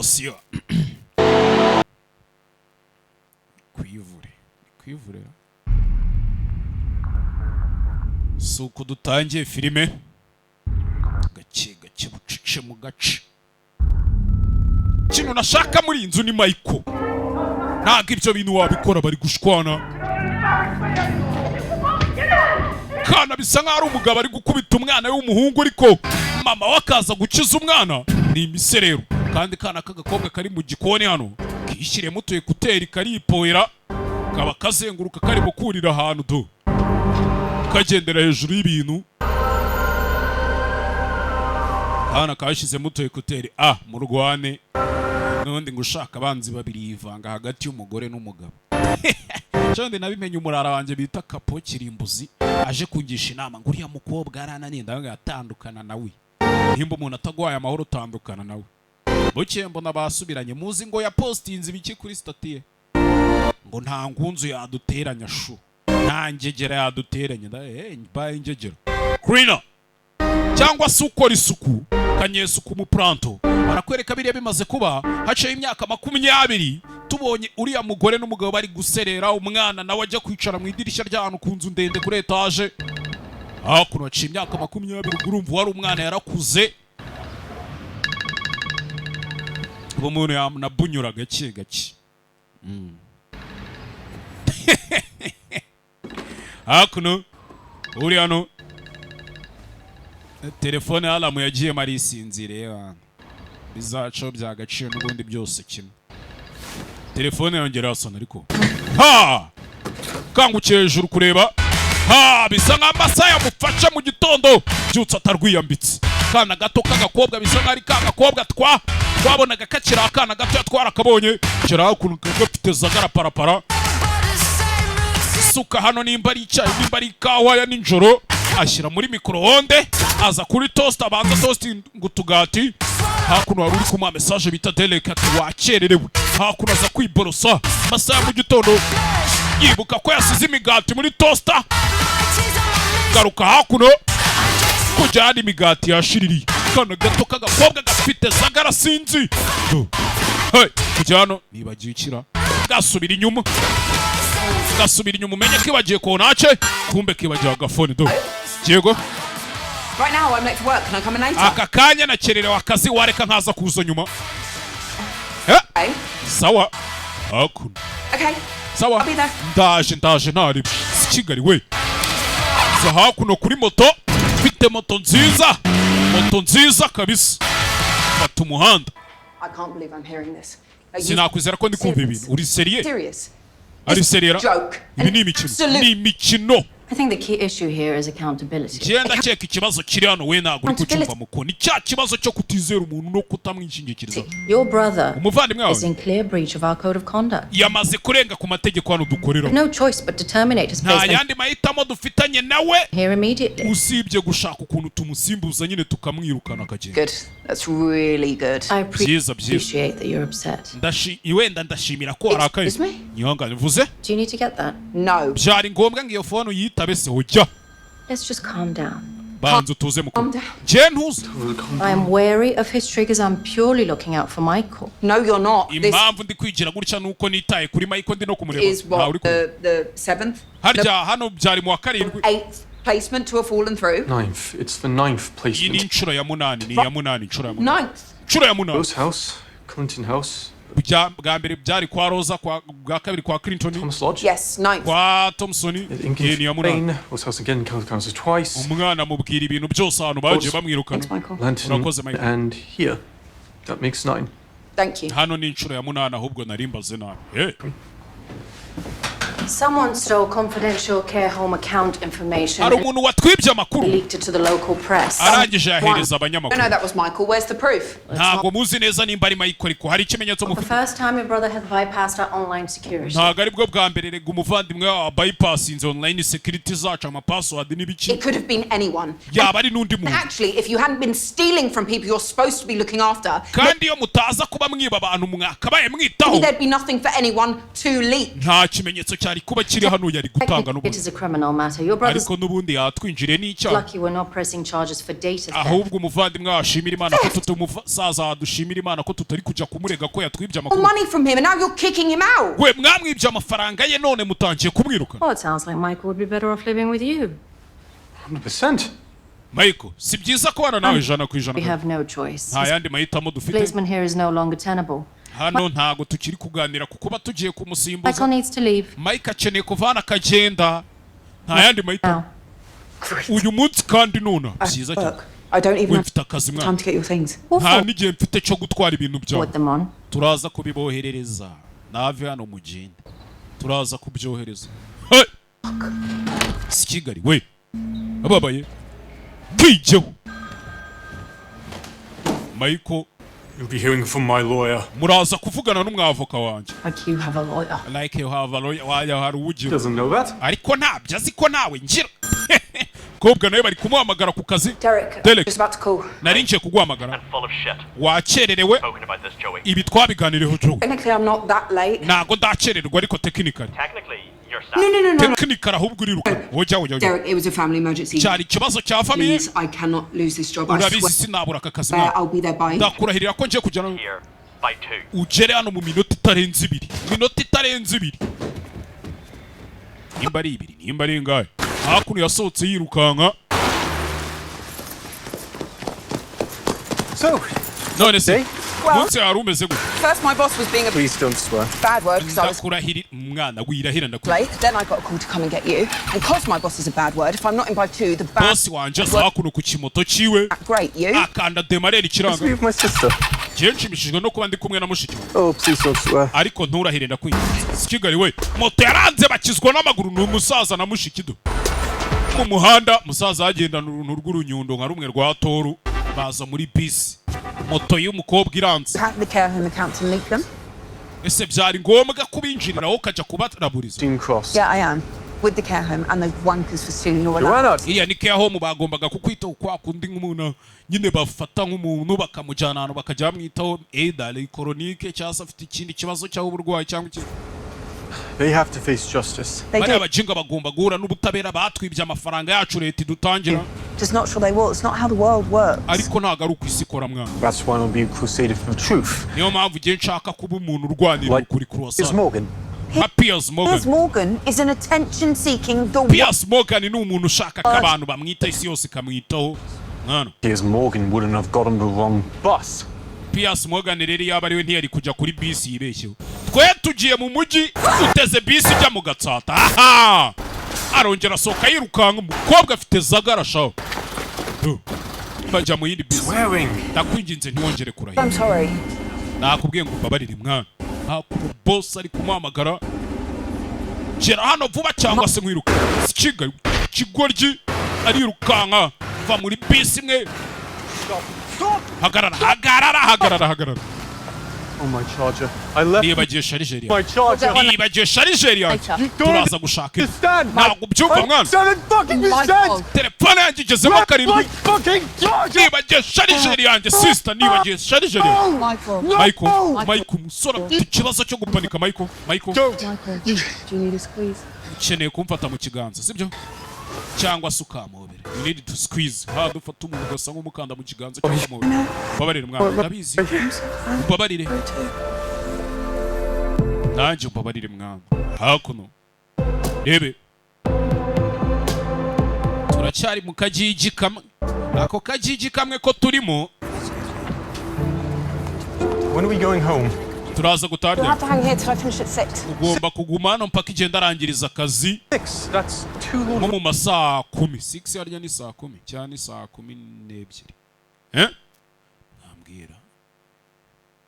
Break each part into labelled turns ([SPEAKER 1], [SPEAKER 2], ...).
[SPEAKER 1] Gashya kwivure suko dutangiye filime gake bucice mu gace kintu nashaka muri inzu ni Michael ntago ibyo bintu wabikora bari gushwana kana bisa nkaho ari umugabo ari gukubita umwana w'umuhungu ariko mama wakaza gukiza umwana ni imiserero kandi kana kagakobwa kari mu gikoni hano kishyire mutuye kuteri karipoera kaba kazenguruka kari bukurira ahantu do kagendera hejuru y'ibintu kana kashize mutuye kuteri mu rwane n'undi ngushaka abanzi babiri yivanga hagati y'umugore n'umugabo cyane nabimenye umurara wanje bita Kapo Kirimbuzi aje kungisha inama ngo uriya mukobwa arananiye ndaga yatandukana nawe nimba umuntu atagwaye amahoro tandukana nawe buke mbona basubiranye muzi ngo ya postinze biki kuri statiye ngo nta ngunzu yaduteranya shu nta ngegera yaduteranya baye ingegera Krina cyangwa se ukora isuku kanyesuku mu planto barakwereka biriya bimaze kuba haciye imyaka 20 tubonye uriya mugore n'umugabo bari guserera umwana nawe ajya kwicara mu idirishya ry'ahantu ku nzu ndende kuri etage kuno haciye imyaka 20 urumva wari umwana yarakuze uwo muntu yamunabunyura gake kuno uri hano telefone alamu yagiye marisinzire bizaco byagaciro n'ubundi byose kimwe telefone yongera asana ariko kangukiye hejuru kureba bisa nk'amasaha yamufashe mu gitondo byutse atarwiyambitse kana gato k'agakobwa bisa nk'ari k'agakobwa twabonaga kakiri akana gato yatwara akabonye kera hakuno gafite zagara parapara suka hano nimba ari icyayi nimba ari ikawa ya ninjoro ashyira muri microonde aza kuri toast abanza toasting ngutugati hakuno wari uri kuma message bita delicate wakererewe hakuno aza kwiborosa masaha mu gitondo yibuka ko yasize imigati muri toaster garuka hakuno kujyana imigati yashiririye kana gato k'agakobwa gafite zagara sinzi kujyano nibagiye ikira gasubira inyuma umenye kibagiye ko nace kumbe kibagiye agafone do Diego
[SPEAKER 2] Right now I'm late for work. Can I come in later?
[SPEAKER 1] Akakanya nakererewe akazi wareka nkaza kuza nyuma.
[SPEAKER 2] Okay.
[SPEAKER 1] Sawa. Hakuno.
[SPEAKER 2] Okay.
[SPEAKER 1] Sawa.
[SPEAKER 2] I'll be there.
[SPEAKER 1] Ndaje ntari. Kigali we. Za hakuno kuri moto. Mfite moto nziza kabisa. Fata umuhanda.
[SPEAKER 2] I can't believe I'm hearing this.
[SPEAKER 1] Sinakwizera ko ndi kumva ibintu. Uri serious? Ari seriera? Ibi ni imikino.
[SPEAKER 3] I think the key issue here is accountability.
[SPEAKER 1] Genda cheki kibazo kiri hano we ntago uri kucyumva mukoni cya kibazo cyo kutizera umuntu no kutamwishingikiriza.
[SPEAKER 3] Your brother
[SPEAKER 1] is
[SPEAKER 3] in clear breach of our code of conduct.
[SPEAKER 1] Yamaze kurenga ku mategeko hano dukorera.
[SPEAKER 3] No choice but to terminate his placement.
[SPEAKER 1] Yandi mahitamo dufitanye nawe.
[SPEAKER 3] Here immediately.
[SPEAKER 1] Usibye gushaka ukuntu tumusimbuza nyine tukamwirukana akagenda.
[SPEAKER 2] Good. That's really good.
[SPEAKER 3] I appreciate that you're upset.
[SPEAKER 1] Wenda ndashimira ko arakaye. Nyongane vuze?
[SPEAKER 3] Do you need to get that?
[SPEAKER 2] No.
[SPEAKER 1] Byari ngombwa ngiyo phone yitabese hojya.
[SPEAKER 3] Let's just calm down.
[SPEAKER 1] Banzo tuze mukuru.
[SPEAKER 3] I am wary of his triggers. I'm purely looking out for Michael.
[SPEAKER 2] No, you're not.
[SPEAKER 1] Impamvu ndi kwigira gutya nuko nitaye kuri Michael ndi no kumureba.
[SPEAKER 2] Is what the 7th?
[SPEAKER 1] Harya hano byari mu wa karindwi.
[SPEAKER 2] 8th placement to have fallen through.
[SPEAKER 4] 9th. It's the 9th placement.
[SPEAKER 1] Iyi ni inshuro ya munani, ni ya munani, inshuro ya munani.
[SPEAKER 2] 9th.
[SPEAKER 1] Inshuro ya munani.
[SPEAKER 4] Rose House, Clinton House.
[SPEAKER 1] Bwa mbere byari kwa Rosa, bwa kabiri kwa Clinton.
[SPEAKER 4] Thomas Lodge.
[SPEAKER 2] Yes, 9th.
[SPEAKER 1] Kwa Thompson.
[SPEAKER 4] Ni ya munani. Rose House again, Council twice.
[SPEAKER 1] Umwana mubwira ibintu byose hano baje bamwirukana.
[SPEAKER 4] Lantern and here. That makes 9.
[SPEAKER 2] Thank you.
[SPEAKER 1] Hano ni inshuro ya munani ahubwo narimbaze nabi.
[SPEAKER 3] Someone stole confidential care home account information.
[SPEAKER 1] Hari umuntu watwibye amakuru.
[SPEAKER 3] Leaked it to the local press.
[SPEAKER 1] Arangije yahereza abanyamakuru.
[SPEAKER 2] No, that was Michael. Where's the proof?
[SPEAKER 1] Ntago muzi neza nimba ari Michael ariko hari ikimenyetso
[SPEAKER 3] mufite. The first time your brother had bypassed our online security.
[SPEAKER 1] Ntago ari bwo bwa mbere rega umuvandimwe wa bypassinze online security zacu amapassword n'ibiki.
[SPEAKER 2] It could have been anyone.
[SPEAKER 1] Yaba ari nundi muntu.
[SPEAKER 2] Actually, if you hadn't been stealing from people you're supposed to be looking after.
[SPEAKER 1] Kandi iyo mutaza kuba mwiba abantu mwakabaye mwitaho.
[SPEAKER 2] There'd be nothing for anyone to leak.
[SPEAKER 1] Nta kimenyetso cyari cyari kuba kiri hano yari gutanga
[SPEAKER 3] It is a criminal matter. Your brother's
[SPEAKER 1] ariko n'ubundi yatwinjiriye n'icyaha
[SPEAKER 3] lucky we're not pressing charges for data theft.
[SPEAKER 1] ahubwo umuvandimwe washimira Imana ko tutumusaza wadushimira Imana ko tutari kujya kumurega ko yatwibye amakuru
[SPEAKER 2] money from him and now you're kicking him out.
[SPEAKER 1] we mwamwibye amafaranga ye none mutangiye kumwiruka
[SPEAKER 3] Well, it sounds like Michael would be better off living with you.
[SPEAKER 4] 100%.
[SPEAKER 1] Michael si byiza kubana nawe ijana ku
[SPEAKER 3] We
[SPEAKER 1] ijana
[SPEAKER 3] have no choice.
[SPEAKER 1] nta yandi mahitamo dufite
[SPEAKER 3] Placement here is no longer tenable.
[SPEAKER 1] hano ntago tukiri kuganira kuko batugiye
[SPEAKER 3] Michael
[SPEAKER 1] kumusimbuza
[SPEAKER 3] needs to leave
[SPEAKER 1] Mike akeneye kuvana akagenda nta yandi mahitamo
[SPEAKER 3] now.
[SPEAKER 1] uyu munsi kandi nuna byiza cyane
[SPEAKER 2] Look, I don't even
[SPEAKER 1] we
[SPEAKER 2] have
[SPEAKER 1] mfite akazi
[SPEAKER 2] time
[SPEAKER 1] mwana
[SPEAKER 2] to get your things.
[SPEAKER 3] What
[SPEAKER 1] nta
[SPEAKER 3] for?
[SPEAKER 1] n'igihe mfite cyo gutwara ibintu byawe
[SPEAKER 3] Put them on.
[SPEAKER 1] turaza kubiboherereza nave hano mu gindi turaza kubyohereza hey! si Kigali we ababaye kijeho Michael
[SPEAKER 5] You'll be hearing from my lawyer.
[SPEAKER 1] muraza kuvugana n'umwavoka wanjye
[SPEAKER 2] Like you have a lawyer.
[SPEAKER 1] like you have a lawyer wajya hari uwugiye
[SPEAKER 4] Doesn't know that.
[SPEAKER 1] ariko ntabyo azi ko nawe ngira kobwa nawe bari kumuhamagara ku kazi
[SPEAKER 2] Derek,
[SPEAKER 1] Derek.
[SPEAKER 2] just about to call.
[SPEAKER 1] nari ngiye kuguhamagara
[SPEAKER 5] Full of shit.
[SPEAKER 1] wakererewe
[SPEAKER 5] Spoken about this, Joey.
[SPEAKER 1] ibi twabiganireho Joe
[SPEAKER 2] Technically, I'm not that late.
[SPEAKER 1] ntago ndakererwa ariko technically
[SPEAKER 5] Technically, you're
[SPEAKER 2] No.
[SPEAKER 1] technically ahubwo uriruka ujya
[SPEAKER 2] Derek, it was a family emergency.
[SPEAKER 1] cyari ikibazo cya famiye
[SPEAKER 2] Please, I cannot lose this job. I
[SPEAKER 1] urabizi
[SPEAKER 2] swear,
[SPEAKER 1] sinabura aka kazi mwana
[SPEAKER 2] I'll be there by.
[SPEAKER 1] ndakurahirira ko ngiye kujyana
[SPEAKER 5] here by 2.
[SPEAKER 1] ugere hano mu minota itarenze ibiri nimba ari ibiri nimba ari ingahe hakuno yasohotse yirukanka
[SPEAKER 4] So,
[SPEAKER 1] none se
[SPEAKER 2] Well-
[SPEAKER 1] munsi hari umeze gute
[SPEAKER 2] First, my boss was being a
[SPEAKER 4] please don't swear.
[SPEAKER 2] bad word because I was
[SPEAKER 1] ndakurahira mwana wirahira ndakurahira
[SPEAKER 2] late. Then I got a call to come and get you. And because my boss is a bad word, if I'm not in by 2, the bad
[SPEAKER 1] bosi wanje aza hakuno ku kimoto ciwe
[SPEAKER 2] great. You?
[SPEAKER 1] akanda demarera
[SPEAKER 4] Let's
[SPEAKER 1] ikiranga
[SPEAKER 4] leave my sister.
[SPEAKER 1] jewe nshimishijwe no kuba ndi kumwe na mushiki we
[SPEAKER 4] Oh, please don't swear.
[SPEAKER 1] ariko nturahire ndakwinginze si Kigali we moto yaranze bakizwa n'amaguru ni umusaza na mushiki do mu muhanda musaza agendana uruntu rw'urunyundo nka rumwe rwa toru baza muri bisi moto y'umukobwa iranze
[SPEAKER 2] Hack the care home accounts and leak them?
[SPEAKER 1] ese byari ngombwa kubinjiriraho ukajya kubaraburiza
[SPEAKER 4] Dean Cross.
[SPEAKER 2] Yeah, I am. With the care home and the wankers for stealing your
[SPEAKER 4] Why
[SPEAKER 2] allowance.
[SPEAKER 4] not?
[SPEAKER 1] iya ni care home bagombaga kukwitaho kwa kundi nk'umuntu nyine bafata nk'umuntu bakamujyana ahantu bakajya bamwitaho edale koronike cyangwa se afite ikindi kibazo cyangwa uburwayi cyangwa iki
[SPEAKER 4] They have to face justice.
[SPEAKER 2] They
[SPEAKER 1] bariya
[SPEAKER 2] do.
[SPEAKER 1] bajinga bagomba guhura n'ubutabera batwibye amafaranga yacu leta idutangira
[SPEAKER 2] Just not sure they will. It's not how the world works.
[SPEAKER 1] ariko ntabwo ari uko isi ikora mwana
[SPEAKER 4] That's why I'll be a crusader for the truth.
[SPEAKER 1] niyo mpamvu igihe nshaka kuba umuntu urwanira
[SPEAKER 4] Like
[SPEAKER 1] ukuri
[SPEAKER 4] Piers
[SPEAKER 1] kurasa
[SPEAKER 4] Morgan.
[SPEAKER 1] nka Piers
[SPEAKER 2] Piers
[SPEAKER 1] Morgan
[SPEAKER 2] Morgan is an attention-seeking the
[SPEAKER 1] Piers Morgan ni umuntu ushaka ko abantu bamwita isi yose ikamwitaho mwana
[SPEAKER 4] Piers Morgan wouldn't have got on the wrong bus.
[SPEAKER 1] Piers Morgan rero yaba ariwe ntiyari kujya kuri bisi yibeshyeho twe tugiye mu mujyi duteze bisi ijya mu Gatsata aha arongera asohoka yirukanka umukobwa afite zagara shaho bajya mu yindi bisi
[SPEAKER 4] Swearing.
[SPEAKER 1] ndakwinginze ntiwongere kurahira
[SPEAKER 2] I'm sorry.
[SPEAKER 1] nakubwiye ngo mbabarire mwana hakuno boss ari kumuhamagara gera hano vuba cyangwa se mwiruka si Kigali kigoryi arirukanka va muri bisi imwe hagarara
[SPEAKER 4] Oh, my charger. I left
[SPEAKER 1] nibagiye sharijeri
[SPEAKER 4] my charger.
[SPEAKER 1] nibagiye sharijeri yanjye turaza gushaka ibi
[SPEAKER 4] Understand?
[SPEAKER 1] ntabwo ubyumva mwana
[SPEAKER 4] 7%
[SPEAKER 1] telefone yanjye igezemo karindwi
[SPEAKER 4] My fucking charger.
[SPEAKER 1] nibagiye sharijeri yanjye sister nibagiye sharijeri yanjye
[SPEAKER 2] Michael.
[SPEAKER 1] Michael umusore afite ikibazo cyo gupanika Michael
[SPEAKER 4] Don't.
[SPEAKER 2] Do you need a squeeze?
[SPEAKER 1] ukeneye kumfata mu kiganza sibyo cyangwa se ukamobera you need to squeeze dufata umuntu ugasa nk'umukanda mu kiganza cyangwa ukamobera ubabarire mwana ndabizi ubabarire nanjye ubabarire mwana hakuno rebe turacyari mu kagigi kamwe ako kagigi kamwe ko turimo
[SPEAKER 4] When are we going home?
[SPEAKER 1] turaza
[SPEAKER 2] We'll have
[SPEAKER 1] gutarya
[SPEAKER 2] to hang here till I finish at 6.
[SPEAKER 1] ugomba kuguma hano mpaka igenda arangiriza akazi
[SPEAKER 4] 6. That's too
[SPEAKER 1] nko
[SPEAKER 4] long.
[SPEAKER 1] mu masaa 10 6 harya ni saa 10 cyangwa ni saa 12 nambwira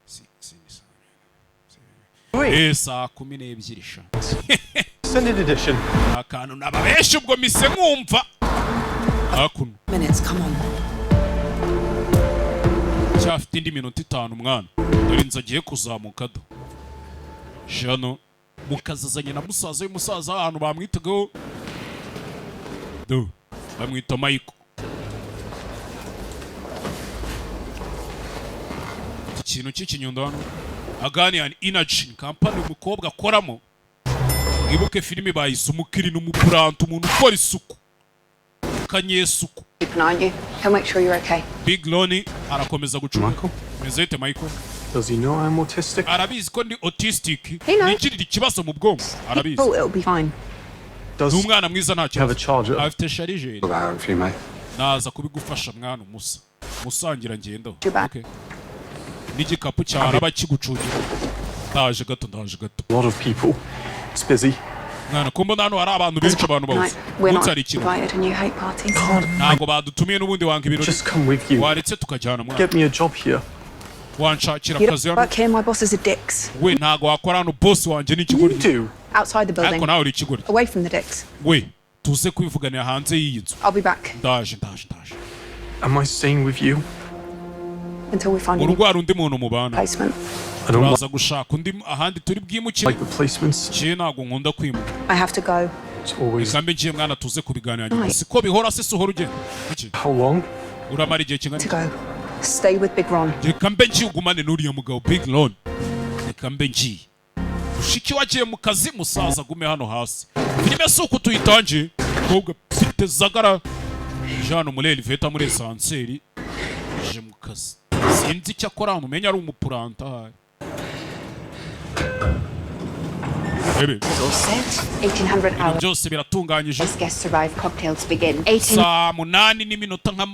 [SPEAKER 1] 6 ni
[SPEAKER 4] Wait.
[SPEAKER 1] saa 12 sha
[SPEAKER 4] Extended edition.
[SPEAKER 1] akantu nababeshi ubwo mise nkumva hakuno
[SPEAKER 2] Minutes, come on.
[SPEAKER 1] cyafite indi minota 5 mwana dore nzagiye kuzamuka do jano mukazazanye na musaza w'umusaza ahantu bamwitagaho do bamwita Michael ikintu cy'ikinyundo hano Agani and Energy company umukobwa akoramo mwibuke filime bayise umukiri n'umupurante, umuntu ukora isuku, kanyesuku.
[SPEAKER 2] Keep an eye on you. He'll make sure you're okay.
[SPEAKER 1] Big Lonnie arakomeza gucunga.
[SPEAKER 4] Michael?
[SPEAKER 1] Mezete Michael.
[SPEAKER 4] Does he know I'm autistic?
[SPEAKER 1] Arabizi ko ndi autistic.
[SPEAKER 2] He knows.
[SPEAKER 1] Nigirira ikibazo mu bwonko. Arabizi.
[SPEAKER 2] Oh, it'll be fine.
[SPEAKER 4] Does
[SPEAKER 1] N'umwana mwiza nta
[SPEAKER 4] he have a
[SPEAKER 1] kibazo.
[SPEAKER 4] charger?
[SPEAKER 1] Afite sharijeri.
[SPEAKER 6] About for you, mate.
[SPEAKER 1] Naza kubigufasha mwana umusa. Musangira ngendo.
[SPEAKER 2] Juba.
[SPEAKER 1] Okay. N'igikapu cyaraba kigucungira. Ndaje gato.
[SPEAKER 4] A lot of people. It's busy.
[SPEAKER 1] Mwana ko mbona hano hari abantu benshi abantu bose.
[SPEAKER 2] Tonight, we're not
[SPEAKER 1] Mutsari ikintu.
[SPEAKER 2] invited and you hate parties.
[SPEAKER 1] Ntago badutumiye n'ubundi wanga ibirori.
[SPEAKER 4] Just come with you.
[SPEAKER 1] Waretse tukajyana mwana.
[SPEAKER 4] Get me a job here.
[SPEAKER 1] Wanshakira
[SPEAKER 2] You
[SPEAKER 1] akazi
[SPEAKER 2] don't
[SPEAKER 1] hano.
[SPEAKER 2] work here, my bosses are dicks.
[SPEAKER 1] We ntago wakora hano boss wanje
[SPEAKER 4] You
[SPEAKER 1] n'ikigori.
[SPEAKER 4] do.
[SPEAKER 2] Outside the
[SPEAKER 1] Ariko
[SPEAKER 2] building.
[SPEAKER 1] nawe uri ikigori.
[SPEAKER 2] Away from the dicks.
[SPEAKER 1] We tuze kwivuganira hanze y'iyi nzu.
[SPEAKER 2] I'll be back
[SPEAKER 1] Ndaje.
[SPEAKER 4] Am I staying with you?
[SPEAKER 2] until we find a new
[SPEAKER 1] Urugo hari undi muntu mubana.
[SPEAKER 2] placement.
[SPEAKER 4] I don't
[SPEAKER 1] Turaza gushaka undi ahandi turi bwimukire.
[SPEAKER 4] like the placements.
[SPEAKER 1] Je ntago nkunda kwimuka.
[SPEAKER 2] I have to go.
[SPEAKER 4] It's always.
[SPEAKER 1] Kambe ngiye mwana tuze kubiganira nyuma.
[SPEAKER 2] Nice.
[SPEAKER 1] Siko bihora se sohora ugenda. Iki?
[SPEAKER 4] How long?
[SPEAKER 1] Uramara igihe
[SPEAKER 2] To
[SPEAKER 1] kingana.
[SPEAKER 2] go. Stay with Big Ron.
[SPEAKER 1] Reka mbe ngiye ugumane n'uriya mugabo Big Lon. Reka mbe ngiye. Ushiki wagiye mu kazi musaza gume hano hasi. Filime si uko tuyitanje. Kobwa mfite zagara. Jano muri elevator muri esanseri. Je mu kazi. Sinzi icyo akora mumenya ari umupuranta ahari. Ebe.
[SPEAKER 7] All set. 1800 hours.
[SPEAKER 1] Byose biratunganyije.
[SPEAKER 7] As guests arrive, cocktails begin. 18.
[SPEAKER 1] Saa munani n'iminota nka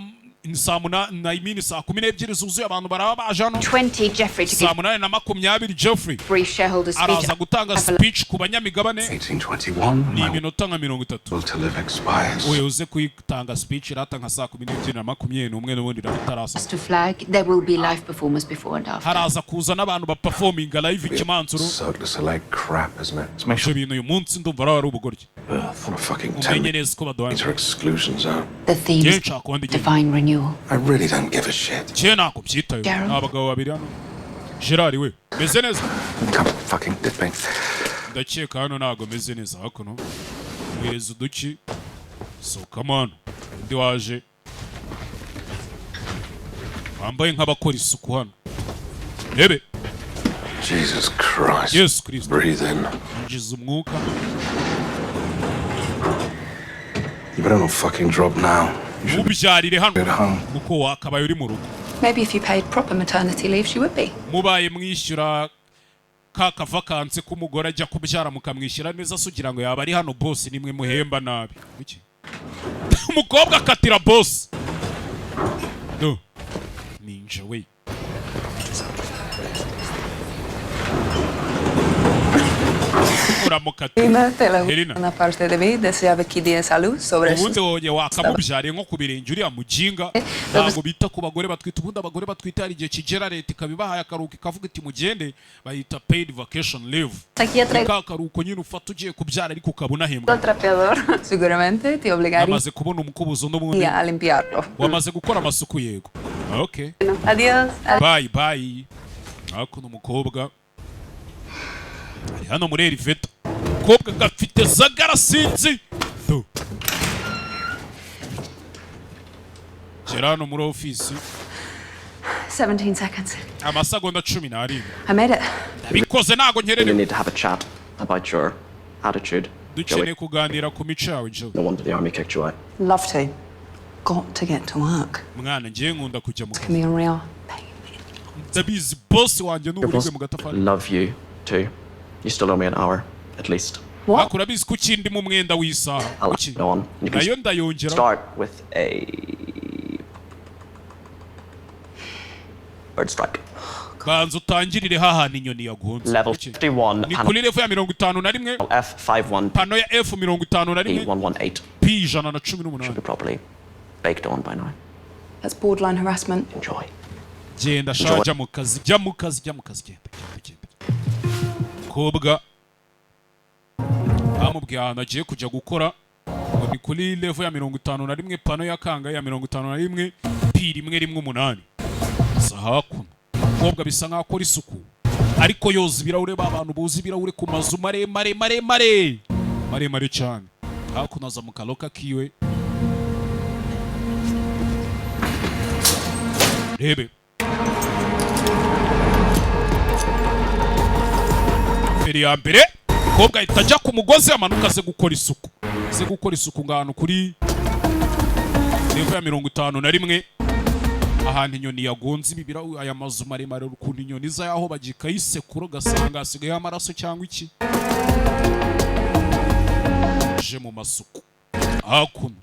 [SPEAKER 1] saa munani na imini saa 12 zuzuye abantu baraba baje hano.
[SPEAKER 7] 20 Jeffrey to
[SPEAKER 1] Saa
[SPEAKER 7] give
[SPEAKER 1] munani na 20 Jeffrey
[SPEAKER 7] brief shareholder speech.
[SPEAKER 1] araza gutanga speech ku banyamigabane
[SPEAKER 6] 1821.
[SPEAKER 1] ni
[SPEAKER 6] My
[SPEAKER 1] iminota nka 30.
[SPEAKER 6] will to live expires.
[SPEAKER 1] Oya uze kuyitanga speech irata nka saa 12 na 21 n'ubundi ratarasa.
[SPEAKER 7] To flag, there will be live performers before and after.
[SPEAKER 1] Haraza kuza n'abantu ba performing live ikimansuro.
[SPEAKER 6] Circus are like crap, isn't it? Let's make
[SPEAKER 1] Ibyo
[SPEAKER 6] sure
[SPEAKER 1] bintu uyu munsi ndumva ari ubugoryi.
[SPEAKER 6] for a fucking
[SPEAKER 1] Umenye
[SPEAKER 6] 10
[SPEAKER 1] neza ko baduhaye.
[SPEAKER 6] meter exclusion zone.
[SPEAKER 7] The theme
[SPEAKER 1] Je
[SPEAKER 7] is
[SPEAKER 1] nshaka kundi
[SPEAKER 7] divine renewal.
[SPEAKER 6] I really don't give a shit.
[SPEAKER 1] Je nako byitayo.
[SPEAKER 7] Gary.
[SPEAKER 1] Abagabo babiri hano. Gerard we. Meze neza.
[SPEAKER 6] Come fucking dip me.
[SPEAKER 1] Ndakeka hano ntago meze neza hakuno. Mwereza uduki. So come on. Ndi waje. Wambaye nk'abakora isuku hano. Ebe.
[SPEAKER 6] Jesus Christ.
[SPEAKER 1] Yesu Kristo.
[SPEAKER 6] Breathe in.
[SPEAKER 1] Injiza umwuka.
[SPEAKER 6] You better not fucking drop now. You should be
[SPEAKER 1] Mubyarire hano.
[SPEAKER 6] at home.
[SPEAKER 1] Kuko wakabaye uri mu rugo.
[SPEAKER 2] Maybe if you paid proper maternity leave, she would be.
[SPEAKER 1] Mubaye mwishyura ka kavakanse k'umugore ajya kubyara mukamwishyura neza sugira ngo yaba ari hano boss nimwe muhemba nabi. Kuki? Umukobwa akatira boss. Do. Ninja we.
[SPEAKER 2] Prima te la
[SPEAKER 1] Elena.
[SPEAKER 2] una parte de mí deseaba que diera salud sobre eso.
[SPEAKER 1] Ubundi wowe wakamubyariye nko ku birenge uriya mujinga ntabwo bita ku bagore batwite ubundi abagore batwite hari igihe kigera leta ikabibahaye akaruhuko ikavuga iti mugende bayita paid vacation leave.
[SPEAKER 2] Aquí traigo
[SPEAKER 1] Ka karuhuko nyine ufata ugiye kubyara ariko ukaba unahembwa.
[SPEAKER 2] el trapeador. Seguramente te obligaría
[SPEAKER 1] Wamaze kubona umukubuzo n'ubundi
[SPEAKER 2] a limpiarlo.
[SPEAKER 1] wamaze gukora amasuku yego. Okay.
[SPEAKER 2] Adiós.
[SPEAKER 1] Bye bye. Hakuno umukobwa ari hano muri elevator. Umukobwa gafite zagara sinzi. Do. Gera hano muri ofisi
[SPEAKER 2] 17 seconds.
[SPEAKER 1] amasegonda 17.
[SPEAKER 2] I made it.
[SPEAKER 1] Bikoze ntago
[SPEAKER 8] We
[SPEAKER 1] nkererewe.
[SPEAKER 8] need to have a chat about your attitude.
[SPEAKER 1] Dukeneye kuganira ku mico yawe Joe.
[SPEAKER 8] No wonder the army kicked you out.
[SPEAKER 2] Love to. Got to get to work.
[SPEAKER 1] Mwana ngiye nkunda kujya mu
[SPEAKER 2] Can be a real pain.
[SPEAKER 1] ndabizi boss wanjye
[SPEAKER 8] Your
[SPEAKER 1] n'uburibwe
[SPEAKER 8] boss
[SPEAKER 1] mu gatafari.
[SPEAKER 8] love you too. You still owe me an hour, at least.
[SPEAKER 2] What?
[SPEAKER 1] Akura bizi ku kindi mu mwenda w'isaha.
[SPEAKER 8] I'll
[SPEAKER 1] Kuki?
[SPEAKER 8] add on. You can
[SPEAKER 1] Nayo ndayongera.
[SPEAKER 8] start with a bird strike.
[SPEAKER 1] Banza utangirire hahana inyoni yagonze.
[SPEAKER 8] Level
[SPEAKER 1] Kuki?
[SPEAKER 8] 51,
[SPEAKER 1] Ni
[SPEAKER 8] panel
[SPEAKER 1] kuri level ya 51
[SPEAKER 8] F51
[SPEAKER 1] pano ya F51
[SPEAKER 8] P118
[SPEAKER 1] P ijana na
[SPEAKER 8] should
[SPEAKER 1] 18.
[SPEAKER 8] be properly baked on by now.
[SPEAKER 2] That's borderline harassment.
[SPEAKER 8] Enjoy.
[SPEAKER 1] Genda sha jya mu kazi genda genda. Kobwa amubwiye ahantu agiye kujya gukora ngo ni kuri level ya 51 pano ya kanga ya 51 P rimwe rimwe 8. Sahakuno kobwa bisa nkaho akora isuku ariko yoza ibirahure b'abantu buzi ibirahure ku mazu maremare cyane. Hakuno aza mu kaloka kiwe rebe feri ya mbere umukobwa ahita ajya ku mugozi amanuka aze gukora isuku ngano kuri level ya 51 ahantu inyoni yagonze ibibira aya mazu maremare ukuntu inyoni za yaho bagika yisekuro gasanga asigaye amaraso cyangwa iki je mu masuku hakuno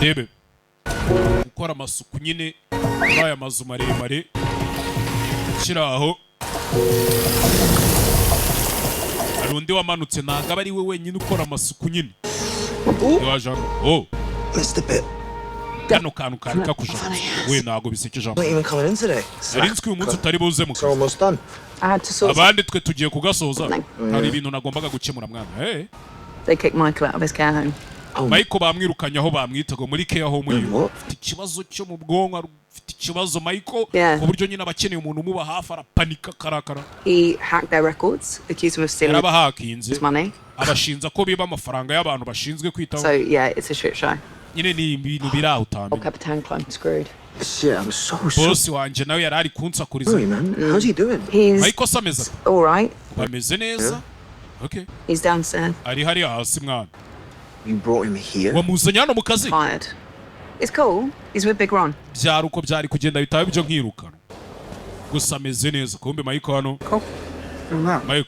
[SPEAKER 1] debe gukora amasuku nyine muri aya mazu maremare kiraho hari undi wamanutse ntabwo aba ari we wenyine ukora amasuku nyine
[SPEAKER 6] Mr. Bit.
[SPEAKER 1] kano kantu kari kakuja we ntabwo bisekeje
[SPEAKER 6] Not even coming in today.
[SPEAKER 1] nari nzi ko uyu munsi utari buze mu
[SPEAKER 6] It's almost done.
[SPEAKER 2] I had to sort
[SPEAKER 1] abandi twe tugiye kugasoza hari ibintu nagombaga gukemura mwana
[SPEAKER 2] They kicked Michael out of his care home.
[SPEAKER 1] Michael bamwirukanye aho bamwitaga muri care home yiwe
[SPEAKER 6] What?
[SPEAKER 1] afite ikibazo cyo mu bwonko afite ikibazo Michael
[SPEAKER 2] Yeah.
[SPEAKER 1] ku buryo nyine abakeneye umuntu umuba hafi arapanika karakara
[SPEAKER 2] He hacked their records, accused them of stealing
[SPEAKER 1] yarabahakinze
[SPEAKER 2] his money.
[SPEAKER 1] abashinza ko biba amafaranga y'abantu bashinzwe kwitaho
[SPEAKER 2] So yeah, it's a shit show.
[SPEAKER 1] nyine ni ibintu biraho
[SPEAKER 2] Oh,
[SPEAKER 1] utamenya
[SPEAKER 2] Capitan Klein screwed.
[SPEAKER 6] Shit, I'm so sorry.
[SPEAKER 1] boss wanje nawe yari ari kunsakuriza
[SPEAKER 6] Sorry, man. How's he doing?
[SPEAKER 2] He's
[SPEAKER 1] Michael sameza
[SPEAKER 2] all right.
[SPEAKER 1] bameze neza okay
[SPEAKER 2] He's downstairs,
[SPEAKER 1] ari hari hasi mwana
[SPEAKER 6] You brought him here?
[SPEAKER 1] wamuzanye hano mu kazi
[SPEAKER 2] fired. It's cool. He's with Big Ron.
[SPEAKER 1] byari uko byari kugenda bitaba ibyo nkirukana gusa ameze neza kumbe Michael hano Michael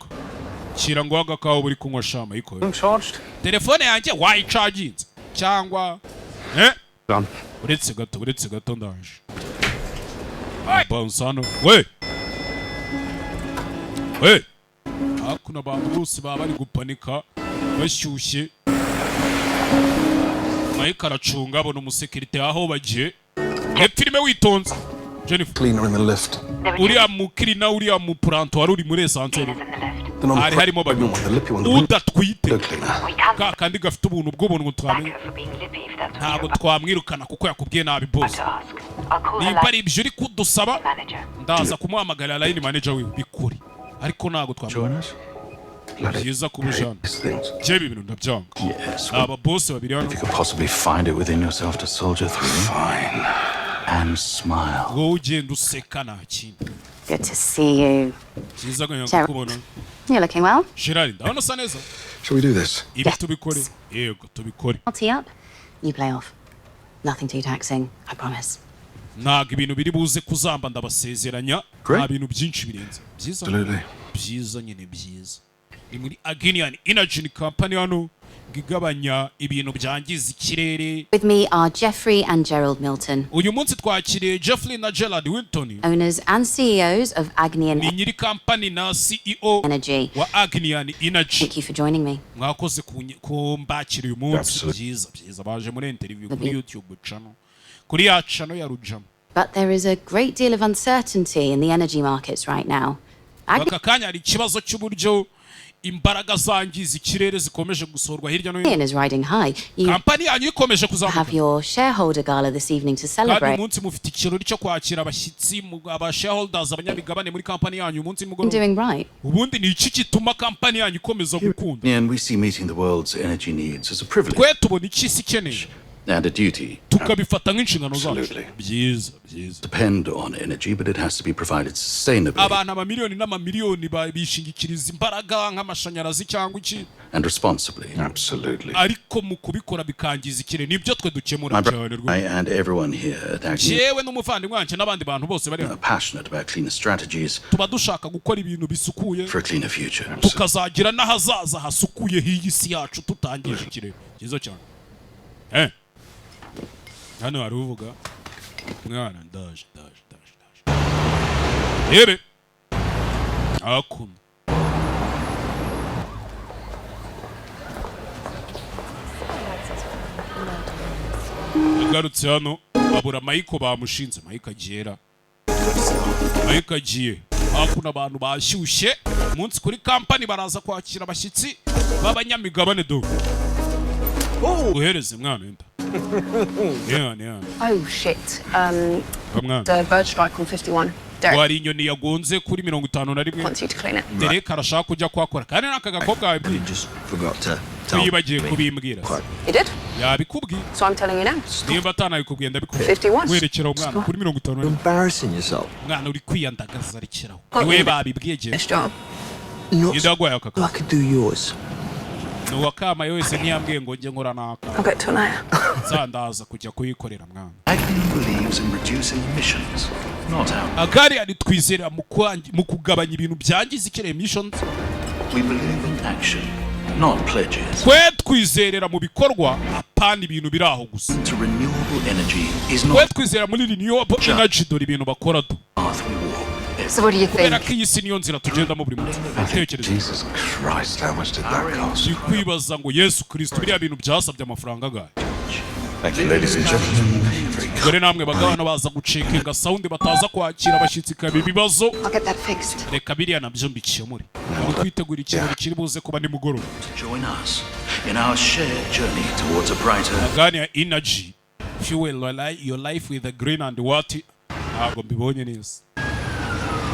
[SPEAKER 1] kira ngo agakaho buri kunywa sha Michael
[SPEAKER 6] Charged?
[SPEAKER 1] telefone yanjye wayicaginze cyangwa
[SPEAKER 6] Done.
[SPEAKER 1] uretse gato ndaje bounce hano we hakuna abantu bose baba bari gupanika bashyushye Michael aracunga abona umusekirite aho bagiye filime witonze Jennifer
[SPEAKER 6] Cleaner in the lift.
[SPEAKER 1] uriya mukirina uriya mupuranto wari uri muri esanseri
[SPEAKER 6] The non
[SPEAKER 1] hari harimo babiri
[SPEAKER 6] the lippy one.
[SPEAKER 1] udatwite
[SPEAKER 6] The cleaner.
[SPEAKER 1] ka kandi gafite ubuntu bw'ubuntu twamenya ntabwo twamwirukana kuko yakubwiye nabi bose nimba ari ibyo uri kudusaba ndaza kumuhamagara line manager wiwe bikuri ariko ntabwo twamwirukana byiza kubujana
[SPEAKER 6] These things.
[SPEAKER 1] jewe ibintu ndabyanga
[SPEAKER 9] Yes.
[SPEAKER 1] aba boss babiri hano
[SPEAKER 9] If you could possibly find it within yourself to soldier through.
[SPEAKER 6] Fine.
[SPEAKER 9] And smile.
[SPEAKER 1] wowe ugenda useka nta kindi
[SPEAKER 7] Good to see you.
[SPEAKER 1] byiza kugira ngo
[SPEAKER 7] Sarah.
[SPEAKER 1] kubona
[SPEAKER 7] You're looking well.
[SPEAKER 1] Gerard ndabona usa neza
[SPEAKER 6] Shall we do this?
[SPEAKER 1] ibi tubikore yego tubikore
[SPEAKER 7] I'll tee up. You play off. Nothing too taxing, I promise.
[SPEAKER 1] ntabwo ibintu biri buze kuzamba ndabasezeranya
[SPEAKER 6] Great.
[SPEAKER 1] nta bintu byinshi birenze byiza
[SPEAKER 6] Absolutely.
[SPEAKER 1] byiza nyine byiza ni muri Aginian Energy Company hano igabanya ibintu byangiza ikirere
[SPEAKER 7] With me are Jeffrey and Gerald Milton,
[SPEAKER 1] uyu munsi twakiriye Jeffrey na Gerald Winton
[SPEAKER 7] owners and CEOs of Agnian
[SPEAKER 1] ni nyiri company na CEO
[SPEAKER 7] Energy.
[SPEAKER 1] wa Agnian Energy
[SPEAKER 7] Thank you for joining me.
[SPEAKER 1] mwakoze kumbakira uyu munsi
[SPEAKER 6] Absolutely.
[SPEAKER 1] byiza baje muri interview kuri YouTube channel kuri ya channel ya Rujama
[SPEAKER 7] But there is a great deal of uncertainty in the energy markets right now.
[SPEAKER 1] aka kanya hari ikibazo cy'uburyo imbaraga zangiza ikirere zikomeje gusorwa hirya no hino
[SPEAKER 7] Agnian is riding high. You
[SPEAKER 1] kampani yanyu ikomeje
[SPEAKER 7] have
[SPEAKER 1] kuzamuka
[SPEAKER 7] your shareholder gala this evening to
[SPEAKER 1] kandi
[SPEAKER 7] celebrate.
[SPEAKER 1] umunsi mufite ikirori cyo kwakira abashyitsi aba shareholders abanyamigabane muri kampani yanyu umunsi
[SPEAKER 7] I'm
[SPEAKER 1] mugoroba
[SPEAKER 7] doing right.
[SPEAKER 1] ubundi ni iki gituma kampani yanyu ikomeza gukunda
[SPEAKER 9] And we see meeting the world's energy needs as a privilege
[SPEAKER 1] twe tubona iki isi ikeneye
[SPEAKER 9] and a duty.
[SPEAKER 1] tukabifata nk'inshingano zacu
[SPEAKER 6] Absolutely.
[SPEAKER 1] byiza
[SPEAKER 9] Depend on energy, but it has to be provided sustainably
[SPEAKER 1] abantu amamiliyoni n'amamiliyoni bishingikiriza imbaraga nk'amashanyarazi cyangwa iki
[SPEAKER 9] and responsibly.
[SPEAKER 6] Absolutely.
[SPEAKER 1] ariko mu kubikora bikangiza ikirere nibyo twe dukemura
[SPEAKER 9] My
[SPEAKER 1] cyane
[SPEAKER 9] brother
[SPEAKER 1] rwose
[SPEAKER 9] and everyone here at Agni
[SPEAKER 1] jewe n'umuvandimwe wanjye n'abandi bantu bose bari
[SPEAKER 9] are passionate about cleaner strategies
[SPEAKER 1] tuba dushaka gukora ibintu bisukuye
[SPEAKER 9] for a cleaner future.
[SPEAKER 1] tukazagira n'ahazaza hasukuye h'iyi si yacu tutangije ikirere cyiza cyane hano hari uvuga mwana ndaje rebe akunda agarutse hano babura Michael bamushinze Michael agiye hakuna abantu bashyushye umunsi kuri kampani baraza kwakira abashyitsi b'abanyamigabane do uhereze mwana wenda yeah.
[SPEAKER 2] Oh shit.
[SPEAKER 1] Mwana
[SPEAKER 2] The bird strike on 51.
[SPEAKER 1] wari inyoni yagonze kuri 51
[SPEAKER 2] wants you to clean it.
[SPEAKER 1] Derek arashaka kujya kwakora kandi naka gakobwa wabwiye
[SPEAKER 6] Just forgot to tell
[SPEAKER 1] wibagiye kubimbwira
[SPEAKER 2] You did?
[SPEAKER 1] yabikubwiye
[SPEAKER 2] So I'm telling you now.
[SPEAKER 1] nimba atanabikubwiye ndabikubwiye
[SPEAKER 2] 51.
[SPEAKER 1] werekera umwana kuri 51
[SPEAKER 6] embarrassing yourself.
[SPEAKER 1] umwana uri kwiyandagaza arikiraho niwe babibwiye je
[SPEAKER 2] This job.
[SPEAKER 6] Not
[SPEAKER 1] idagwaye
[SPEAKER 6] so
[SPEAKER 1] akaka
[SPEAKER 6] I could do yours.
[SPEAKER 1] nuwakama yose ntiyambwiye ngo nge nkora naka
[SPEAKER 2] I'll get to an eye.
[SPEAKER 1] zandaza kujya kuyikorera mwana
[SPEAKER 9] Agnew believes in reducing emissions, not out.
[SPEAKER 1] agari ari twizera mu kugabanya ibintu byangiza ikirere emissions
[SPEAKER 9] We believe in action, not pledges.
[SPEAKER 1] twe twizerera mu bikorwa apana ibintu biri aho gusa
[SPEAKER 9] To renewable energy is
[SPEAKER 1] twe
[SPEAKER 9] not
[SPEAKER 1] twizera muri renewable energy dore ibintu bakora tu
[SPEAKER 9] the path we walk.
[SPEAKER 3] So what do you
[SPEAKER 1] kubera
[SPEAKER 3] think?
[SPEAKER 1] ko iyi si niyo nzira tugendamo buri munsi utekereza
[SPEAKER 6] Jesus Christ, how much did that cost?
[SPEAKER 1] ndi kwibaza ngo Yesu Kristo biriya bintu byasabye amafaranga agahe
[SPEAKER 6] Thank you, ladies and gentlemen.
[SPEAKER 1] dore namwe bagabana baza gucekinga sound bataza kwakira abashyitsi kabi ibibazo
[SPEAKER 2] I'll get that fixed.
[SPEAKER 1] reka biriya nabyo mbikemure ubu twitegura ikirori kiri buze kuba nimugoroba
[SPEAKER 9] Join us in our shared journey towards a brighter.
[SPEAKER 1] agani ya energy fuel your life with the green and what ntabwo mbibonye neza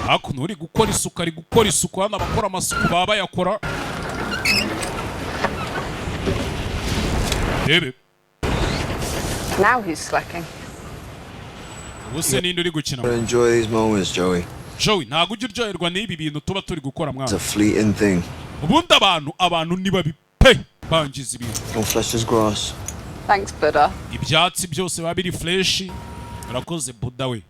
[SPEAKER 1] hakuno uri gukora isuku ari gukora isuku hano abakora amasuku baba bayakora rebe
[SPEAKER 2] Now who's slacking?
[SPEAKER 1] ubuse ninde uri gukina
[SPEAKER 6] Enjoy these moments, Joey.
[SPEAKER 1] Joey ntabwo ujya uryoherwa n'ibi bintu tuba turi gukora
[SPEAKER 6] It's
[SPEAKER 1] mwana
[SPEAKER 6] a fleeting thing.
[SPEAKER 1] ubundi abantu ni babi pe bangiza ibintu
[SPEAKER 6] Don't flesh this grass.
[SPEAKER 2] Thanks, Buddha.
[SPEAKER 1] ibyatsi byose biba biri fresh urakoze buda we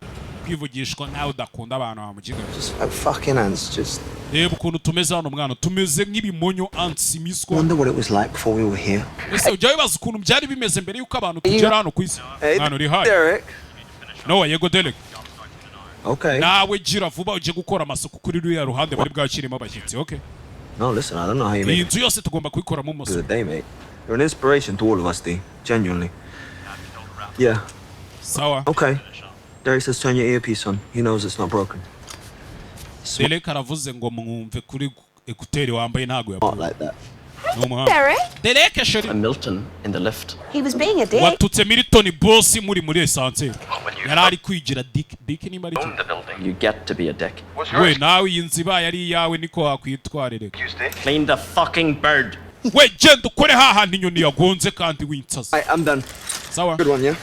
[SPEAKER 1] kwivugishwa nawe udakunda abantu bamukiga
[SPEAKER 6] Just like fucking ants. Just
[SPEAKER 1] reba ukuntu tumeze hano mwana tumeze nk'ibimonyo ants imiswa
[SPEAKER 6] wonder what it was like before we were here.
[SPEAKER 1] ese ujya wibaza ukuntu byari bimeze mbere y'uko abantu tugera hano ku isi mwana uri hayi
[SPEAKER 6] Derek.
[SPEAKER 1] no yego Derek
[SPEAKER 6] Okay.
[SPEAKER 1] nawe gira vuba ujye gukora amasuku kuri ruriya ruhande bari bwakirimo abashyitsi okay
[SPEAKER 6] No, listen, I don't know how you
[SPEAKER 1] iyi
[SPEAKER 6] make it
[SPEAKER 1] nzu yose tugomba kuyikoramo
[SPEAKER 6] through
[SPEAKER 1] amasuku
[SPEAKER 6] the day, mate. You're an inspiration to all of us, D. Genuinely. Yeah.
[SPEAKER 1] sawa
[SPEAKER 6] Okay. Derek says turn your earpiece on. He knows it's not broken.
[SPEAKER 1] Derek aravuze ngo mwumve kuri ekuteri wambaye ntago
[SPEAKER 6] Not like that.
[SPEAKER 2] Derek?
[SPEAKER 1] Derek sheri
[SPEAKER 8] And Milton in the lift.
[SPEAKER 2] He was being a dick.
[SPEAKER 1] watutse Milton boss muri essence yari ari kwigira dick nimba ari cyo
[SPEAKER 8] You get to be a dick.
[SPEAKER 1] we nawe iyi nzu ibaye ari iyawe niko wakwitwarire
[SPEAKER 8] Clean the fucking bird.
[SPEAKER 1] we genda ukore hahandi inyoni yagonze kandi winsaza
[SPEAKER 6] I'm done.
[SPEAKER 1] sawa
[SPEAKER 6] Good one, yeah?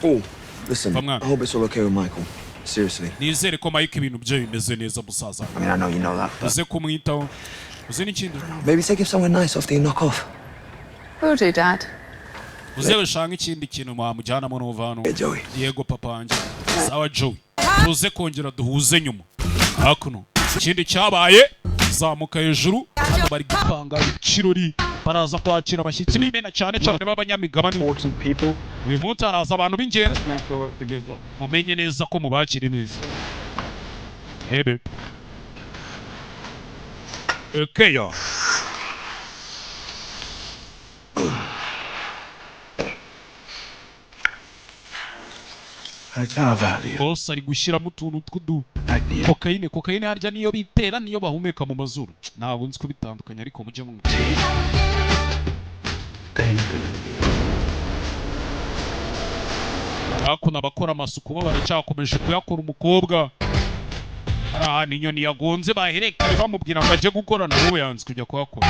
[SPEAKER 6] Oh, listen.
[SPEAKER 1] Come on.
[SPEAKER 6] I hope it's all okay with Michael. Seriously.
[SPEAKER 1] nizere ko Mike ibintu bye bimeze neza musaza
[SPEAKER 6] I mean, I know you know that. But
[SPEAKER 1] uze kumwitaho uze n'ikindi
[SPEAKER 6] maybe take him somewhere nice after you knock off.
[SPEAKER 2] Will do, Dad.
[SPEAKER 1] uze ushanga ikindi kintu mwamujyanamo n'uva hano
[SPEAKER 6] Hey, Joey.
[SPEAKER 1] yego papa wanjye sawa Joey tuze kongera duhuze nyuma hakuno ikindi cyabaye zamuka hejuru hano bari gupanga ikirori baraza kwakira abashyitsi b'imena cyane cyane b'abanyamigabane uyu munsi haraza abantu b'ingenzi mumenye neza ko mubakire neza hebe ekeya
[SPEAKER 6] I can't value.
[SPEAKER 1] bose ari gushyiramo utuntu tw'udu
[SPEAKER 6] Agnew.
[SPEAKER 1] kokayine harya niyo bitera niyo bahumeka mu mazuru ntabwo nzi ko bitandukanye ariko mujye mu hakuno abakora amasuku bo baracyakomeje kuyakora umukobwa hari ahantu inyoni yagonze baherekanye bamubwira ngo ajye gukora na wowe yanze kujya kuhakora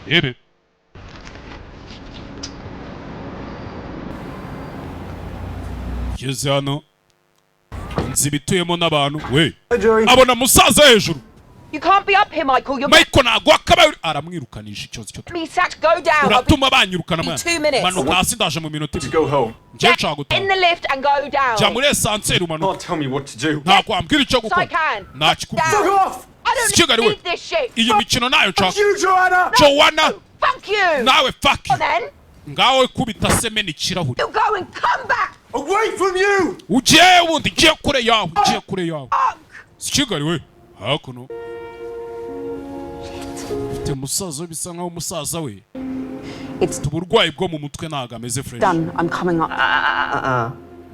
[SPEAKER 1] Ebe ngeze hano inzu ibituyemo n'abantu we abona musaza hejuru
[SPEAKER 2] You can't be up here, Michael. You're
[SPEAKER 1] Michael ntabwo akabaye aramwirukanisha ikibazo cyo
[SPEAKER 2] me sacked. Go down. I'll be
[SPEAKER 1] uratuma banyirukana mwana
[SPEAKER 2] 2 minutes.
[SPEAKER 1] manuka hasi ndaje mu minota ibiri
[SPEAKER 5] Go home.
[SPEAKER 1] njye nshaka
[SPEAKER 2] in
[SPEAKER 1] gutaha
[SPEAKER 2] the lift and go down.
[SPEAKER 1] jya muri esanseri umanuka
[SPEAKER 5] Can't tell me what to do.
[SPEAKER 1] ntabwo wambwira icyo
[SPEAKER 2] Yes, I
[SPEAKER 1] gukora
[SPEAKER 2] can.
[SPEAKER 1] ntakikubwira
[SPEAKER 2] Down.
[SPEAKER 5] Off!
[SPEAKER 2] I don't
[SPEAKER 1] Kigali we.
[SPEAKER 2] need this shit.
[SPEAKER 1] iyi mikino nayo nshaka
[SPEAKER 5] You, Joanna!
[SPEAKER 1] Joanna
[SPEAKER 2] Fuck you.
[SPEAKER 1] nawe fuck you.
[SPEAKER 2] Then
[SPEAKER 1] ngawe kubita semena ikirahuri
[SPEAKER 2] you go and come back.
[SPEAKER 5] Away from you!
[SPEAKER 1] ugiye wundi ugiye kure yawe ugiye kure yawe si Kigali we hakuno ufite umusaza we bisa nkaho umusaza we
[SPEAKER 2] It's
[SPEAKER 1] uburwayi bwo mu mutwe ntabwo ameze fresh
[SPEAKER 2] done. I'm coming up.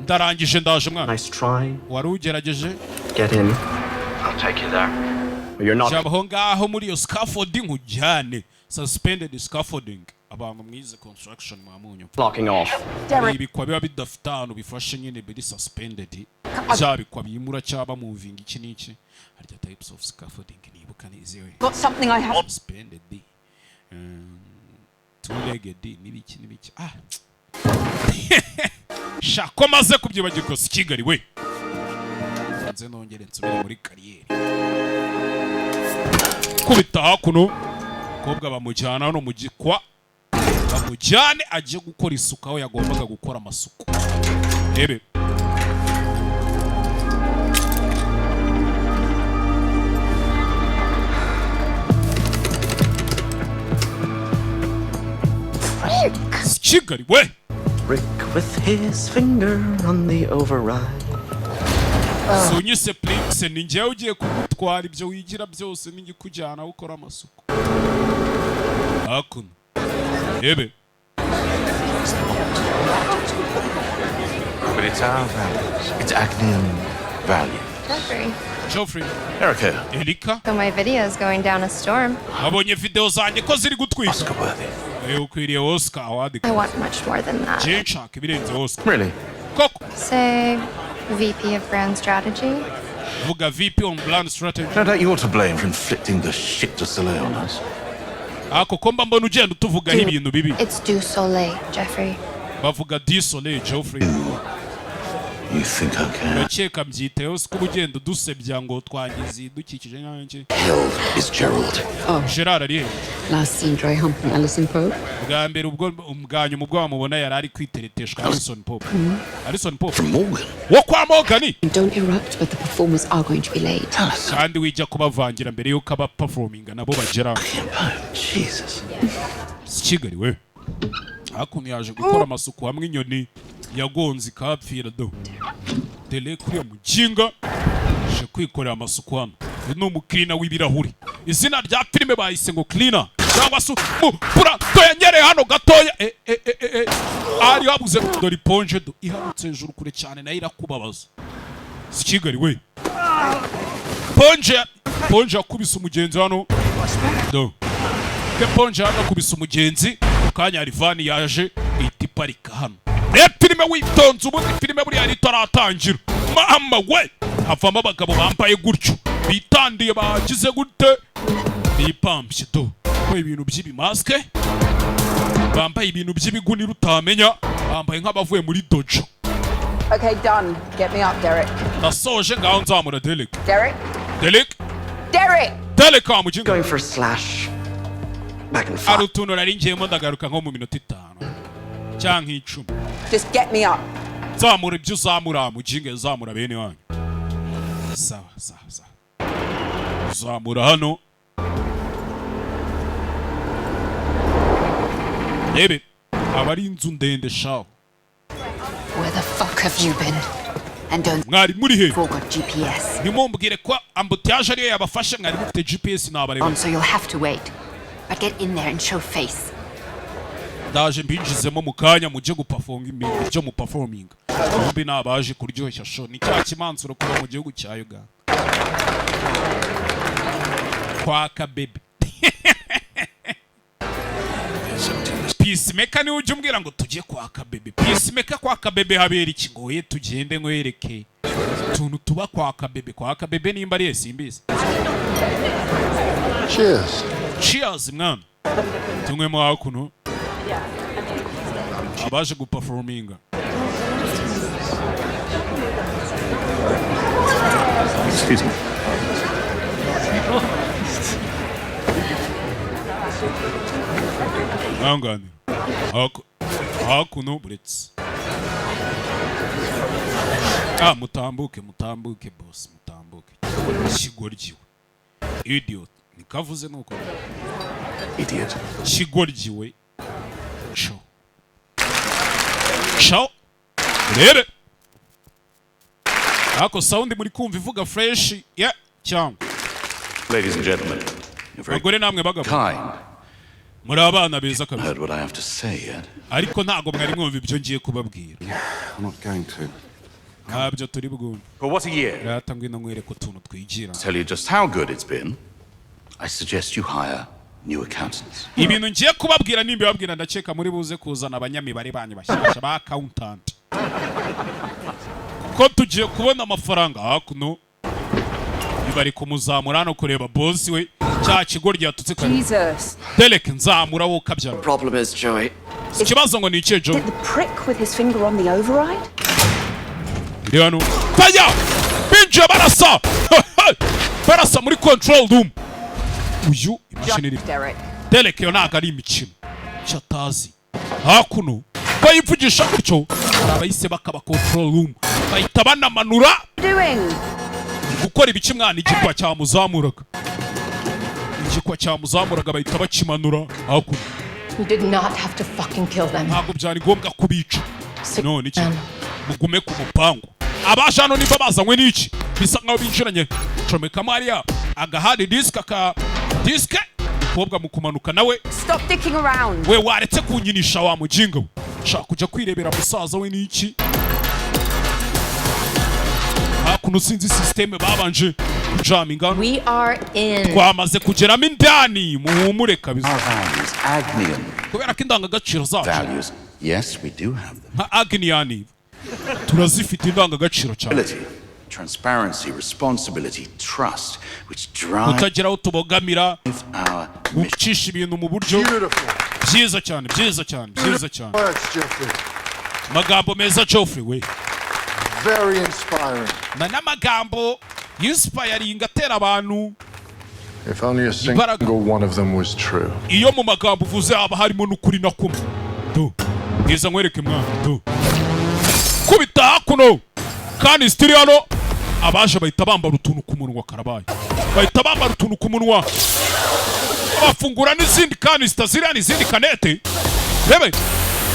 [SPEAKER 1] ndarangije ndaje mwana
[SPEAKER 8] Nice try.
[SPEAKER 1] wari ugerageje
[SPEAKER 8] Get in.
[SPEAKER 5] I'll take you there.
[SPEAKER 8] You're not
[SPEAKER 1] Jabaho ngaho muri yo scaffolding ujyane. Suspended scaffolding. Abantu mwize construction mwamunyo.
[SPEAKER 8] blocking off.
[SPEAKER 1] Ibikwa biba bidafite ahantu bifashe nyine biri suspended. Zabikwa bimura cyaba moving iki n'iki. Harya types of scaffolding nibuka nizewe.
[SPEAKER 2] Got something I have.
[SPEAKER 1] Suspended. Two-legged n'ibiki. Ah. Shako maze kubyibagirwa Kigali we. Nze nongere nsubire muri kariyeri. Kubita hakuno. Kobwa bamujyana hano mu gikwa. Bamujyane aje gukora isuku aho yagombaga gukora amasuku. Ebe. Kigali we.
[SPEAKER 8] Rick with his finger on the override.
[SPEAKER 1] Sunyise Plinks ni njyewe ugiye kugutwara ibyo wigira byose ningi kujyana gukora amasuku. Hakuno. Ebe.
[SPEAKER 10] But it's our values. It's Agnean value.
[SPEAKER 3] Jeffrey.
[SPEAKER 1] Geoffrey.
[SPEAKER 10] Erica.
[SPEAKER 1] Elika.
[SPEAKER 3] So my video is going down a storm.
[SPEAKER 1] Abonye video zanjye ko ziri gutwika.
[SPEAKER 10] Oscar worthy.
[SPEAKER 1] Ukwiriye Oscar award.
[SPEAKER 3] I want much more than that.
[SPEAKER 1] Jenshak birenze Oscar.
[SPEAKER 10] Really?
[SPEAKER 1] Koko.
[SPEAKER 3] Say, VP of Brand Strategy.
[SPEAKER 1] Vuga VP on brand strategy.
[SPEAKER 10] No doubt you're to blame for inflicting the shit to Soleil on us.
[SPEAKER 1] Ako komba mbona ugenda utuvugaho ibintu bibi.
[SPEAKER 3] It's du soleil, Jeffrey.
[SPEAKER 1] Bavuga du soleil, Geoffrey.
[SPEAKER 10] You think I can?
[SPEAKER 1] Ndakeka mbyiteho siko ugenda udusebya ngo twangize idukikije nk'iki.
[SPEAKER 9] Hell is Gerald.
[SPEAKER 1] Gerard ari he?
[SPEAKER 7] Last seen Dry humping Alison Pope.
[SPEAKER 1] Bwa mbere ubwo umwanyu ubwo wamubona yari ari kwitereteshwa Alison Pope. Alison Pope.
[SPEAKER 9] From Morgan.
[SPEAKER 1] Wo kwa Morgan.
[SPEAKER 7] Don't erupt, but the performers are going to be late.
[SPEAKER 1] Kandi wijya kubavangira mbere yuko aba performing nabo bagera.
[SPEAKER 10] Jesus.
[SPEAKER 1] Kigali we. Hakuno yaje gukora amasuku hamwe inyoni yagonze ikapfira do. Tele kuri mukinga je kwikorera amasuku hano. Ni umukirina w'ibirahuri. Izina rya filime bahise ngo cleaner. Cyangwa se pura toyanyere hano gatoya. Ari habuze dori ponje do iharutse hejuru kure cyane nayo irakubabaza. Kigali we. Ponje yakubise umugenzi hano. Do. Ke ponje yakubise umugenzi. Kanya Rivani yaje itiparika hano. Filime witonze ubundi filime buri yari taratangira. Mama we havamo abagabo bambaye gutyo bitandiye bagize gute bipampye do ko ibintu by'ibimaske bambaye ibintu by'ibigunira utamenya bambaye nk'abavuye muri dojo.
[SPEAKER 2] Okay, done. Get me up, Derek.
[SPEAKER 1] Nasoje ngaho nzamura Derek.
[SPEAKER 2] Derek?
[SPEAKER 1] Amujinga.
[SPEAKER 8] Going for a slash. Back and forth.
[SPEAKER 1] Arutuno nari ngiyemo ndagaruka nko mu minota 5 cyangwa 10.
[SPEAKER 2] Just get me up.
[SPEAKER 1] Zamura ibyo zamura mujinge zamura bene wanyu. Sawa. Zamura hano. Ebe abari inzu ndende shaho.
[SPEAKER 7] Where the fuck have you been? And don't
[SPEAKER 1] Mwari muri he?
[SPEAKER 7] forgot GPS.
[SPEAKER 1] Nimumbwire ko ambutiage ariyo yabafashe mwari mufite GPS nabareba.
[SPEAKER 7] So you'll have to wait. But get in there and show face.
[SPEAKER 1] Ndaje mbinjizemo mukanya muje guperforming ibyo mu performing. Bombi nabaje kuryoshya show ni cya kimansuro kuba mu gihugu cya Uganda. Kwaka baby. Peacemaker ni uje umbwira ngo tujye kwaka baby. Peacemaker kwaka baby habera iki ngo ye tugende nkwereke. Tuntu tuba kwaka baby nimba ari simbizi. Cheers mwana. Tumwe mu hakuno. Abaje guperforminga.
[SPEAKER 10] Excuse me.
[SPEAKER 1] Angane. Hakuno buretse. Mutambuke boss, mutambuke. Kigoryiwe. Idiot. Nikavuze nuko.
[SPEAKER 10] Idiot.
[SPEAKER 1] Kigoryiwe. Ciao. Rebe. Ako sound muri kumva ivuga fresh. Yeah, cyangwa.
[SPEAKER 10] Ladies and gentlemen, you're very
[SPEAKER 1] Bagore namwe bagabo.
[SPEAKER 10] kind.
[SPEAKER 1] Muri abana beza kabisa.
[SPEAKER 10] Heard what I have to say yet?
[SPEAKER 1] Ariko ntago mwari mwumva ibyo ngiye kubabwira.
[SPEAKER 10] I'm not going to.
[SPEAKER 1] Ntabyo turi bwumve.
[SPEAKER 10] For what a year.
[SPEAKER 1] Rata ngwino nkwereka utuntu twigira.
[SPEAKER 10] Tell you just how good it's been.
[SPEAKER 9] I suggest you hire new accountants.
[SPEAKER 1] Ibintu ngiye kubabwira nimba babwira ndaceka muri buze kuzana abanyamibare banyu bashyashya ba accountant. Ko tugiye kubona amafaranga hakuno. Bari kumuzamura no kureba boss we cya kigo ryatutse kare.
[SPEAKER 2] Jesus.
[SPEAKER 1] Derek nzamura wo kabyara.
[SPEAKER 8] The problem is, Joey.
[SPEAKER 1] Ikibazo ngo ni ikihe Joey?
[SPEAKER 2] Did the prick with his finger on the override?
[SPEAKER 1] Riano. Fire! Binja barasa! Barasa muri control room. Uyu imashini iri. Derek yo naga ari imikino. Chatazi. Hakuno. Bayivugisha gutyo. Abayise bakaba control room. Bahita banamanura.
[SPEAKER 2] Doing?
[SPEAKER 1] Gukora ibiki mwana igikwa cyamuzamuraga. Igikwa cyamuzamuraga bahita bakimanura. Hakuno.
[SPEAKER 3] You did not have to fucking kill them.
[SPEAKER 1] Ntabwo byari ngombwa kubica. None iki? Mugume ku mupango. Abashano niba bazanywe n'iki? Bisa nkaho binjiranye. Comeka Maria agahari disk kobwa mu kumanuka nawe.
[SPEAKER 2] Stop dicking around.
[SPEAKER 1] We waretse kunyinisha wa mujinga. Shaka kujya kwirebera musaza we n'iki? Hakuno sinzi system babanje kujaminga.
[SPEAKER 3] We are in.
[SPEAKER 1] Twamaze kugeramo indani muhumure kabisa.
[SPEAKER 9] Our values, Agnian
[SPEAKER 1] Kubera ko indangagaciro zacu.
[SPEAKER 9] values. Yes, we do have them.
[SPEAKER 1] Nka Agniani turazifite indangagaciro cyane.
[SPEAKER 9] Transparency, responsibility, trust, which drive
[SPEAKER 1] Utagira utubogamira
[SPEAKER 9] our
[SPEAKER 1] ucisha ibintu mu buryo byiza cyane.
[SPEAKER 5] Words, Geoffrey.
[SPEAKER 1] Magambo meza Geoffrey we.
[SPEAKER 5] Very inspiring.
[SPEAKER 1] Na n'amagambo inspiring atera abantu.
[SPEAKER 5] If only a single one of them was true.
[SPEAKER 1] Iyo mu magambo uvuze haba harimo n'ukuri na kumwe. Do. Ngiza nkwereke mwana. Do. Kubita hakuno. Kandi stiriyano abaje bahita bambara utuntu ku munwa karabaye. Bahita bambara utuntu ku munwa. Bafungura n'izindi kandi zitaziriya n'izindi kanete. Rebe.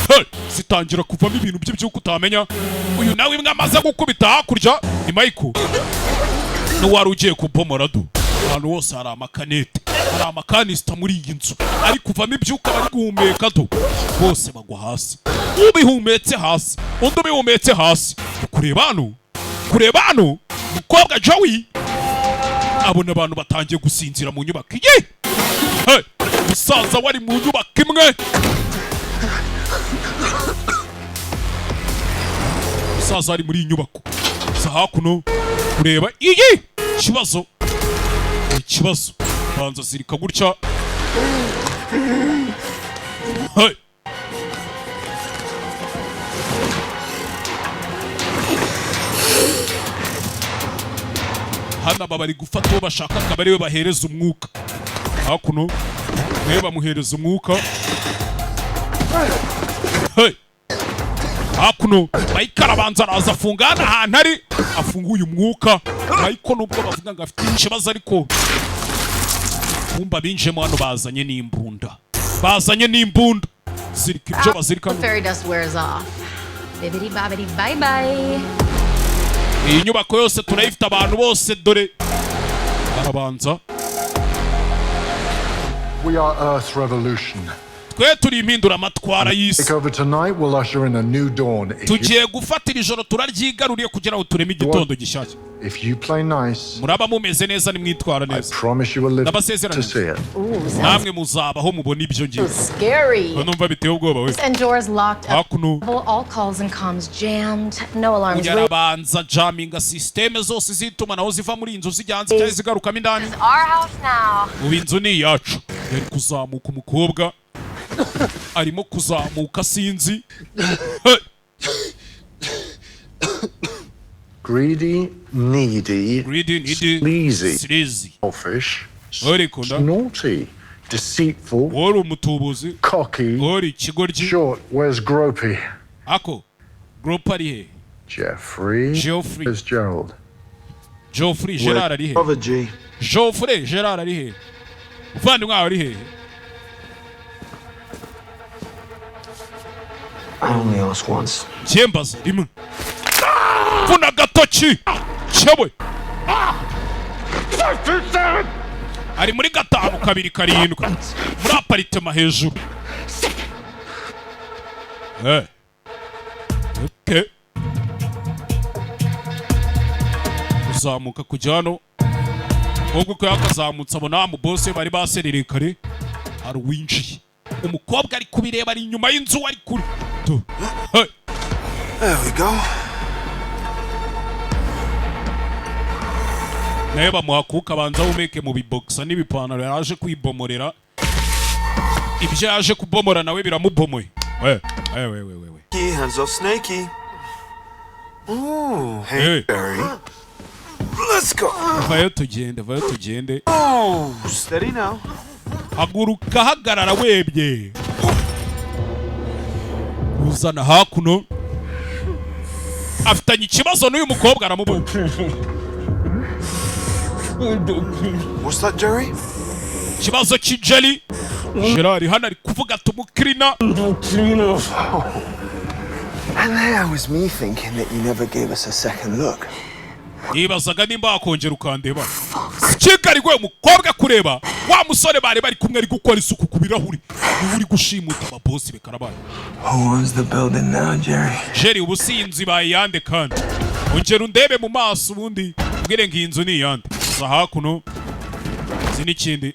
[SPEAKER 1] Hey, sitangira kuvamo ibintu by'uko utamenya. Uyu nawe imwe amaze gukubita hakurya ni Michael. No wari ugiye kubomora do. Ahantu hose hari amakanete. Hari amakanista muri iyi nzu. Ari kuvamo ibyuka bari guhumeka do. Bose bagwa hasi. Ubihumetse hasi. Undi ubihumetse hasi. Kureba hano. Mukobwa Joey. Abona abantu batangiye gusinzira mu nyubako. Ye! Hey, musaza wari mu nyubako imwe. Musaza ari muri iyi nyubako. Hakuno kureba iyi ikibazo banza zirika gutya. Hey. Hana bari gufata uwo bashaka akaba ariwe bahereza umwuka. Hakuno mwe bamuhereza umwuka. Hey. Hakuno Michael abanza araza afungana ahantu ari afunguye umwuka. Michael nubwo bavuga ngo afite ikibazo ariko kumba binjemo hano bazanye n'imbunda. Zirika ibyo bazirikana.
[SPEAKER 3] Fairy dust wears off. Bibbidi bobbidi bye bye.
[SPEAKER 1] Iyi nyubako yose turayifite abantu bose dore. Arabanza.
[SPEAKER 5] We are Earth Revolution.
[SPEAKER 1] Twe turi impindura amatwara y'isi.
[SPEAKER 5] Take over tonight will usher in a new dawn.
[SPEAKER 1] Tugiye gufatira ijoro turaryigaruriye kugira ngo tureme igitondo gishyashya.
[SPEAKER 5] If you play nice,
[SPEAKER 1] muraba mumeze neza nimwitwara neza.
[SPEAKER 5] I promise you will live to see it.
[SPEAKER 1] Namwe muzabaho mubona ibyo ngiye.
[SPEAKER 3] Scary.
[SPEAKER 1] Numva biteye ubwoba we.
[SPEAKER 3] And doors locked up.
[SPEAKER 1] Hakuno.
[SPEAKER 3] All calls and comms jammed. No alarms.
[SPEAKER 1] Yarabanza jamming system zose zituma naho ziva muri inzu zijyanze cyane zigarukamo indani.
[SPEAKER 3] Our house now.
[SPEAKER 1] Ubu inzu ni yacu. Yari kuzamuka umukobwa. Arimo kuzamuka sinzi.
[SPEAKER 5] Greedy, needy,
[SPEAKER 1] sleazy,
[SPEAKER 5] selfish, naughty, deceitful, cocky, short, where's Gropey?
[SPEAKER 1] Ako, Gropey he?
[SPEAKER 5] Geoffrey. Where's Gerald?
[SPEAKER 1] Geoffrey, Gerard ari he?
[SPEAKER 6] Brother G.
[SPEAKER 1] Geoffrey, Gerard ari he? Uvandimwe wawe ari he?
[SPEAKER 6] I only ask once.
[SPEAKER 1] Chambers, rimwe. Vuna gatoki. Chewe. Ari muri gatanu kabiri karindwi. Muri aparitema hejuru. Okay. Uzamuka kujya hano. ubwo ko yakazamutse abona mu boss bari baserereye kare hari winjiye umukobwa ari kubireba ari inyuma y'inzu ari kuri
[SPEAKER 6] There we go.
[SPEAKER 1] naye bamuhakuka banza umeke mu biboksa n'ibipantaro yaje kwibomorera ibyo yaje kubomora nawe biramubomoye we
[SPEAKER 6] Hands off Snakey. Oh, hey, Barry. Let's go.
[SPEAKER 1] vayo tugende
[SPEAKER 6] Oh, steady now.
[SPEAKER 1] haguruka hagarara webye uzana hakuno afitanye ikibazo n'uyu mukobwa aramubona.
[SPEAKER 6] What's that, Jerry?
[SPEAKER 1] Ikibazo cy'Jerry Gerard hano ari kuvuga tumukirina.
[SPEAKER 6] And there was me thinking that you never gave us a second look.
[SPEAKER 1] Ibazaga nimba akongera ukandeba. Sikari gwe umukobwa kureba wa musore bari kumwe ari gukora isuku ku birahuri uri gushimuta ababosi bekarabaye.
[SPEAKER 6] Who owns the building now, Jerry?
[SPEAKER 1] Jerry ubusinzi bayande kandi ongera undebe mu maso ubundi ubwire ngo inzu ni yande za hakuno zinikindi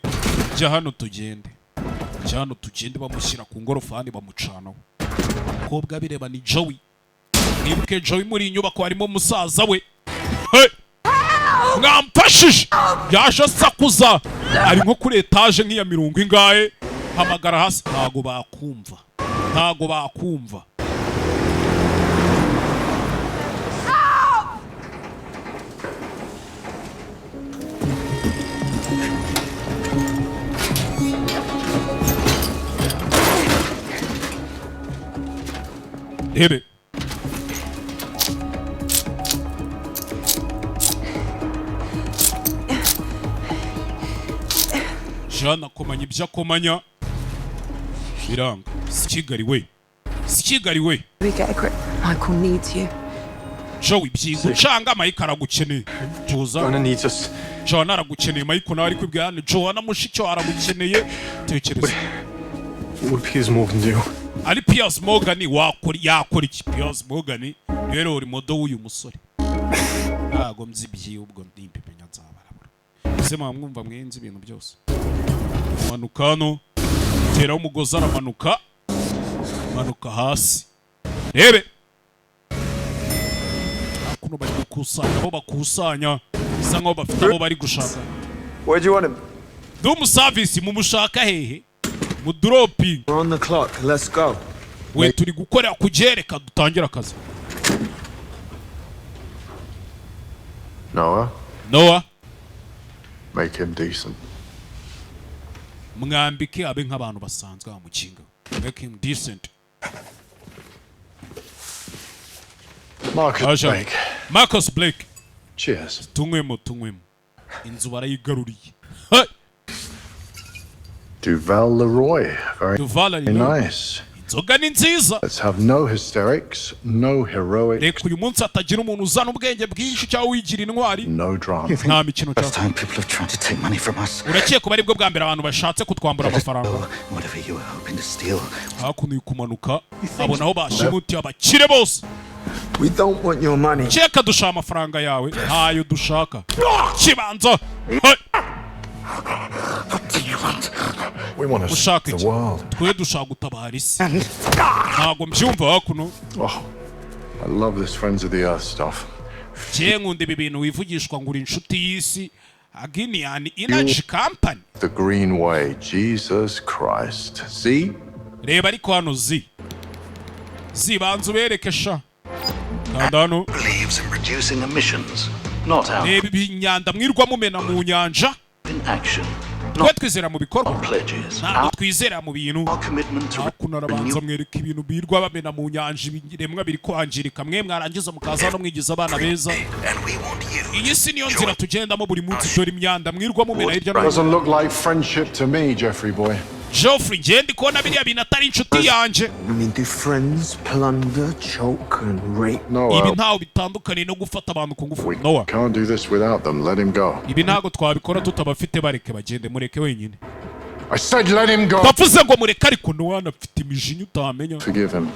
[SPEAKER 1] jya hano tugende bamushyira ku ngorofani bamucanaho. Umukobwa bireba ni Joey. Nibuke Joey muri inyubako harimo musaza we. Mwamfashije yaje asakuza ari nko kuri etage nk'iya 70 ingahe hamagara hasi ntago bakumva. Ebe Jana komanya ibyo akomanya biranga. Sikigari we
[SPEAKER 2] We get a grip. Michael needs you.
[SPEAKER 1] Joey byigo canga Mike aragukeneye.
[SPEAKER 4] Joanna needs us.
[SPEAKER 1] Joanna aragukeneye Mike nawe ari kwibwirana Joanna mushicyo aragukeneye. Tekereza
[SPEAKER 4] Would Piers Morgan do?
[SPEAKER 1] Ali Piers Morgan yakora iki? Piers Morgan rero uri modo w'uyu musore. Ntago mzibye ubwo ndimpe penya nzabarabura. Sema mwumva mwenzi ibintu byose. Manukano tera umugozi aramanuka hasi. Rebe akuno bari gukusanya bo bakusanya isa nkaho bafite abo bari gushaka.
[SPEAKER 6] Where do you want him?
[SPEAKER 1] Dum service mu mushaka hehe mu dropping.
[SPEAKER 6] We're on the clock. Let's go.
[SPEAKER 1] We turi gukorera kugereka dutangira akazi. Noah
[SPEAKER 5] Make him decent.
[SPEAKER 1] mwambike abe nk'abantu basanzwe bamukinga. Make him decent. Marcus Blake.
[SPEAKER 5] Cheers.
[SPEAKER 1] Tunywemo. Inzu barayigaruriye.
[SPEAKER 5] Duval Leroy. Very nice.
[SPEAKER 1] Inzoga ni nziza.
[SPEAKER 5] Let's have no hysterics, no heroics.
[SPEAKER 1] Reka uyu munsi atagira umuntu uzana ubwenge bwinshi cyangwa wigira intwari.
[SPEAKER 5] No drama.
[SPEAKER 1] Nta mikino cyangwa.
[SPEAKER 9] First time people are trying to take money from us.
[SPEAKER 1] Urakeye kuba aribwo bwa mbere abantu bashatse kutwambura amafaranga.
[SPEAKER 9] Whatever you were hoping to steal.
[SPEAKER 1] Hakuno kumanuka abona aho bashimuti abakire bose.
[SPEAKER 6] We don't want your money.
[SPEAKER 1] Cheka dushaka amafaranga yawe. Ntayo dushaka. Kibanza.
[SPEAKER 5] We want to save the world.
[SPEAKER 1] Twe dushaka gutabara isi. Ntago mbyumva hakuno.
[SPEAKER 5] Oh, I love this Friends of the Earth stuff.
[SPEAKER 1] Nkunda ibi bintu wivugishwa ngo uri inshuti y'isi. Aginian Energy Company.
[SPEAKER 5] The Green Way. Jesus Christ. See?
[SPEAKER 1] Reba ariko hano zibanza ubereke sha. Kandano.
[SPEAKER 9] Believes in reducing emissions, not out.
[SPEAKER 1] Reba ibinyanda mwirwa mumena mu nyanja.
[SPEAKER 9] In action.
[SPEAKER 1] Twe twizera mu bikorwa.
[SPEAKER 9] Pledges.
[SPEAKER 1] Ntabwo twizera mu bintu.
[SPEAKER 9] Our commitment to
[SPEAKER 1] arabanza mwereka ibintu birwa bamena mu nyanja ibiremwa biri kwangirika mwe mwarangiza mukaza no mwigiza abana beza. Iyi si niyo nzira tugendamo buri munsi dore imyanda mwirwa mumena hirya no hino.
[SPEAKER 5] Doesn't look like friendship to me, Jeffrey boy.
[SPEAKER 1] Geoffrey ngende kubona biriya bintu atari inshuti yanje.
[SPEAKER 6] I mean, do friends plunder, choke and rape?
[SPEAKER 5] No.
[SPEAKER 1] Ibi ntaho bitandukanye no gufata abantu ku ngufu. Noah.
[SPEAKER 5] Can't do this without them. Let him go.
[SPEAKER 1] Ibi ntago twabikora tutabafite bareke bagende mureke wenyine.
[SPEAKER 5] I said let him go.
[SPEAKER 1] Bavuze ngo mureke ariko Noah afite imijinya utamenya.
[SPEAKER 5] Forgive him.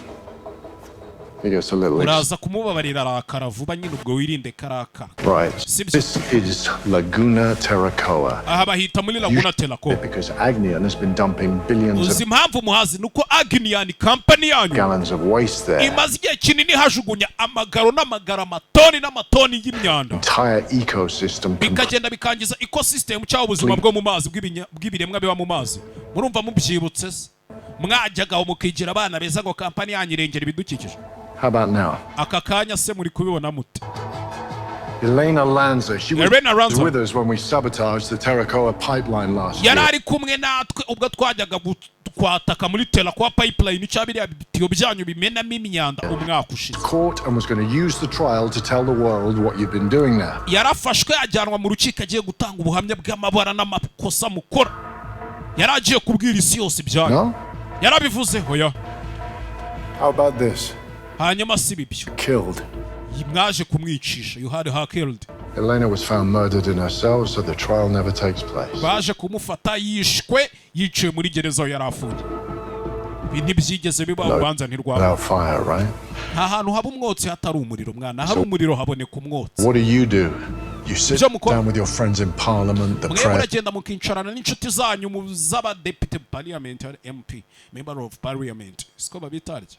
[SPEAKER 5] He gets a little
[SPEAKER 1] uraza kumubabarira arakara vuba nyine ubwo wirinde karaka.
[SPEAKER 5] Right. This is Laguna Terracoa.
[SPEAKER 1] Aha bahita muri Laguna Terracoa.
[SPEAKER 5] Because Agnion has been dumping billions
[SPEAKER 1] of impamvu muhazi nuko Agnion company yanyu
[SPEAKER 5] gallons of waste there.
[SPEAKER 1] Imaze igihe kinini hajugunya amagaro n'amagara amatoni y'imyanda.
[SPEAKER 5] Entire ecosystem
[SPEAKER 1] bikagenda bikangiza ecosystem cy'aho ubuzima bwo mu mazi bw'ibiremwa biba mu mazi. Murumva mubyibutse se mwajyaga mukigira abana beza ngo company yanyu irengera ibidukikije.
[SPEAKER 5] How about now?
[SPEAKER 1] Aka kanya se muri kubibona mute?
[SPEAKER 5] Elena Lanza, she was with us when we sabotaged the Terracoa pipeline last year.
[SPEAKER 1] Yarari kumwe natwe ubwo twajyaga kwataka muri Terracoa pipeline cyabiriya bitiyo byanyu bimenamo imyanda umwaka ushize.
[SPEAKER 5] Court and was going to use the trial to tell the world what you've been doing now.
[SPEAKER 1] Yarafashwe ajyanwa mu rukiko agiye gutanga ubuhamya bw'amabara n'amakosa mukora. Yaragiye kubwira isi yose ibyanyu.
[SPEAKER 5] No?
[SPEAKER 1] Yarabivuze hoya.
[SPEAKER 5] How about this?
[SPEAKER 1] Hanyuma si bibyo.
[SPEAKER 5] Killed.
[SPEAKER 1] Mwaje kumwicisha. You had her killed.
[SPEAKER 5] Elena was found murdered in her cell, so the trial never takes place.
[SPEAKER 1] Baje kumufata yishwe yiciwe muri gereza yarafunze. Ntibyigeze biba ubanza ntirwa.
[SPEAKER 5] Without fire, right?
[SPEAKER 1] Nta hantu haba umwotsi hatari umuriro mwana. Hari umuriro haboneka umwotsi.
[SPEAKER 5] What do? You sit down with your friends in parliament, the press.
[SPEAKER 1] Muragenda mukincarana n'inshuti zanyu mu z'abadepite parliament MP, member of parliament. Siko babitarye.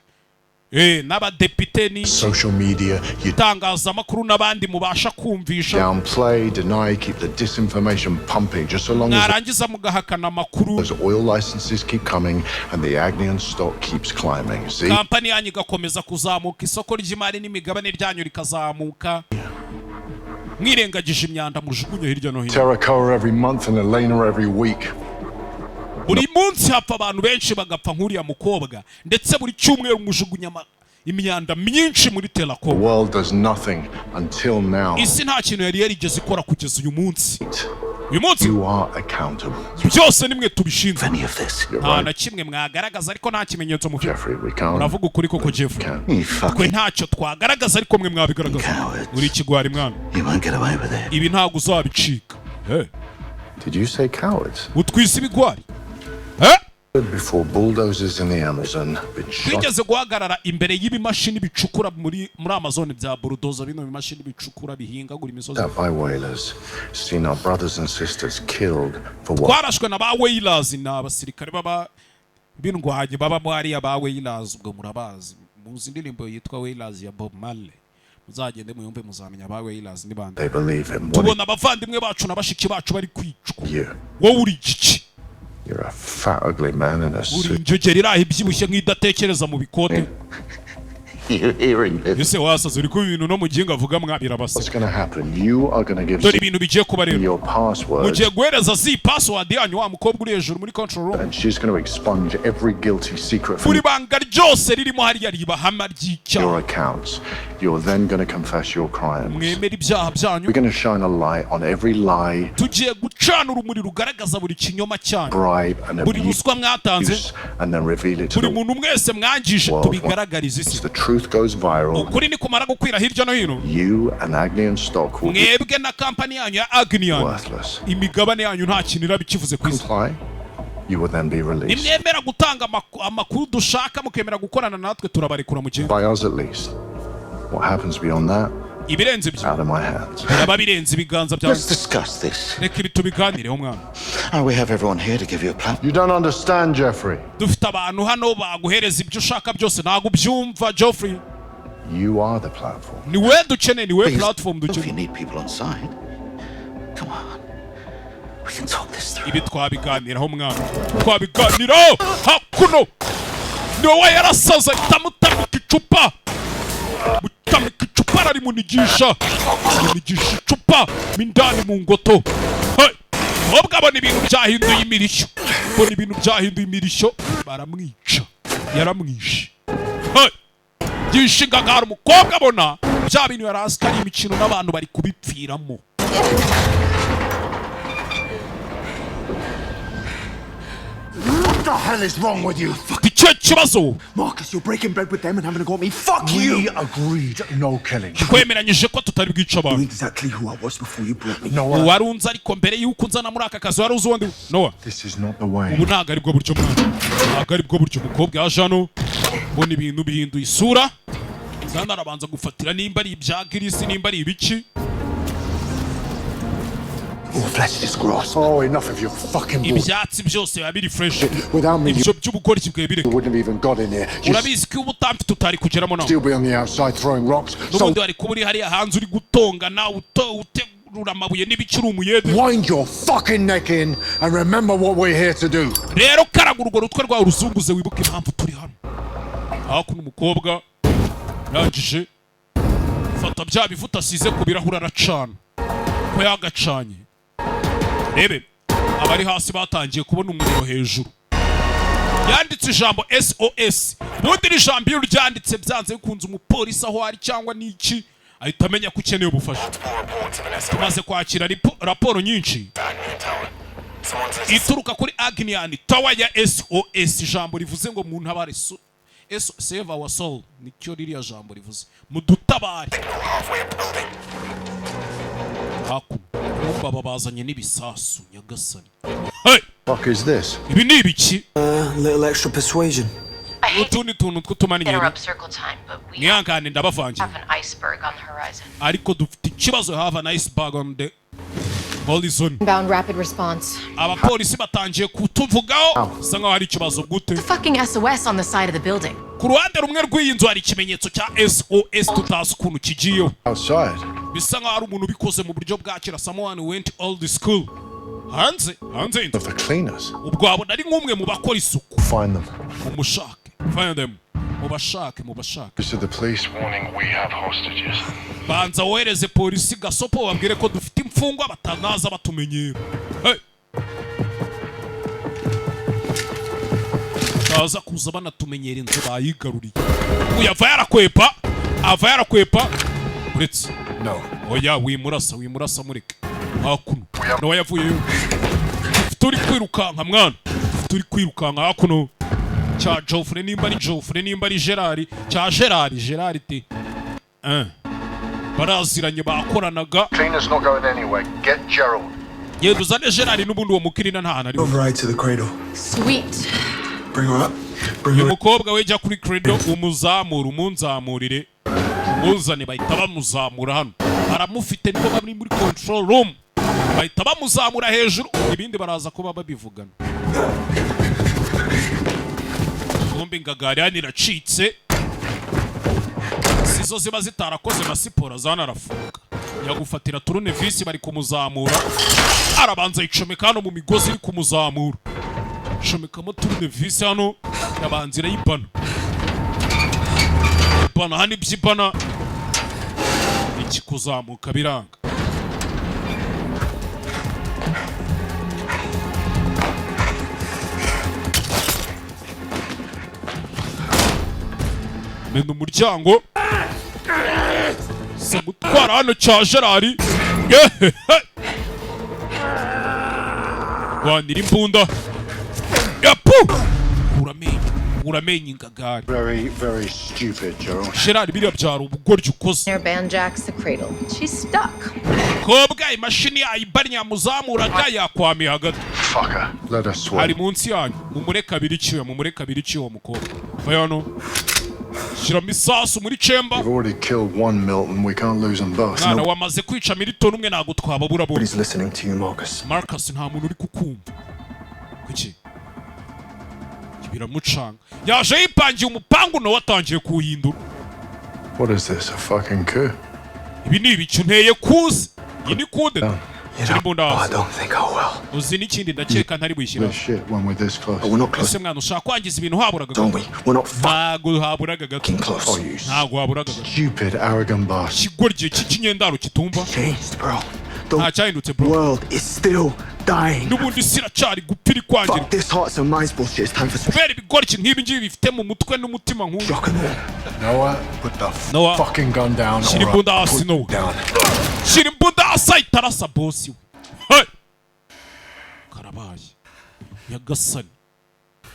[SPEAKER 1] N'abadepite ni
[SPEAKER 5] social media,
[SPEAKER 1] itangazamakuru n'abandi mubasha kumvisha.
[SPEAKER 5] Downplay, deny, keep the disinformation pumping just so long as
[SPEAKER 1] narangiza mugahakana amakuru.
[SPEAKER 5] Those oil licenses keep coming and the Agnion stock keeps climbing. See?
[SPEAKER 1] Company yanyu igakomeza kuzamuka, isoko ry'imari n'imigabane ryanyu rikazamuka. Mwirengagije imyanda mujugunye hirya no hino.
[SPEAKER 5] Terracoa every month and Elena every week.
[SPEAKER 1] Buri munsi hapfa abantu benshi bagapfa nk'uriya mukobwa ndetse buri cyumweru mujugunya imyanda myinshi muri Terracoa.
[SPEAKER 5] The world does nothing until now.
[SPEAKER 1] Isi nta kintu yari yarigeze ikora kugeza uyu munsi. Uyu munsi
[SPEAKER 5] you are accountable.
[SPEAKER 1] Byose nimwe tubishinzwe.
[SPEAKER 10] Any of this.
[SPEAKER 1] Na kimwe mwagaragaza ariko nta kimenyetso mufite.
[SPEAKER 5] Jeffrey, we can't.
[SPEAKER 1] Uravuga ukuri koko Jeffrey. Twe ntacyo twagaragaza ariko mwe mwabigaragaza. Uri ikigwari mwana.
[SPEAKER 10] You won't get away with it.
[SPEAKER 1] Ibi ntago uzabicika.
[SPEAKER 5] Did you say cowards?
[SPEAKER 1] Utwise ibigwari.
[SPEAKER 5] Before bulldozers in the Amazon been shot.
[SPEAKER 1] Twigeze guhagarara imbere y'ibimashini bicukura muri Amazon bya bulldozer bino bimashini bicukura bihingagura imisozi.
[SPEAKER 5] By whalers, seen our brothers and sisters killed for what?
[SPEAKER 1] Twarashwe na ba whalers na abasirikare baba bindwanye baba mwari aba whalers ubwo murabazi. Muzi indirimbo yitwa Whalers ya Bob Marley. Muzagende muyumve muzamenya ba whalers ni bande.
[SPEAKER 5] They believe him.
[SPEAKER 1] Tubona abavandimwe bacu na bashiki bacu bari kwicwa.
[SPEAKER 5] Yeah.
[SPEAKER 1] Wowe uri giki?
[SPEAKER 5] You're a fat, ugly man in a suit.
[SPEAKER 1] Urinjogerira ibyibushye nk'idatekereza mu bikote. Ese wasaze uri ku bintu no muginga avuga mwabira basa.
[SPEAKER 5] What's going to happen? You are going to give
[SPEAKER 1] dore ibintu bigiye kuba rero.
[SPEAKER 5] Your password.
[SPEAKER 1] Mugiye guhereza password yanyu wa mukobwa uri hejuru muri control room.
[SPEAKER 5] And she's going to expunge every guilty secret
[SPEAKER 1] from banga ryose ririmo hariya riba hama ry'icyaha.
[SPEAKER 5] Your accounts. You're then going to confess your crimes.
[SPEAKER 1] Mwemera ibyaha byanyu.
[SPEAKER 5] We're going to shine a light on every lie.
[SPEAKER 1] Tugiye gucana urumuri rugaragaza buri kinyoma cyanyu.
[SPEAKER 5] Bribe and abuse.
[SPEAKER 1] Buri ruswa mwatanze.
[SPEAKER 5] And then reveal it to
[SPEAKER 1] buri muntu mwese mwangije tubigaragariza isi.
[SPEAKER 5] The truth goes viral.
[SPEAKER 1] Ukuri ni kumara gukwira hirya no hino.
[SPEAKER 5] You and Agnion stock will
[SPEAKER 1] mwebwe na company yanyu ya Agnion. Imigabane yanyu nta kintu irabikivuze ku isi.
[SPEAKER 5] You will then be released.
[SPEAKER 1] Nimwemera gutanga amakuru dushaka mukemera gukorana natwe turabarekura mu gihe.
[SPEAKER 5] By us at least. What happens beyond that?
[SPEAKER 1] Ibirenze byo.
[SPEAKER 5] Out of my hands.
[SPEAKER 1] Ababirenze ibiganza byawe.
[SPEAKER 10] Let's discuss this.
[SPEAKER 1] Reka ibi tubiganireho mwana.
[SPEAKER 10] We have everyone here to give you a plan.
[SPEAKER 5] You don't understand, Jeffrey.
[SPEAKER 1] Dufite abantu hano baguhereza ibyo ushaka byose ntago ubyumva Geoffrey.
[SPEAKER 5] You are the platform.
[SPEAKER 1] Ni we dukeneye ni we platform dukeneye.
[SPEAKER 10] If you need people on side. Come on. We can talk this through.
[SPEAKER 1] Ibi twabiganiraho mwana. Twabiganiraho hakuno. Nowa yarasaza tamutamika icupa. Mutamika icupa ari munigisha. Munigisha icupa mindani mu ngoto. Obwa bona ibintu byahinduye imirishyo. Bona ibintu byahinduye imirishyo baramwica. Yaramwishe. Gishinga ngara umukobwa bona bya bintu yarasikari imikino n'abantu bari kubipfiramo.
[SPEAKER 11] What the hell is wrong with you?
[SPEAKER 1] Marcus,
[SPEAKER 11] you're breaking bread with them and having to go at me. Fuck you! We agreed no killing.
[SPEAKER 1] Twemeranyije ko tutari bwica abantu.
[SPEAKER 11] You exactly who I was before you brought me.
[SPEAKER 5] Noah.
[SPEAKER 1] Warunza ariko mbere yuko nzana muri aka kazi wari uzundi. Noah.
[SPEAKER 5] This is not the way.
[SPEAKER 1] Ubu ntago ari bwo buryo mwana. Ntago ari bwo buryo umukobwa yaje hano. Mbona ibintu bihinduye isura. Zana arabanza gufatira nimba ari ibya girisi nimba ari ibiki.
[SPEAKER 5] Flesh is gross. Oh, enough of your fucking bull.
[SPEAKER 1] Ibyatsi byose biba biri fresh.
[SPEAKER 5] Without me,
[SPEAKER 1] ibyo by'ubukora kibwe bire.
[SPEAKER 5] You wouldn't have even got in here.
[SPEAKER 1] Urabizi ko ubutamfi tutari kugeramo nawe.
[SPEAKER 5] Still be on the outside throwing rocks.
[SPEAKER 1] N'ubundi ari kuburi hariya hanze uri gutonga nawe utegura amabuye n'ibicuru umuyede.
[SPEAKER 5] Wind your fucking neck in and remember what we're here to do.
[SPEAKER 1] Rero karagura urwo rutwe rwawe uruzunguze wibuke impamvu turi hano. Hakuno umukobwa yangije fata bya bivuta asize ku birahura aracana. Ko yagacanye. Rebe abari hasi batangiye kubona umuriro hejuru. Yanditse ijambo SOS. Bundi iri jambo iyo ryanditse byanze bikunze umupolisi aho ari cyangwa niki ahita amenya ko ukeneye ubufasha. Tumaze kwakira raporo nyinshi ituruka kuri Agnian Tower ya SOS. Ijambo rivuze ngo mu ntabare save our soul. Nicyo ririya jambo rivuze mudutabare. Baba bazanye n'ibisasu nyagasani. Hey!
[SPEAKER 5] Fuck is this?
[SPEAKER 1] Ibi ni ibiki?
[SPEAKER 6] Little extra persuasion.
[SPEAKER 1] Utundi tuntu tw'utumaniye.
[SPEAKER 3] Interrupt circle time, but we
[SPEAKER 1] Niyangane ndabavangiye.
[SPEAKER 3] have an iceberg on the horizon.
[SPEAKER 1] Ariko dufite ikibazo have an iceberg on the horizon.
[SPEAKER 3] Inbound rapid response.
[SPEAKER 1] Abapolisi batangiye kutuvugaho bisa nkaho hari ikibazo gute.
[SPEAKER 3] Fucking SOS on the side of the building.
[SPEAKER 1] Ku ruhande rumwe rw'iyi nzu hari ikimenyetso cya SOS tutazi ukuntu kigiyeho.
[SPEAKER 5] Outside.
[SPEAKER 1] Bisa nkaho ari umuntu ubikoze mu buryo bwa kera. Someone went all the school. Hanze inzu.
[SPEAKER 5] Of the cleaners.
[SPEAKER 1] Ubwo abona ari nk'umwe mu bakora isuku.
[SPEAKER 5] Find them.
[SPEAKER 1] Umushake. Find them. Mubashake.
[SPEAKER 5] To the police warning we have hostages.
[SPEAKER 1] Banza wohereze polisi Gasopo babwire ko dufite imfungwa batanaza batumenyera. Hey. Baza kuza banatumenyera inzu bayigaruriye. Uyava yarakwepa. Uretse.
[SPEAKER 5] No.
[SPEAKER 1] Oya wimurasa mureke. Hakuno. No yavuyeyo. Turi kwirukanka mwana. Turi kwirukanka hakuno. Cha Geoffrey nimba ari Gerard. Cha Gerard te. Baraziranye bakoranaga.
[SPEAKER 5] Cleaners not going anywhere. Get Gerald.
[SPEAKER 1] Yeduzane Gerard n'ubundi uwo mukirina nta hana ari.
[SPEAKER 6] Override to the cradle.
[SPEAKER 3] Sweet.
[SPEAKER 6] Bring her up.
[SPEAKER 1] Umukobwa we jya kuri cradle umunzamurire. Muzane bahita bamuzamura hano. Aramufite nibo bari muri control room. Bahita bamuzamura hejuru ibindi baraza kuba babivugana. Ngombe ngagari iracitse. Sizo ziba zitarakoze na siporo zanarafunga. Yagufatira turunevisi bari kumuzamura. Arabanza yicomeka hano mu migozi iri kumuzamura. Shomekamo turunevisi hano yabanzira yibana. Bana hani byibana. Iki kuzamuka biranga. Mendo umuryango. Samutwara hano cya Gerard. Rwanira imbunda. Yapu! Uramenye ingagari.
[SPEAKER 5] Very stupid, Gerald.
[SPEAKER 1] Gerard biriya byaro ubugoryi ukoze.
[SPEAKER 3] Air band jacks the cradle. She's stuck.
[SPEAKER 1] Kobwa imashini yayibarnya muzamuraga yakwamiye hagati.
[SPEAKER 5] Fucker. Let us swim.
[SPEAKER 1] Ari munsi yanyu. Mumure kabiri ciwe mukobwa. Bayano. Shiramo isasu muri chamber.
[SPEAKER 5] We've already killed one Milton. We can't lose them both.
[SPEAKER 1] Nana wamaze kwica Milton umwe ntago twababura bo.
[SPEAKER 6] He's listening to you, Marcus.
[SPEAKER 1] Marcus nta muntu uri kukumva. Kuki? Biramucanga. Yaje yipangiye umupangu no watangiye kuhindura.
[SPEAKER 5] What is this? A fucking coup?
[SPEAKER 1] Ibi ni ibicu nteye kuze. Iyi ni kude.
[SPEAKER 6] I don't think I will.
[SPEAKER 1] Uzi n'ikindi ndakeka ntari bwishyira.
[SPEAKER 5] Shit, when we're this close.
[SPEAKER 6] We're not close.
[SPEAKER 1] Ese mwana ushaka kwangiza ibintu haburaga.
[SPEAKER 6] Don't we? We're not
[SPEAKER 1] Ntago haburaga gato.
[SPEAKER 6] close.
[SPEAKER 1] Ntago haburaga gato.
[SPEAKER 5] Stupid, arrogant bastard.
[SPEAKER 1] Kigorye cy'ikinyendaro kitumva.
[SPEAKER 6] Changed, bro.
[SPEAKER 1] Nta cyahindutse bro.
[SPEAKER 6] World is still dying.
[SPEAKER 1] N'ubundi siracari gupfira kwangirwa.
[SPEAKER 6] Fuck this hearts and minds bullshit. It's time for some
[SPEAKER 1] Kubera ibigoryi nk'ibi ngibi bifite mu mutwe n'umutima nk'uyu.
[SPEAKER 6] rock and roll.
[SPEAKER 5] Noah, put the fucking gun down.
[SPEAKER 1] Shira imbunda hasi Noah. Shira imbunda hasi ahita arasa bosi we. Hey! Karabaye. Yagasani.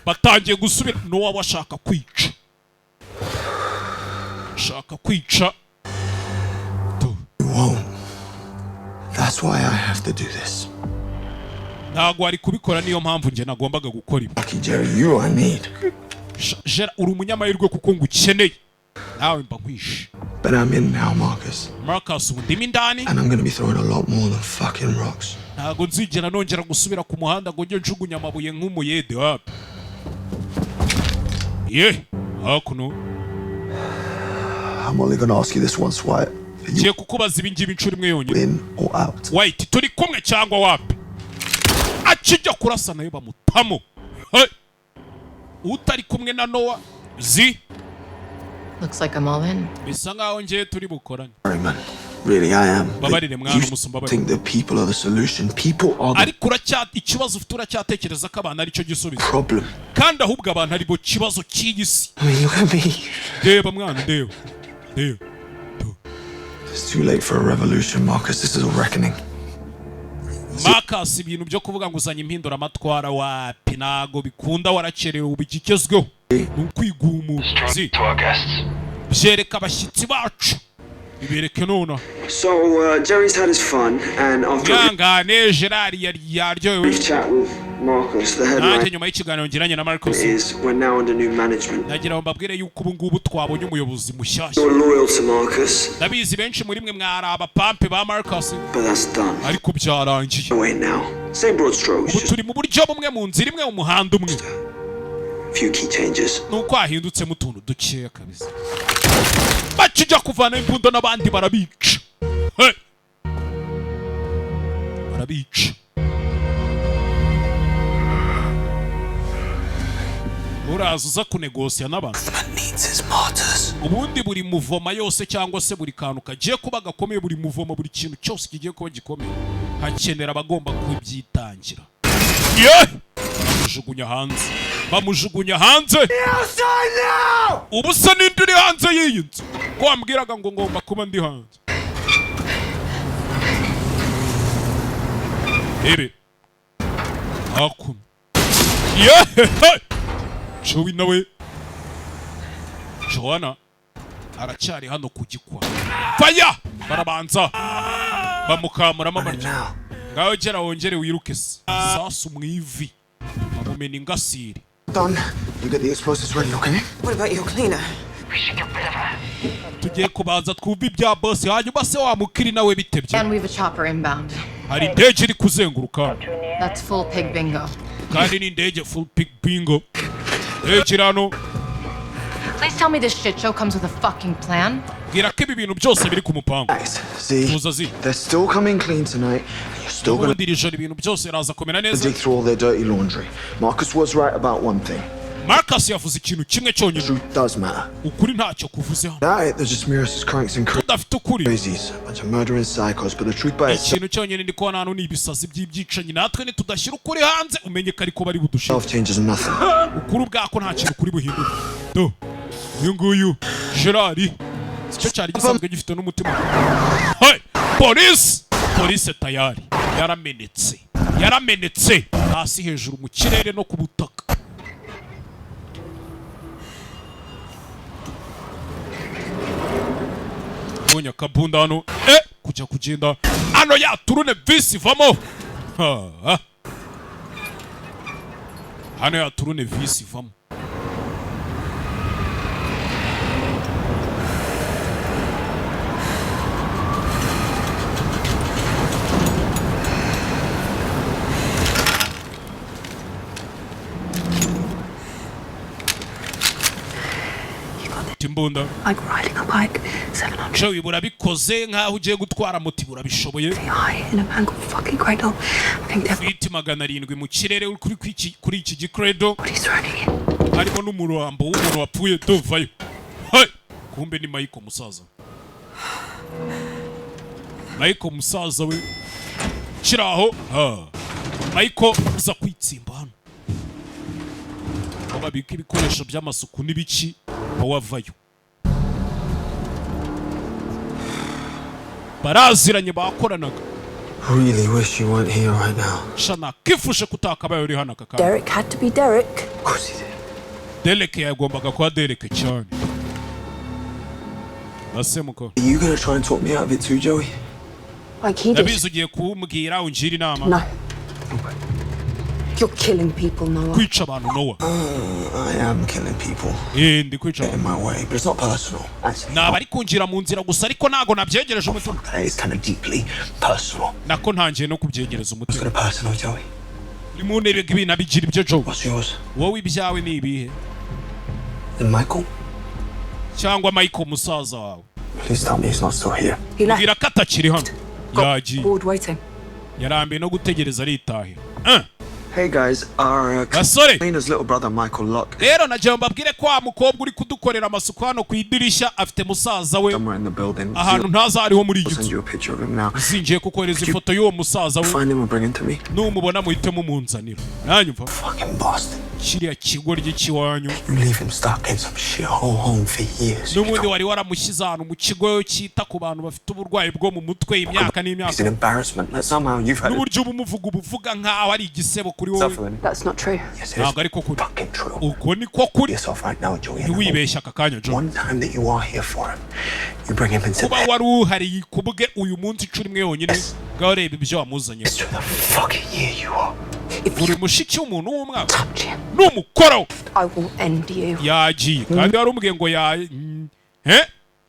[SPEAKER 1] Batangiye gusubira Noah washaka kwica. Shaka kwica.
[SPEAKER 6] You won't. That's why I have to do this.
[SPEAKER 1] Ntago ari kubikora niyo mpamvu nje nagombaga gukora ibi.
[SPEAKER 6] Lucky Jerry, you I need.
[SPEAKER 1] Uri umunyamahirwe kuko ngukeneye. nawe mba nkwishe.
[SPEAKER 6] But I'm in now, Marcus.
[SPEAKER 1] Marcus ndimi indani.
[SPEAKER 6] And I'm gonna be throwing a lot more than fucking rocks.
[SPEAKER 1] Ntago nzigera nongera gusubira ku muhanda ngo njye njugunya amabuye nk'umuyede wapi. Hakuno.
[SPEAKER 6] I'm only gonna ask you this once, Wyatt.
[SPEAKER 1] Ngiye kukubaza ibi ngibi inshuro imwe yonyine.
[SPEAKER 6] In or out?
[SPEAKER 1] White, turi kumwe cyangwa wapi? Akijya kurasa nayo bamutamo. Utari kumwe na Noah,
[SPEAKER 3] Looks like I'm all in.
[SPEAKER 1] Bisa nkaho ngiye turi bukorane.
[SPEAKER 6] Sorry, man. Really, I am.
[SPEAKER 1] Babarire mwana musumba bari.
[SPEAKER 6] Think the people are the solution. People are the
[SPEAKER 1] Ariko ikibazo ufite uracyatekereza ko abantu ari cyo gisubizo.
[SPEAKER 6] problem.
[SPEAKER 1] Kandi ahubwo abantu ari bo kibazo cy'isi.
[SPEAKER 6] I mean, look at me.
[SPEAKER 1] Reba mwana, reba.
[SPEAKER 6] It's too late for a revolution, Marcus. This is a reckoning.
[SPEAKER 1] Marcus, ibintu byo kuvuga ngo uzanye impindura amatwara wapi nago bikunda waracerewe ubigikezweho. Nukwigumuzi. Byereka abashyitsi bacu. Bibereke nona.
[SPEAKER 12] So Jerry's had his fun, and after
[SPEAKER 1] Yangane Gerard yaryohewe.
[SPEAKER 12] chat with Marcus, the headline
[SPEAKER 1] nyuma y'ikiganiro ngiranye na Marcus.
[SPEAKER 12] is we're now under new management.
[SPEAKER 1] Nagira ngo mbabwire yuko ubu ngubu twabonye umuyobozi mushyashya.
[SPEAKER 12] You're loyal to Marcus.
[SPEAKER 1] Ndabizi benshi muri mwe mwari abapampe ba Marcus.
[SPEAKER 12] But that's done.
[SPEAKER 1] Ariko byarangiye.
[SPEAKER 12] Wait now. Same broad strokes.
[SPEAKER 1] Ubu turi mu buryo bumwe mu nzira imwe umuhanda umwe.
[SPEAKER 12] Few key changes.
[SPEAKER 1] Nuko ahindutse mu tuntu dukeya kabisa. Bakijya kuvana imbundo n'abandi barabica. Barabica. Uraza uza kunegosya n'abantu. Ubundi buri muvoma yose cyangwa se buri kantu kagiye kuba gakomeye, buri muvoma, buri kintu cyose kigiye kuba gikomeye hakenera abagomba kubyitangira. Bamujugunya hanze. Ubu se ninde uri hanze y'iyi nzu? Ko wambwiraga ngo ngomba kuba ndi hanze. Hakuno. Joey nawe. Joanna aracyari hano kugikwa. Fire! Barabanza. Bamukamuramo amarya. Ngaho gera wongere wiruke se. Sasu mwivi. Bamumena ingasiri.
[SPEAKER 6] Done. You get the explosives ready, okay?
[SPEAKER 2] What about your cleaner?
[SPEAKER 10] We should get rid of her.
[SPEAKER 1] Tugiye kubanza twumva ibya boss hanyuma se wa mukiri nawe bitebye.
[SPEAKER 3] And we have a chopper inbound.
[SPEAKER 1] Hari indege iri kuzenguruka.
[SPEAKER 3] That's full pig bingo.
[SPEAKER 1] Kandi ni indege full pig bingo. Rano.
[SPEAKER 3] Please tell me this shit show comes with a fucking plan.
[SPEAKER 1] Gira ko ibi bintu byose biri ku mupango.
[SPEAKER 6] Guys, see, they're still coming clean tonight. You're still gonna
[SPEAKER 1] dig
[SPEAKER 6] through all their dirty laundry. Marcus was right about one thing.
[SPEAKER 1] Marcus yavuze ikintu kimwe cyonyine.
[SPEAKER 6] Truth does matter.
[SPEAKER 1] Ukuri ntacyo kuvuze hano.
[SPEAKER 6] That they're just mirrors, cranks and crazies. A bunch of murdering psychos, but the truth by itself.
[SPEAKER 1] Ikintu cyonyine ndi kubona hano ni ibisazi by'ibyicanyi natwe nitudashyira ukuri hanze umenye ko ariko bari budushira.
[SPEAKER 6] Changes nothing.
[SPEAKER 1] Ukuri bwako nta kintu kuri buhinduke. Do. Uyu nguyu Gerard. Icyo cyari gisanzwe gifite n'umutima. Hey! Police tayari. Yaramenetse. Hasi hejuru mu kirere no ku butaka. Bonya kabunda hano. Kujya kugenda. Ano ya turune visi vamo. Hano ya turune visi vamo. Timbunda.
[SPEAKER 2] Like riding a bike 700.
[SPEAKER 1] Joey burabikoze nkaho ugiye gutwara moto burabishoboye.
[SPEAKER 2] In a van called fucking Cradle. I think they're
[SPEAKER 1] Feet 700 mu kirere kuri iki gikredo.
[SPEAKER 2] what he's running in.
[SPEAKER 1] Harimo n'umurambo w'umuntu wapfuye dovayo. Hey! Kumbe ni Michael musaza. Michael musaza we. Kiraho. Michael uza kwitsimba hano. Babika ibikoresho by'amasuku n'ibiki bawavayo. Baraziranye bakoranaga.
[SPEAKER 6] Really wish you weren't here right now.
[SPEAKER 1] Shana kifushe kutakabaye uri hano kaka.
[SPEAKER 2] Derek had to be Derek.
[SPEAKER 6] Of course he did.
[SPEAKER 1] Derek yagombaga kwa Derek cyane. Asemuko.
[SPEAKER 6] Are you gonna try and talk me out of it too, Joey?
[SPEAKER 2] Like he did.
[SPEAKER 1] Nabizugiye kumbwira unjira inama.
[SPEAKER 2] No. You're killing people, Noah.
[SPEAKER 1] Kwica abantu Noah.
[SPEAKER 6] I am killing people.
[SPEAKER 1] Ndi kwica
[SPEAKER 6] in my way, but it's not personal.
[SPEAKER 1] Nabari kunjira mu nzira gusa ariko nago nabyegereje umutima.
[SPEAKER 6] It's kind of deeply personal.
[SPEAKER 1] Nako ntangiye no kubyegereza umutima.
[SPEAKER 6] It's personal, Joey.
[SPEAKER 1] Limunebe ibintu bigira ibyo Joe.
[SPEAKER 6] What's yours?
[SPEAKER 1] Wowe ibyawe ni ibihe?
[SPEAKER 6] Michael?
[SPEAKER 1] Cyangwa Michael musaza wawe.
[SPEAKER 6] Please tell me he's not still here.
[SPEAKER 1] Ngira katakiri hano. Yaji.
[SPEAKER 2] Bored waiting.
[SPEAKER 1] Yarambe no gutegereza aritahira.
[SPEAKER 12] Hey guys, our cleaner's little brother Michael Locke.
[SPEAKER 1] Rero naje mbabwire ko mukobwa uri kudukorera amasuku hano ku idirisha afite musaza we.
[SPEAKER 12] Somewhere in the building.
[SPEAKER 1] Ahantu ntaza hariho muri
[SPEAKER 12] I'll send you a picture of him now.
[SPEAKER 1] Zingiye kukohereza ifoto y'uwo musaza we.
[SPEAKER 12] Find him and bring him to me.
[SPEAKER 1] Numubona muhitemo munzanira. Nanyumva.
[SPEAKER 6] Fucking bastard.
[SPEAKER 1] Kiriya kigo ry'ikiwanyu.
[SPEAKER 6] You leave him stuck in some shithole home for years.
[SPEAKER 1] N'ubundi wari waramushyize ahantu mu kigo cyita ku bantu bafite uburwayi bwo mu mutwe imyaka n'imyaka.
[SPEAKER 6] It's an embarrassment that somehow you've had.
[SPEAKER 1] N'uburyo ubuvuga nkaho ari igisebo kuri wowe.
[SPEAKER 2] That's not true.
[SPEAKER 6] Yes, it is fucking true.
[SPEAKER 1] Uko niko kuri.
[SPEAKER 6] Yourself right now, Joey.
[SPEAKER 1] Ntiwibeshya aka kanya Joe.
[SPEAKER 6] One time that you are here for him, you bring him into
[SPEAKER 1] kuba wari uhari kubwe uyu munsi curi mwe yonyine ngaho reba ibyo wamuzanye.
[SPEAKER 6] It's the fucking year you are.
[SPEAKER 1] Uri mushiki w'umuntu w'umwaka. N'umukoro.
[SPEAKER 2] I will end you.
[SPEAKER 1] Yagiye kandi wari umubwiye ngo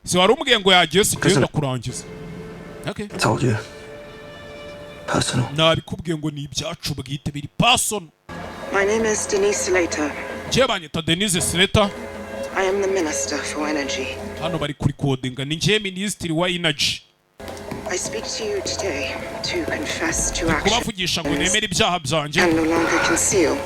[SPEAKER 1] si wari umubwiye ngo yagiye sigenda kurangiza. Okay.
[SPEAKER 6] I told you. Personal.
[SPEAKER 1] Nabikubwiye ngo ni ibyacu bwite biri personal.
[SPEAKER 13] My name is Denise Slater.
[SPEAKER 1] Banyita Denise Slater.
[SPEAKER 13] I am the Minister for Energy.
[SPEAKER 1] Hano bari kuri codinga ni nje Ministry wa Energy.
[SPEAKER 13] I speak to you today to confess to actions
[SPEAKER 1] kubavugisha ngo nemere ibyaha byanjye
[SPEAKER 13] and no longer conceal.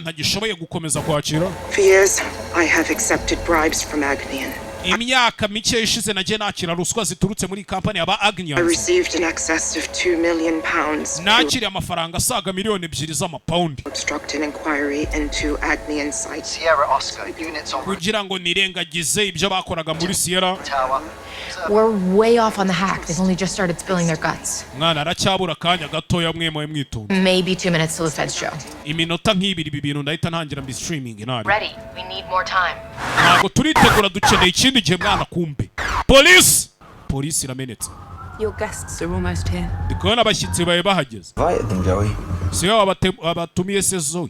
[SPEAKER 1] Ntagishoboye gukomeza kwakira.
[SPEAKER 13] For years, I have accepted bribes from Agnian.
[SPEAKER 1] Imyaka mike ishize naje nakira ruswa ziturutse muri company aba Agnian.
[SPEAKER 13] I received in excess of £2 million.
[SPEAKER 1] Nakiri amafaranga asaga miliyoni 2 z'amapaundi.
[SPEAKER 13] Obstruct an inquiry into Agnian site.
[SPEAKER 14] Sierra Oscar units on
[SPEAKER 1] kugira ngo nirengagize ibyo bakoraga muri Sierra.
[SPEAKER 3] We're way off on the hack. They've only just started spilling their guts.
[SPEAKER 1] Mwana aracyabura kanya gatoya mwe mwitonda.
[SPEAKER 3] Maybe 2 minutes till the feds show.
[SPEAKER 1] Iminota nk'ibiri bibintu ndahita ntangira mbi streaming nari.
[SPEAKER 3] Ready. We need more time.
[SPEAKER 1] Ntabwo turitegura dukeneye ikindi gihe mwana kumbe. Police iramenetse.
[SPEAKER 2] Your guests are almost here.
[SPEAKER 1] Ndikubona abashyitsi bawe bahageze.
[SPEAKER 6] Invite them, Joey.
[SPEAKER 1] Siyo abatumiye se Zoe.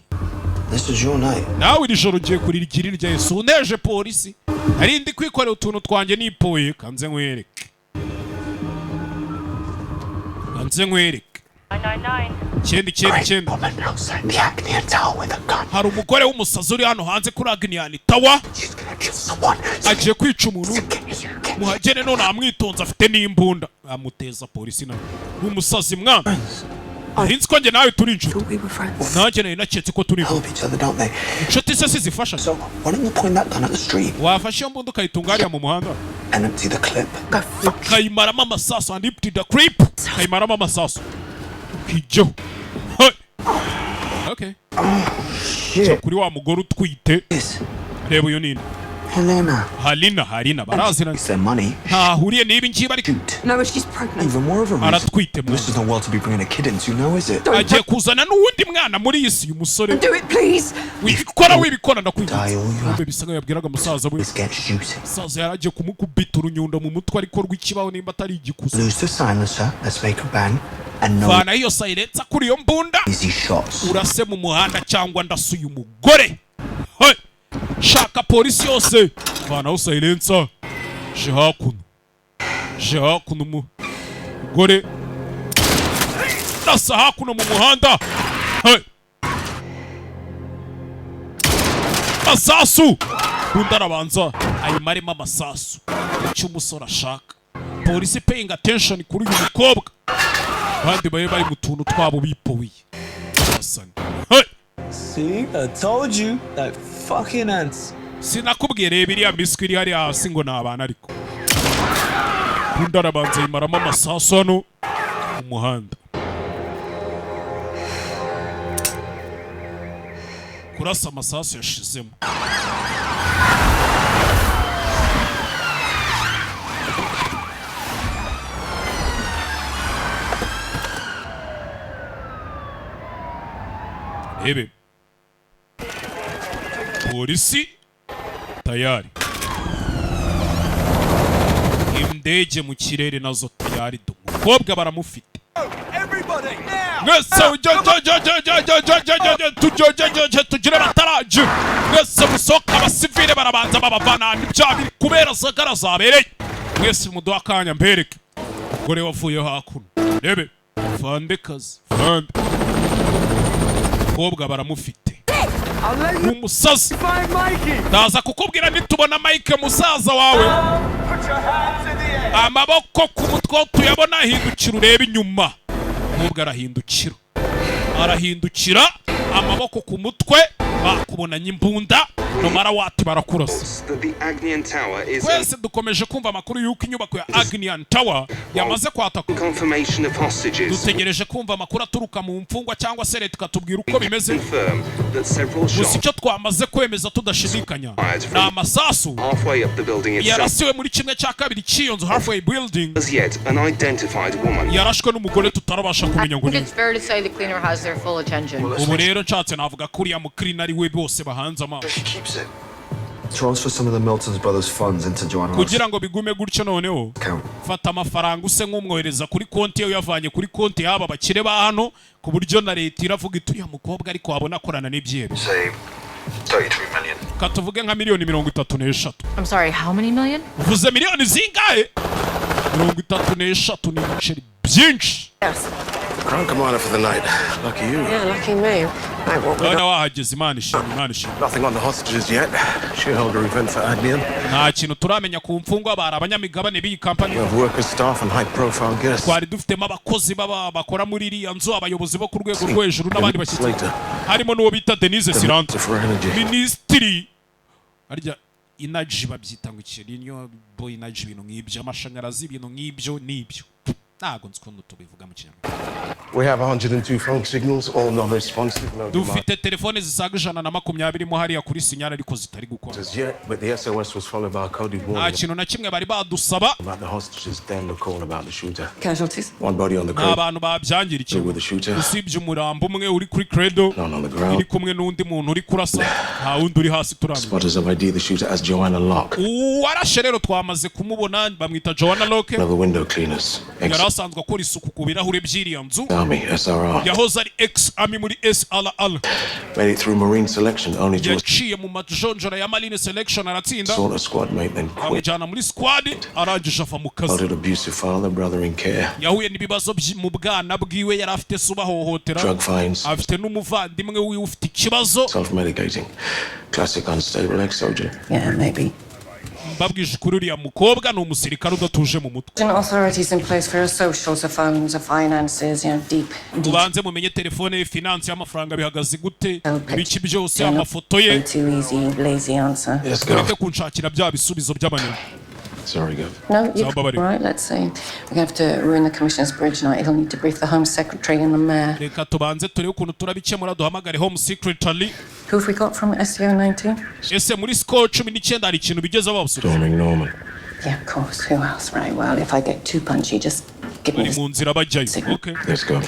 [SPEAKER 6] This is your night.
[SPEAKER 1] Nawe iri joro ugiye kuririgirira rya Yesu uneje polisi. Ari ndi kwikorera utuntu twanjye nipoye kanze nkwereke. 999. Hari umugore w'umusazi uri hano hanze kuri Agnian Tower. Agiye kwica umuntu. Muhagere none amwitonze afite n'imbunda. Amuteza polisi nawe. Umusazi mwana. Hinzi ko nge nawe turi inshuti. Nanjye nayo naketse ko turi inshuti se zifasha. Wafashe iyo mbunda ukayitunga hariya mu muhanda. Kayimaramo amasasu and empty the clip. Kayimaramo amasasu. Kijyo. Okay. Kuri wa mugore utwite. Reba uyu nini. Halina baraziranye.
[SPEAKER 6] It's their money.
[SPEAKER 1] Huriye niba ngiye bari.
[SPEAKER 2] No, she's pregnant.
[SPEAKER 6] Even more of a reason.
[SPEAKER 1] Aratwite mu.
[SPEAKER 6] This is not well to be bringing a kid into, now is it?
[SPEAKER 1] Agiye kuzana n'uwundi mwana muri iyi si umusore.
[SPEAKER 2] Do it, please.
[SPEAKER 1] Wibikora ndakwinginze. Ube bisanga yabwiraga musaza we. Musaza yaragiye kumukubita urunyundo mu mutwe ariko rw'ikibaho nimba atari igikusa.
[SPEAKER 6] Lose the silencer. Let's make a bang. And no.
[SPEAKER 1] Fana iyo silencer kuri iyo mbunda.
[SPEAKER 6] Easy shots.
[SPEAKER 1] Urase mu muhanda cyangwa ndasuye umugore. Shaka polisi yose. Fana ho silencer. Je hakuno umugore. Ndasa hakuno mu muhanda. Masasu. Bunda arabanza ayimaremo amasasu. Icyo umusore ashaka. Polisi paying attention kuri uyu mukobwa. Bandi baye bari mu tuntu twabo bipowiye.
[SPEAKER 6] See, I told you that fucking ants.
[SPEAKER 1] Sinakubwiye reba iriya miswi iri hariya hasi ngo ni abana ariko. Bunda arabanza yimaramo amasasu hano mu muhanda. Kurasa amasasu yashizemo. Ebe. Polisi tayari. Indege mu kirere nazo tayari. Umukobwa baramufite. tugire bataraje mwese musohoka abasivile barabanza babavana n'ibyaha biri kubera sagara zabereye mwese muduha akanya mbereke gore wavuye hakuno rebe fande kazi fande kobwa baramufite umusazi ndaza kukubwira nitubona Mike musaza wawe amaboko ku mutwe tuyabona ahindukira ureba inyuma kobwa arahindukira amaboko ku mutwe bakubonanye imbunda nomara wati barakurasa twese dukomeje kumva amakuru y'uko inyubako ya Agnian Tower yamaze kwataka dutegereje kumva amakuru aturuka mu mfungwa cyangwa se leta ikatubwira uko bimeze gusa icyo twamaze kwemeza tudashidikanya ni amasasu yarasiwe muri kimwe cya kabiri cy'iyo nzu halfway building yarashwe n'umugore tutarabasha kumenya ngo ni ubu rero nshatse navuga ko uriya mukirina ari we bose bahanze amaso
[SPEAKER 12] Transfer some of the Milton Brothers funds into Joanna.
[SPEAKER 1] kugira ngo bigume gutyo noneho fata amafaranga use nk'umwohereza kuri konti ye yavanye kuri konti yaba bakire ba hano ku buryo na leta iravuga ituriya mukobwa ariko wabona akorana n'ibyebe
[SPEAKER 12] 33 million.
[SPEAKER 1] katuvuge nka miliyoni 33.
[SPEAKER 3] I'm sorry, how many million?
[SPEAKER 1] uvuze miliyoni zingahe 33 ni ibiceri byinshi.
[SPEAKER 3] Yes.
[SPEAKER 6] Can't come on for the night. Lucky you.
[SPEAKER 3] Yeah, lucky me.
[SPEAKER 6] Nothing on the hostages yet. Shareholder event for Agnian.
[SPEAKER 1] nta kintu turamenya ku mfungwa bari abanyamigabane b'iyi company.
[SPEAKER 6] We have workers, staff and high profile guests.
[SPEAKER 1] twari dufitemo abakozi bakora muri iriya nzu abayobozi bo ku rwego rwo hejuru n'abandi bashyitsi harimo n'uwo bita Denise Sirante minisitiri arya energy babyita ngo iki niyo boy energy ibintu nk'ibyo amashanyarazi ibintu nk'ibyo n'ibyo ntago nzikundo tubivuga mu Kinyarwanda.
[SPEAKER 6] We have 102 phone signals, all non-responsive.
[SPEAKER 1] dufite telefone zisaga 120 mo hariya kuri sinyara ariko zitari gukora.
[SPEAKER 6] But the SOS was followed by a coded warning.
[SPEAKER 1] nta kintu na kimwe bari badusaba.
[SPEAKER 6] About the hostages, then the call about the shooter.
[SPEAKER 2] Casualties?
[SPEAKER 6] One body on the crate.
[SPEAKER 1] abantu babyangirikiye. usibye umurambo umwe uri kuri credo. iri kumwe n'undi muntu uri kurasa. nta wundi uri hasi turamye.
[SPEAKER 6] Spotters have ID the shooter as Joanna Locke.
[SPEAKER 1] warashe rero twamaze kumubona bamwita Joanna Locke.
[SPEAKER 6] Another window cleaners.
[SPEAKER 1] yarasanzwe akora isuku ku birahure by'iriya nzu.
[SPEAKER 6] SRR.
[SPEAKER 1] yahoze ari ex-army muri SRR.
[SPEAKER 6] Made it through Marine selection only to
[SPEAKER 1] yaciye mu majonjora ya Marine selection aratsinda.
[SPEAKER 6] sort of squad mate then quit.
[SPEAKER 1] amujyana muri squad arangije ava mu kazi.
[SPEAKER 6] Had abusive father, brother in care.
[SPEAKER 1] yahuye n'ibibazo mu bwana bwiwe yari afite subahohotera.
[SPEAKER 6] Drug fines.
[SPEAKER 1] afite n'umuvandimwe wiwe ufite ikibazo.
[SPEAKER 6] Self-medicating. Classic unstable ex-soldier.
[SPEAKER 3] Yeah, maybe.
[SPEAKER 1] babwije kuri uriya mukobwa ni umusirikare udatuje mu mutwe.
[SPEAKER 3] Authorities in place for your socials, your phones, your finances, you know, deep.
[SPEAKER 1] ubanze mumenye telefone ye, finance y'amafaranga bihagaze gute, ibiki byose, amafoto ye.
[SPEAKER 3] Too easy, lazy answer.
[SPEAKER 6] Yes, go.
[SPEAKER 1] ureke kunshakira bya bisubizo by'abanyamakuru.
[SPEAKER 6] Sorry, Gav.
[SPEAKER 3] No, you're right, let's see. We're going to have to ruin the Commissioner's bridge night. He'll need to brief the Home Secretary and the Mayor.
[SPEAKER 1] reka tubanze turebe ukuntu turabikemura duhamagare Home Secretary.
[SPEAKER 3] Who have we got from SCO 19?
[SPEAKER 1] ese muri score 19 hari ikintu bigeze babasubiza.
[SPEAKER 6] Storming Norman.
[SPEAKER 3] Yeah, of course. Who else? Right, well, if I get too punchy, just give me
[SPEAKER 1] bari mu nzira bajyayo. Okay.
[SPEAKER 6] Let's go.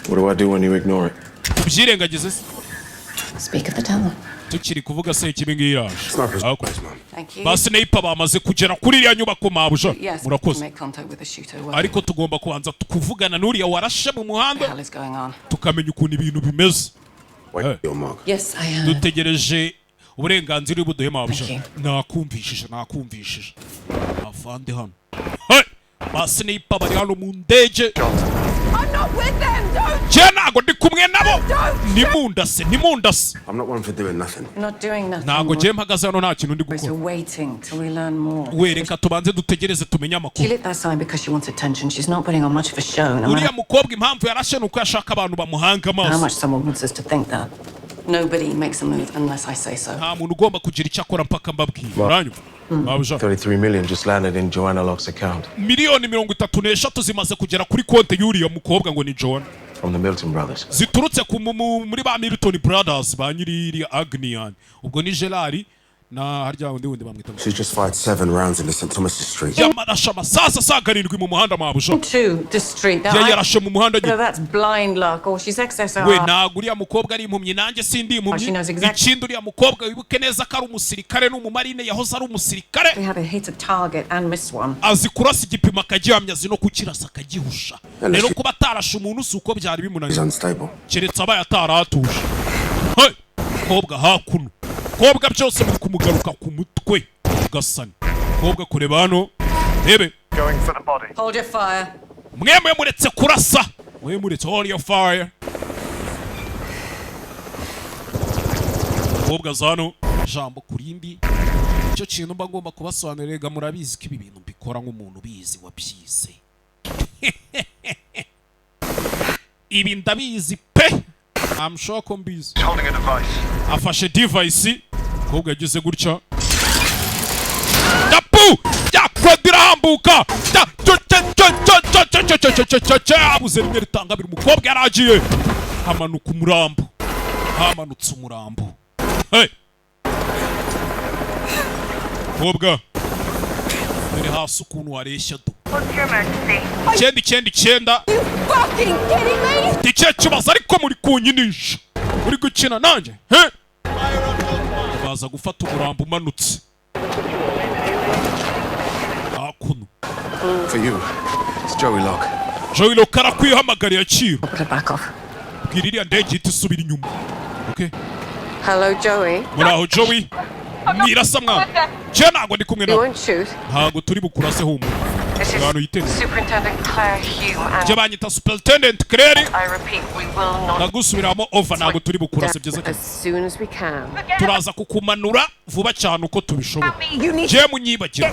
[SPEAKER 6] What do I do when you ignore it?
[SPEAKER 1] ubyirengagize se.
[SPEAKER 3] Speak of the devil.
[SPEAKER 1] tukiri kuvuga se ikibi ngiraje.
[SPEAKER 3] Thank you.
[SPEAKER 1] basi sniper bamaze kugera kuri iriya nyubako mabuja.
[SPEAKER 3] Yes,
[SPEAKER 1] murakoze.
[SPEAKER 3] make contact with the shooter.
[SPEAKER 1] ariko tugomba kubanza kuvugana n'uriya warashe mu muhanda.
[SPEAKER 3] What the hell is going on?
[SPEAKER 1] tukamenya ukuntu ibintu bimeze.
[SPEAKER 3] Yes, I am.
[SPEAKER 1] dutegereje uburenganzira buduhe mabuja. nakumvishije avande hano. basi sniper bari hano mu ndege.
[SPEAKER 2] I'm not with them, don't!
[SPEAKER 1] je ntago ndi kumwe nabo. nimundase.
[SPEAKER 6] I'm not one for doing nothing.
[SPEAKER 3] Not doing nothing.
[SPEAKER 1] ntago je mpagaze hano nta kintu ndi
[SPEAKER 3] We're
[SPEAKER 1] gukora.
[SPEAKER 3] waiting till we learn more.
[SPEAKER 1] wereka tubanze dutegereze tumenye
[SPEAKER 3] She
[SPEAKER 1] amakuru.
[SPEAKER 3] lit that sign because she wants attention. She's not putting on much of a show. No
[SPEAKER 1] uriya
[SPEAKER 3] matter
[SPEAKER 1] mukobwa impamvu yarashe nuko yashaka abantu bamuhanga
[SPEAKER 3] how
[SPEAKER 1] amaso.
[SPEAKER 3] much someone wants us to think that. Nobody makes a move unless I say so.
[SPEAKER 1] nta muntu ugomba kugira icyo akora mpaka mbabwira. uranyumva? mabuja
[SPEAKER 6] 33 million just landed in Joanna Locke's account.
[SPEAKER 1] miliyoni 33 zimaze kugera kuri konti y'uriya mukobwa ngo ni Joanna.
[SPEAKER 6] From the Milton Brothers.
[SPEAKER 1] ziturutse muri ba Milton Brothers ba nyiri iriya Agnian. ubwo ni Gerard na harya undi bamwita.
[SPEAKER 6] She just fired 7 rounds into St. Thomas's Street.
[SPEAKER 1] Yamarasha masasa sagarindwi mu muhanda mabusho.
[SPEAKER 3] To the street.
[SPEAKER 1] Yarashe mu muhanda
[SPEAKER 3] So that's blind luck, or she's XSR.
[SPEAKER 1] We naguriya mukobwa ari impumyi nanjye sindi impumyi. Ikindi uriya mukobwa wibuke neza ko ari umusirikare n'umumarine yahoze ari umusirikare.
[SPEAKER 3] They had to hit a target and miss one.
[SPEAKER 1] Azi kurasa igipimo akagihamya zino kukirasa akagihusha. Rero kuba atarashe umuntu suko byari bimunaniye. Keretse abaye ataratuje. Hey, kobwa hakuno. Kobwa byose muri kumugaruka ku mutwe gasani. Kobwa kureba hano. Rebe.
[SPEAKER 3] Hold your fire.
[SPEAKER 1] Mwemwe muretse kurasa. Mwemwe muretse hold your fire. Kobwa zano jambo kurindi. Icyo kintu mba ngomba kubasobanurira murabizi ko ibi bintu mbikora nk'umuntu bizi wabyize. Ibi ndabizi pe. I'm sure ko mbizi. Afashe device. Kobwa yagize gutya. Tapu! Yakwadira hambuka. Abuze rimwe ritanga biri umukobwa yaragiye. Hamanuka umurambo. Hamanutse umurambo. Hey! Kobwa. Biri hasi ukuntu wareshya do. Icyenda. Ikihe kibazo ariko muri kunyinisha. Uri gukina nanjye. Baza gufata umurambo umanutse. Hakuno.
[SPEAKER 6] For you, it's Joey Locke.
[SPEAKER 1] Joey Locke arakwihamagariye akira.
[SPEAKER 3] Back off.
[SPEAKER 1] Bwira iriya ndege ihita isubira inyuma. Okay?
[SPEAKER 3] Hello, Joey.
[SPEAKER 1] Muraho Joey. Mwirasa mwana. Je ntago ndi kumwe nawe. Ntago turi bukurase humwe. Abantu yiteze.
[SPEAKER 3] Superintendent Claire Hume and
[SPEAKER 1] Je banyita Superintendent Claire.
[SPEAKER 3] I repeat, we will not.
[SPEAKER 1] Nagusubiramo over ntago turi bukurase byiza cyane.
[SPEAKER 3] As soon as we can.
[SPEAKER 1] Turaza kukumanura vuba cyane uko tubishobora. Je munyibagire.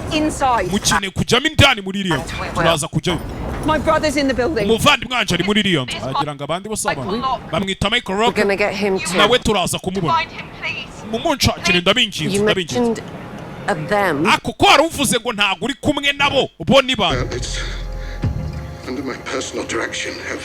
[SPEAKER 1] Mukine kujyamo indani muri iriya. Turaza kujyayo.
[SPEAKER 2] My brother's in the building.
[SPEAKER 1] Umuvandimwe wanje ari muri iriya. Agira ngo abandi bose abantu. Bamwita Michael Rock. Nawe turaza kumubona. Mumunshakire ndabinginze ndabinginze. Ako ko waruvuze ngo ntago uri kumwe nabo bo ni bande.
[SPEAKER 5] Under my personal direction have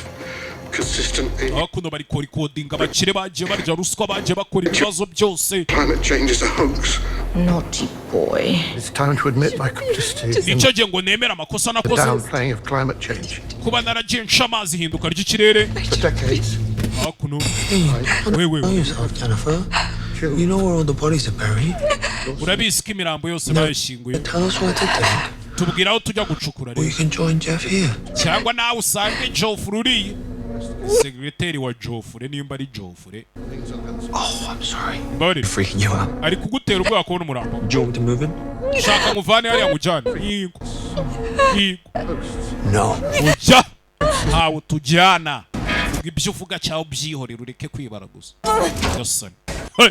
[SPEAKER 5] consistently.
[SPEAKER 1] Akuno bari ko recording abakire bagiye barya ruswa bagiye bakora ibibazo byose.
[SPEAKER 5] Climate change is a hoax.
[SPEAKER 2] Naughty boy.
[SPEAKER 5] It's time to admit my complicity.
[SPEAKER 1] Nicyo gihe ngo nemera amakosa nakoze.
[SPEAKER 5] Downplaying of climate change.
[SPEAKER 1] Kuba naragiye nshamazi hinduka ry'ikirere.
[SPEAKER 5] For decades.
[SPEAKER 1] Akuno.
[SPEAKER 6] Wait. Jennifer. You know where all the bodies are buried?
[SPEAKER 1] Urabizi ko imirambo yose bayishinguye.
[SPEAKER 6] Tell us what to do.
[SPEAKER 1] Tubwira aho tujya gucukura rero.
[SPEAKER 6] We can join Jeff here.
[SPEAKER 1] Cyangwa nawe usange Geoffrey uriye. Secretary wa Geoffrey nimba ari Geoffrey.
[SPEAKER 6] Oh, I'm sorry.
[SPEAKER 1] Bari.
[SPEAKER 6] Freaking you out.
[SPEAKER 1] Ari kugutera ubwoba kubona umurambo.
[SPEAKER 6] Do you want me to move him?
[SPEAKER 1] Shaka muvane hariya mujyane. Yego.
[SPEAKER 6] No.
[SPEAKER 1] Ujya. Ntawe tujyana. Ibyo uvuga cyaho byihorera ureke kwibara gusa. Yosani. Hey.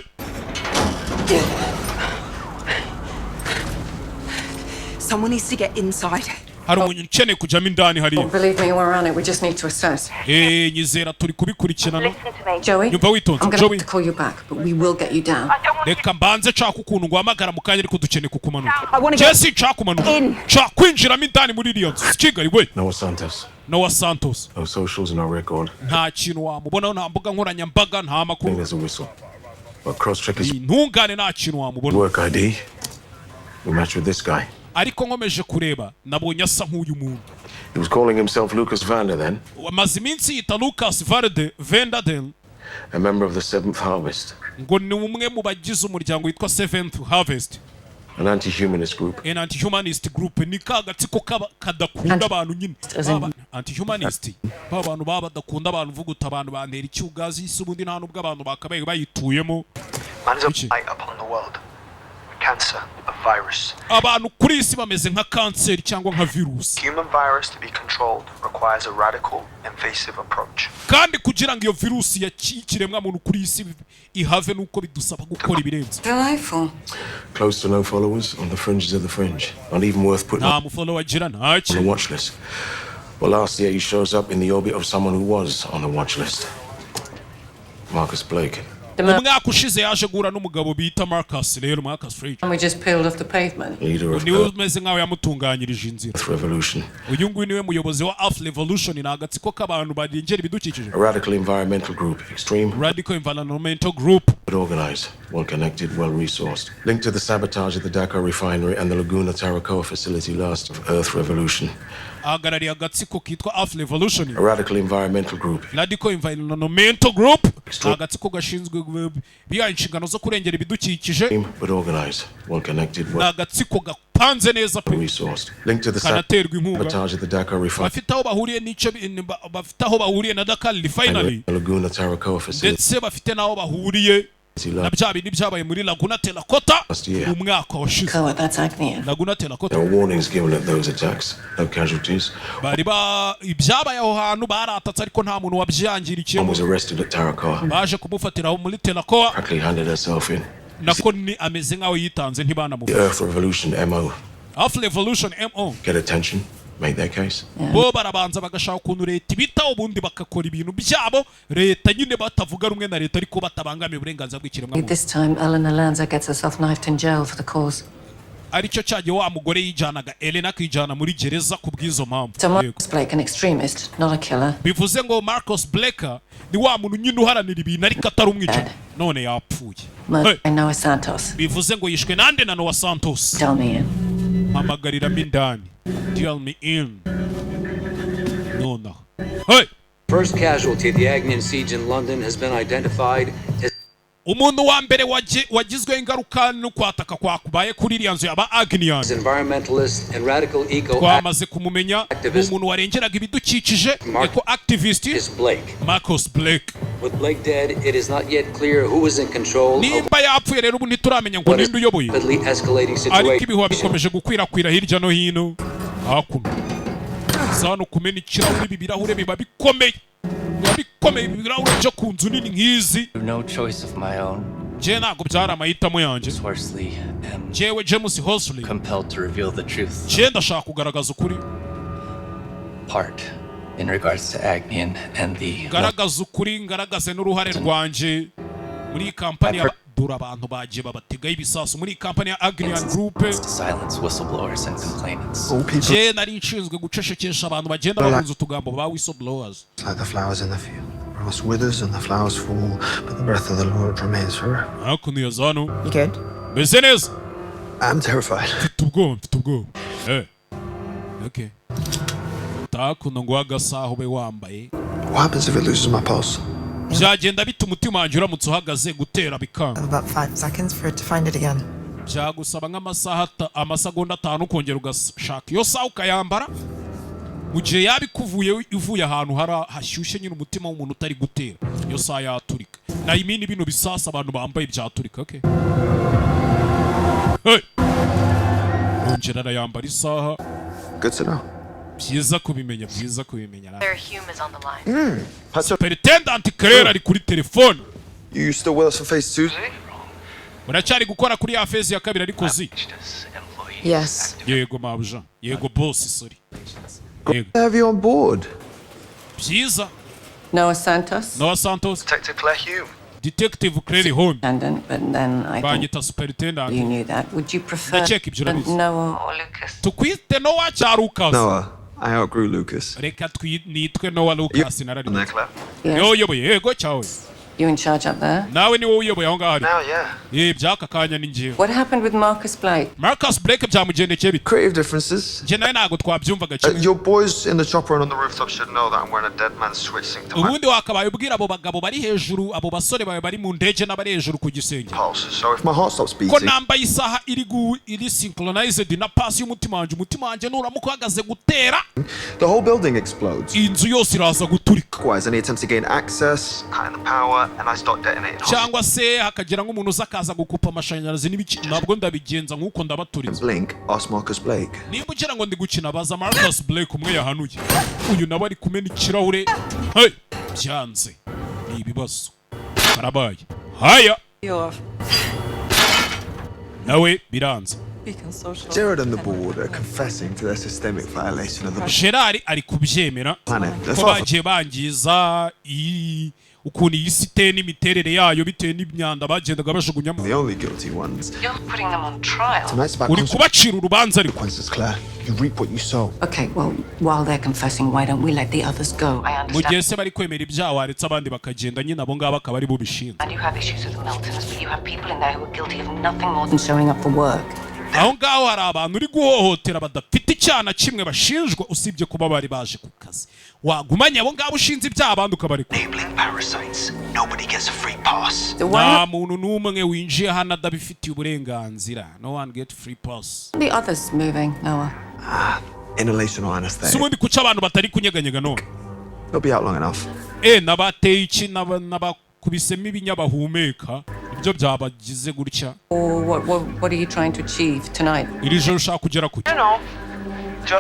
[SPEAKER 2] Someone needs to get inside.
[SPEAKER 1] Hari umuntu ukeneye kujyamo indani hariya.
[SPEAKER 3] Believe me, we're on it. We just need to assess.
[SPEAKER 1] Nyizera turi kubikurikirana.
[SPEAKER 3] Joey,
[SPEAKER 1] Nyumva witonze.
[SPEAKER 3] I'm going to have to call you back, but we will get you down.
[SPEAKER 1] Reka mbanze nshaka ukuntu nguhamagara mu kanya ariko dukeneye kukumanura. Jesse nshaka kumanura. Nshaka kwinjiramo indani muri iriya nzu. Kigali we. Noah Santos.
[SPEAKER 5] No socials, no record.
[SPEAKER 1] Nta kintu wamubonaho nta mbuga nkoranyambaga nta makuru.
[SPEAKER 5] There's a whistle. But cross-check is
[SPEAKER 1] ntungane nta kintu wamubona.
[SPEAKER 5] Work ID. We match with this guy.
[SPEAKER 1] Ariko nkomeje kureba nabonye asa nk'uyu muntu.
[SPEAKER 5] He was calling himself Lucas Vander then.
[SPEAKER 1] Amaze iminsi yita Lucas Vander,
[SPEAKER 5] a member of the Seventh Harvest.
[SPEAKER 1] Ngo ni umwe mu bagize umuryango witwa Seventh Harvest.
[SPEAKER 5] An anti-humanist group.
[SPEAKER 1] An anti-humanist group ni kagatsiko kadakunda abantu nyine. Anti-humanist. Abantu baba badakunda abantu vuguta abantu bantera icyugazi isubundi nta nubwo abantu bakabaye bayituyemo.
[SPEAKER 14] Man is a light upon the world. Cancer, a virus.
[SPEAKER 1] Abantu kuri isi bameze nka cancer cyangwa nka virus.
[SPEAKER 14] Human virus to be controlled requires a radical, invasive approach.
[SPEAKER 1] Kandi kugira ngo iyo virus yakiremwa muntu kuri isi ihave nuko bidusaba gukora ibirenze.
[SPEAKER 3] Delightful.
[SPEAKER 5] Close to no followers on the fringes of the fringe. Not even worth putting
[SPEAKER 1] on the
[SPEAKER 5] watch list. Well, last year he shows up in the orbit of someone who was on the watch list. Marcus Blake.
[SPEAKER 1] umwaka ushize yaje guhura n'umugabo bita Marcus rero Marcus Frege
[SPEAKER 3] And we just peeled off the pavement.
[SPEAKER 1] niwe umeze nkaho yamutunganyirije inzira uyu nguyu niwe muyobozi wa Earth Revolution ni agatsiko k'abantu barengera ibidukikije
[SPEAKER 6] A radical environmental group, extreme,
[SPEAKER 1] Radical Environmental Group
[SPEAKER 6] but organized, well connected, well resourced. Linked to the sabotage of the Dakar refinery and the Laguna Tarakoa facility last of Earth Revolution.
[SPEAKER 1] ahagarariye agatsiko kitwa Earth Revolution
[SPEAKER 6] A radical environmental group.
[SPEAKER 1] Radical Environmental Group agatsiko gashinzwe biha inshingano zo kurengera ibidukikije
[SPEAKER 6] But organized, well connected, well
[SPEAKER 1] agatsiko gapanze neza pe
[SPEAKER 6] resourced. Linked to the
[SPEAKER 1] kanaterwa inkunga
[SPEAKER 6] sabotage of the Dakar refinery
[SPEAKER 1] bafite aho bahuriye bafite aho bahuriye na Dakar refinery
[SPEAKER 6] and the Laguna Tarakoa facility.
[SPEAKER 1] ndetse bafite n'aho bahuriye na bya bindi byabaye muri Laguna Telakota umwaka washize Laguna Telakota.
[SPEAKER 6] There were warnings given at those attacks, no casualties.
[SPEAKER 1] bari ibyabaye aho hantu baratatse ariko nta muntu wabyangirikiye
[SPEAKER 6] Was arrested at Tarakoa.
[SPEAKER 1] baje kumufatira aho muri Telakota
[SPEAKER 6] Practically handed herself in.
[SPEAKER 1] nako ni ameze nkaho yitanze
[SPEAKER 6] The
[SPEAKER 1] ntibanamufata
[SPEAKER 6] Earth Revolution MO.
[SPEAKER 1] Earth Revolution MO
[SPEAKER 6] Get attention, make their case.
[SPEAKER 1] bo barabanza bagashaka ukuntu leta ibita ubundi bagakora ibintu byabo leta nyine batavuga rumwe na leta ariko batabangamiye uburenganzira bw'ikiremwamuntu.
[SPEAKER 3] This time Elena Lanza gets herself knifed in jail for the cause.
[SPEAKER 1] aricyo cyagiye wa mugore yijanaga Elena akijana muri gereza ku bw'izo mpamvu.
[SPEAKER 3] So Marcus Blake, an extremist, not a killer.
[SPEAKER 1] bivuze ngo Marcus Blake ni wa muntu nyine uharanira ibintu ariko atari umwicanyi none yapfuye.
[SPEAKER 3] Noah Santos.
[SPEAKER 1] bivuze ngo yishwe nande na Noah Santos.
[SPEAKER 3] Tell me in.
[SPEAKER 1] Hamagariramo indani. Tell me in. Nonaha. Hey!
[SPEAKER 15] First casualty of the Agnian siege in London has been identified as
[SPEAKER 1] umuntu wa mbere wagizwe ingaruka no kwataka kwakubaye kuri iriya nzu yaba Agnian
[SPEAKER 15] environmentalist and radical eco
[SPEAKER 1] twamaze kumumenya umuntu warengeraga ibidukikije eco activist Marcus Blake.
[SPEAKER 15] With Blake dead, it is not yet clear who is in control.
[SPEAKER 1] nimba yapfuye rero ubu ntituramenya ngo ninde uyoboye ariko ibihuha bikomeje gukwirakwira hirya no hino hakuno zano kumena ikirahure ibi birahure biba bikomeye ibirahure byo ku nzu nini nk'izi je ntabwo byari amahitamo yanjye jewe James Horsley je ndashaka kugaragaza ukuri
[SPEAKER 16] in regards to Agnian and the
[SPEAKER 1] garagaza ukuri ngaragaze n'uruhare rwanje muri kampani ya dura abantu bagiye babategaye ibisasu muri kampani ya Agnian Group
[SPEAKER 16] silence whistleblowers and complainants.
[SPEAKER 1] je nari nshinzwe gucecekesha abantu bagenda babunza utugambo ba whistleblowers.
[SPEAKER 17] Like the flowers in the field. Grass withers and the flowers fall, but the breath of the Lord remains forever.
[SPEAKER 1] hakuno ya zano
[SPEAKER 17] You good?
[SPEAKER 1] meze neza.
[SPEAKER 17] I'm terrified.
[SPEAKER 1] mfite ubwoba okay takuno ngo agasaho be wambaye.
[SPEAKER 17] What happens if it loses my pulse?
[SPEAKER 1] byagenda bita umutima wanjye uramutse uhagaze gutera bikanga.
[SPEAKER 18] About 5 seconds for it to find it again.
[SPEAKER 1] byagusaba amasegonda 5 ukongera ugashaka iyo saha ukayambara mu gihe yabikuvuye ivuye ahantu hashyushye nyine umutima w'umuntu utari gutera iyo saha yaturika na imini bino bisasa abantu bambaye byaturika. Okay ongera arayambara isaha.
[SPEAKER 17] Good to know.
[SPEAKER 1] byiza kubimenya
[SPEAKER 19] There are humans on the line.
[SPEAKER 1] Superintendent Claire ari kuri telefone.
[SPEAKER 17] You still with us for phase 2?
[SPEAKER 1] uracyari gukora kuri ya phase ya kabiri ariko zi.
[SPEAKER 3] Yes.
[SPEAKER 1] yego mabuja yego boss sorry.
[SPEAKER 17] Have you on board?
[SPEAKER 1] byiza.
[SPEAKER 3] Noah Santos.
[SPEAKER 14] Detective Claire Hume.
[SPEAKER 1] Detective Claire Hume.
[SPEAKER 3] But then I
[SPEAKER 1] thought
[SPEAKER 3] superintendent. You knew that. Would you prefer
[SPEAKER 19] Noah or Lucas?
[SPEAKER 1] tukwite Noah cha Lucas.
[SPEAKER 17] Noah. I outgrew Lucas.
[SPEAKER 1] reka nitwe Noah Lucas narari.
[SPEAKER 17] Yes.
[SPEAKER 1] yego cyawe.
[SPEAKER 3] You in charge up there?
[SPEAKER 1] nawe ni wowe uyoboye aho ngaho.
[SPEAKER 14] Now, yeah.
[SPEAKER 1] byaka kanya ni njyewe.
[SPEAKER 3] What happened with Marcus Blake?
[SPEAKER 1] Marcus Blake byamugendekeye bite?
[SPEAKER 17] Creative differences.
[SPEAKER 1] Je nawe ntago twabyumvaga kimwe.
[SPEAKER 17] Your boys in the chopper and on the
[SPEAKER 14] rooftop should know that I'm wearing a dead man's switching to
[SPEAKER 1] ubundi wakabaye ubwira abo bagabo bari hejuru abo basore bawe bari mu ndege n'abari hejuru ku gisenge
[SPEAKER 17] So if my heart stops beating.
[SPEAKER 1] ko nambaye isaha iri synchronized na pass y'umutima wanjye nuramuka uhagaze gutera
[SPEAKER 17] the whole building explodes.
[SPEAKER 1] inzu yose iraza guturika.
[SPEAKER 17] Likewise, any attempt to gain access,
[SPEAKER 14] cutting the power, and I start detonating.
[SPEAKER 1] cyangwa se hakagira nk'umuntu uza akaza gukupa amashanyarazi n'ibiki ntabwo ndabigenza nk'uko ndabaturitse.
[SPEAKER 17] Blink, ask Marcus Blake.
[SPEAKER 1] niba ugira ngo ndi gukina baza Marcus Blake umwe yahanuye uyu nawe ari kumena ikirahure byanze ni ibibazo karabaye haya nawe biranze.
[SPEAKER 17] Gerard and the board are confessing to their systemic violation of the
[SPEAKER 1] Gerard ari kubyemera ko bagiye bangiza ukuntu iyi si iteye n'imiterere yayo bitewe n'imyanda bagendaga bajugunyamo.
[SPEAKER 17] The only guilty ones.
[SPEAKER 19] You're putting them on trial.
[SPEAKER 17] Tonight's about
[SPEAKER 1] uri kubacira urubanza ariko.
[SPEAKER 17] consequences, Claire. You reap what you sow.
[SPEAKER 3] Okay, well, while they're confessing, why don't we let the others go? I
[SPEAKER 1] Mu
[SPEAKER 3] understand.
[SPEAKER 1] gihe se bari kwemera ibyaha waretse abandi bakagenda nyine abo ngabo akaba ari bo bishinzwe.
[SPEAKER 3] And you have issues with the Meltons, but you have people in there who are guilty of nothing more than showing up for work.
[SPEAKER 1] Aho ngaho hari abantu uri guhohotera badafite icyaha kimwe bashinjwa usibye kuba bari baje ku kazi. Wagumanye abo ngabo ushinze ibyaha abandi ukabari ku.
[SPEAKER 14] Enabling parasites. Nobody gets a free pass.
[SPEAKER 1] Nta muntu n'umwe winjiye hano adabifitiye uburenganzira. No one get free pass.
[SPEAKER 3] The others moving, Noah.
[SPEAKER 17] Inhalation or anesthetic.
[SPEAKER 1] Subundi kuca abantu batari kunyeganyega none.
[SPEAKER 17] They'll be out long enough.
[SPEAKER 1] Nabateye iki n'abakubisemo ibinyabahumeka ibyo byabagize gutya.
[SPEAKER 3] What are you trying to achieve tonight?
[SPEAKER 1] Iri joro ushaka kugera ku.
[SPEAKER 14] You know,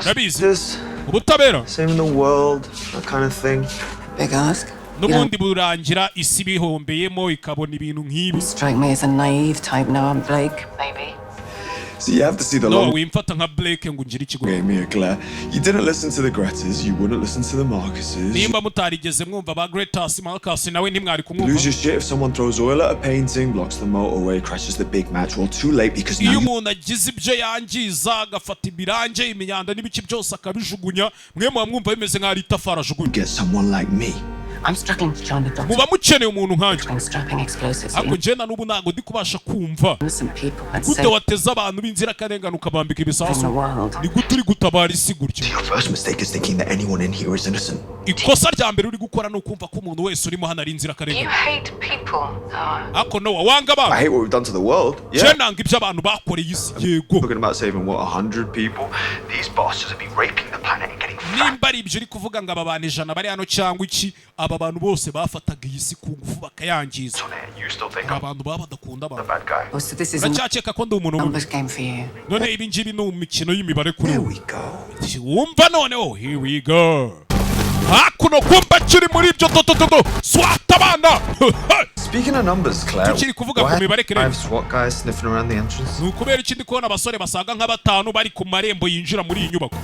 [SPEAKER 1] Nabizi. Ubutabera.
[SPEAKER 17] Saving the world, that kind of thing.
[SPEAKER 3] Big ask.
[SPEAKER 1] N'ubundi burangira isi bihombeyemo ikabona ibintu nk'ibi.
[SPEAKER 3] Strike me as a naive type, Noah Blake. Maybe.
[SPEAKER 20] So you have to see the
[SPEAKER 1] No,
[SPEAKER 20] long
[SPEAKER 1] wimfata nka Blake ngo ngire ikigo.
[SPEAKER 20] game here, Claire. You didn't listen to the Gretas, you wouldn't listen to the Marcuses.
[SPEAKER 1] Nimba mutarigeze mwumva ba Gretas, Marcus nawe ntimwari kumwumva.
[SPEAKER 20] Lose your shit if someone throws oil at a painting, blocks the motorway, crashes the big match. Well, too late because now
[SPEAKER 1] iyo umuntu agize ibyo yangiza agafata ibirange imyanda n'ibiki byose akabijugunya mwe mwumva bimeze nka itafari ajugunya.
[SPEAKER 20] get someone like me.
[SPEAKER 3] I'm struggling to join the dots.
[SPEAKER 1] Muba mukeneye umuntu nkanjye.
[SPEAKER 3] I'm strapping explosives.
[SPEAKER 1] Ako njena n'ubu ntago ndi kubasha kumva. Gute wateze abantu b'inzirakarengane ukabambika ibisasu. Ni gute uri gutabara isi gutyo.
[SPEAKER 20] Your first mistake is thinking that anyone in here is innocent.
[SPEAKER 1] Ikosa rya mbere uri gukora ni ukumva ko umuntu wese urimo hano ari inzirakarengane.
[SPEAKER 19] You hate people.
[SPEAKER 1] Ako Noah wanga abantu.
[SPEAKER 20] I hate what we've done to the world.
[SPEAKER 1] Je nanga ibyo abantu bakoreye isi yego.
[SPEAKER 20] Talking about saving what 100 people. These bastards have been raping the planet and getting
[SPEAKER 1] nimba ari ibyo uri kuvuga ngo aba bantu 100 bari hano cyangwa iki aba bantu bose bafataga iyi si ku ngufu bakayangiza. Abantu baba badakunda abantu.
[SPEAKER 3] Oh, so this is
[SPEAKER 1] Uracyakeka ko ndi umuntu
[SPEAKER 3] numbers game for you.
[SPEAKER 1] none ibi ngibi ni umukino y'imibare kuri we. Wumva noneho here we go. Hakuno kumba kiri muri ibyo toto swata bana.
[SPEAKER 17] Speaking of numbers, Claire,
[SPEAKER 1] Tukiri kuvuga ku mibare
[SPEAKER 17] I have SWAT guys sniffing around the entrance.
[SPEAKER 1] Nukubera ikindi kubona abasore basaga nka batanu bari ku marembo yinjira muri iyi nyubako.